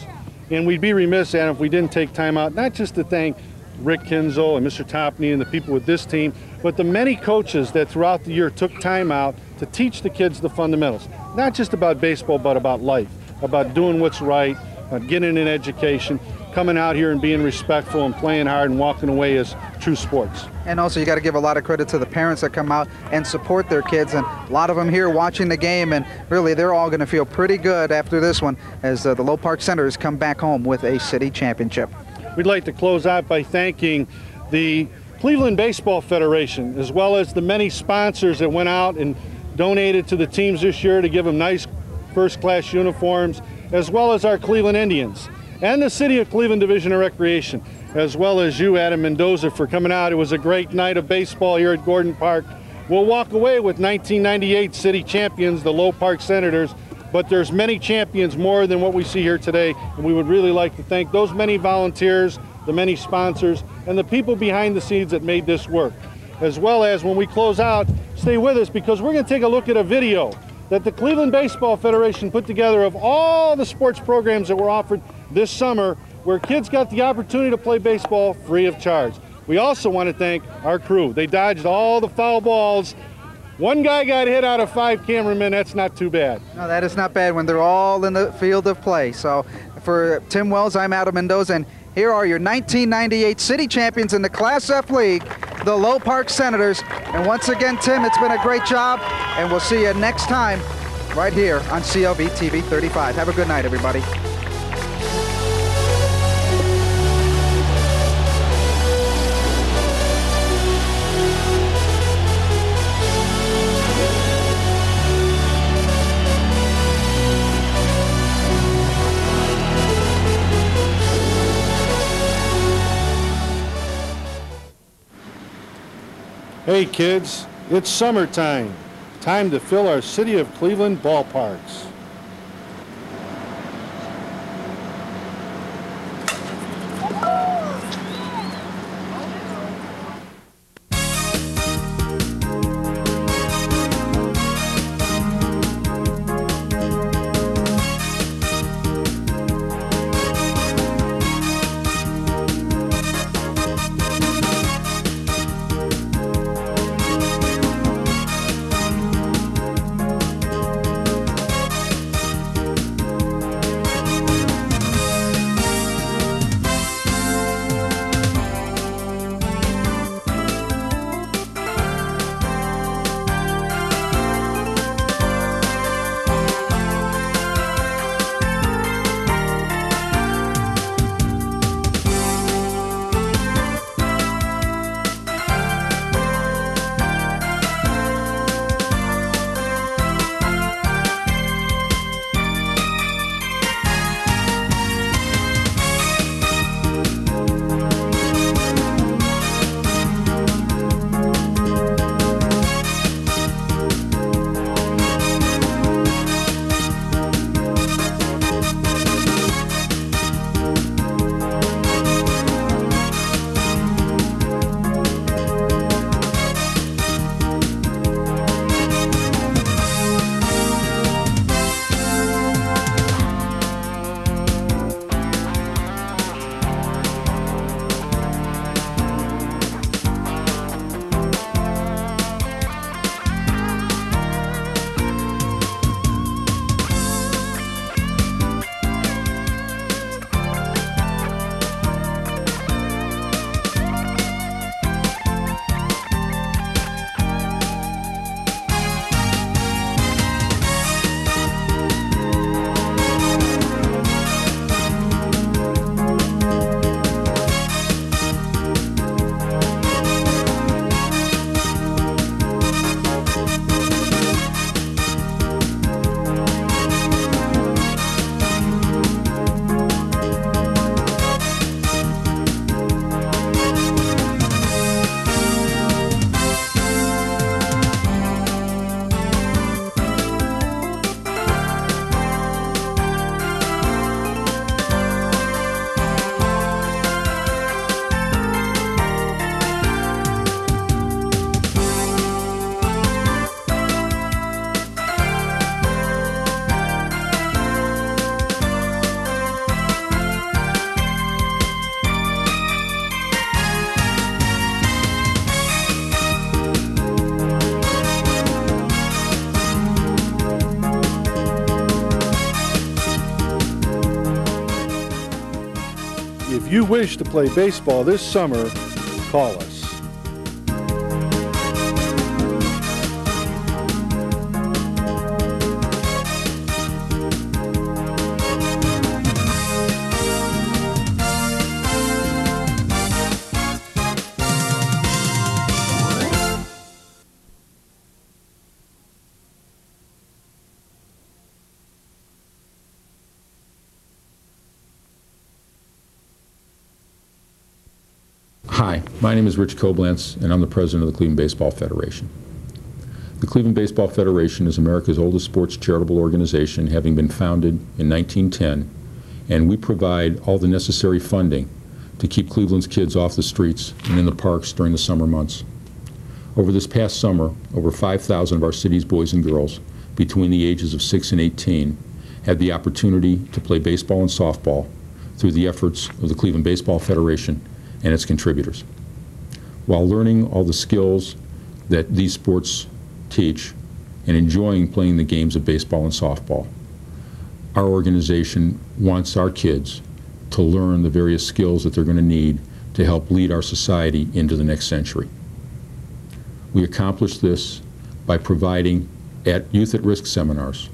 And we'd be remiss, Adam, if we didn't take time out, not just to thank Rick Kinzel and Mr. Topney and the people with this team, but the many coaches that throughout the year took time out to teach the kids the fundamentals. Not just about baseball, but about life, about doing what's right, about getting an education, coming out here and being respectful and playing hard and walking away as true sports. And also you got to give a lot of credit to the parents that come out and support their kids, and a lot of them here watching the game, and really they're all going to feel pretty good after this one as the Low Park Senators come back home with a city championship. We'd like to close out by thanking the Cleveland Baseball Federation, as well as the many sponsors that went out and donated to the teams this year to give them nice first-class uniforms, as well as our Cleveland Indians and the City of Cleveland Division of Recreation, as well as you, Adam Mendoza, for coming out. It was a great night of baseball here at Gordon Park. We'll walk away with 1998 city champions, the Low Park Senators, but there's many champions more than what we see here today, and we would really like to thank those many volunteers, the many sponsors, and the people behind the scenes that made this work. As well as when we close out, stay with us because we're going to take a look at a video that the Cleveland Baseball Federation put together of all the sports programs that were offered this summer, where kids got the opportunity to play baseball free of charge. We also want to thank our crew. They dodged all the foul balls. One guy got hit out of 5 cameramen. That's not too bad. No, that is not bad when they're all in the field of play. So for Tim Wells, I'm Adam Mendoza, and here are your 1998 city champions in the Class F League, the Low Park Senators. And once again, Tim, it's been a great job, and we'll see you next time right here on CLV TV 35. Have a good night, everybody. Hey kids, it's summertime. Time to fill our City of Cleveland ballparks. If you wish to play baseball this summer, call us. Hi, my name is Rich Koblantz, and I'm the president of the Cleveland Baseball Federation. The Cleveland Baseball Federation is America's oldest sports charitable organization, having been founded in 1910, and we provide all the necessary funding to keep Cleveland's kids off the streets and in the parks during the summer months. Over this past summer, over 5,000 of our city's boys and girls between the ages of 6 and 18 had the opportunity to play baseball and softball through the efforts of the Cleveland Baseball Federation and its contributors. While learning all the skills that these sports teach and enjoying playing the games of baseball and softball, our organization wants our kids to learn the various skills that they're going to need to help lead our society into the next century. We accomplish this by providing youth at risk seminars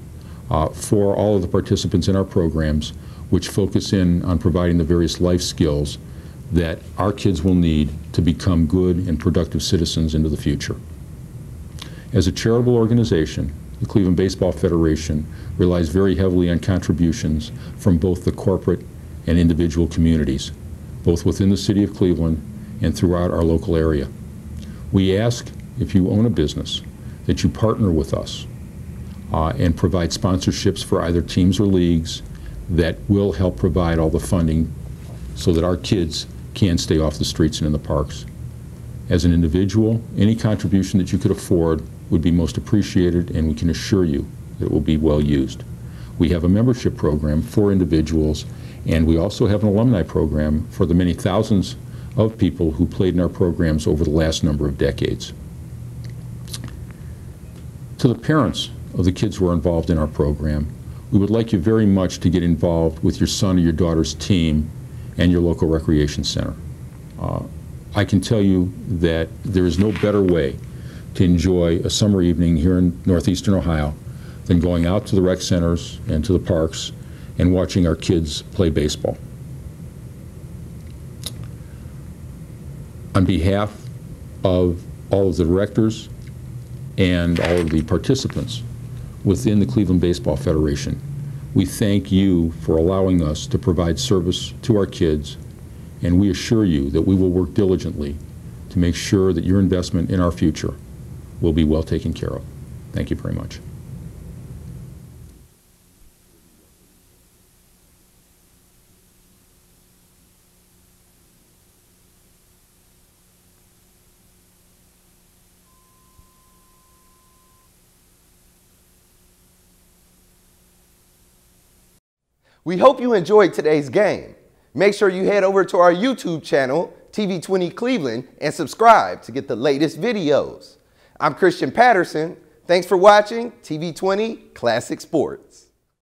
for all of the participants in our programs, which focus in on providing the various life skills that our kids will need to become good and productive citizens into the future. As a charitable organization, the Cleveland Baseball Federation relies very heavily on contributions from both the corporate and individual communities, both within the city of Cleveland and throughout our local area. We ask, if you own a business, that you partner with us and provide sponsorships for either teams or leagues that will help provide all the funding so that our kids can stay off the streets and in the parks. As an individual, any contribution that you could afford would be most appreciated, and we can assure you that it will be well used. We have a membership program for individuals, and we also have an alumni program for the many thousands of people who played in our programs over the last number of decades. To the parents of the kids who are involved in our program, we would like you very much to get involved with your son or your daughter's team and your local recreation center. I can tell you that there is no better way to enjoy a summer evening here in northeastern Ohio than going out to the rec centers and to the parks and watching our kids play baseball. On behalf of all of the directors and all of the participants within the Cleveland Baseball Federation, we thank you for allowing us to provide service to our kids, and we assure you that we will work diligently to make sure that your investment in our future will be well taken care of. Thank you very much. We hope you enjoyed today's game. Make sure you head over to our YouTube channel, TV20 Cleveland, and subscribe to get the latest videos. I'm Christian Patterson. Thanks for watching TV20 Classic Sports.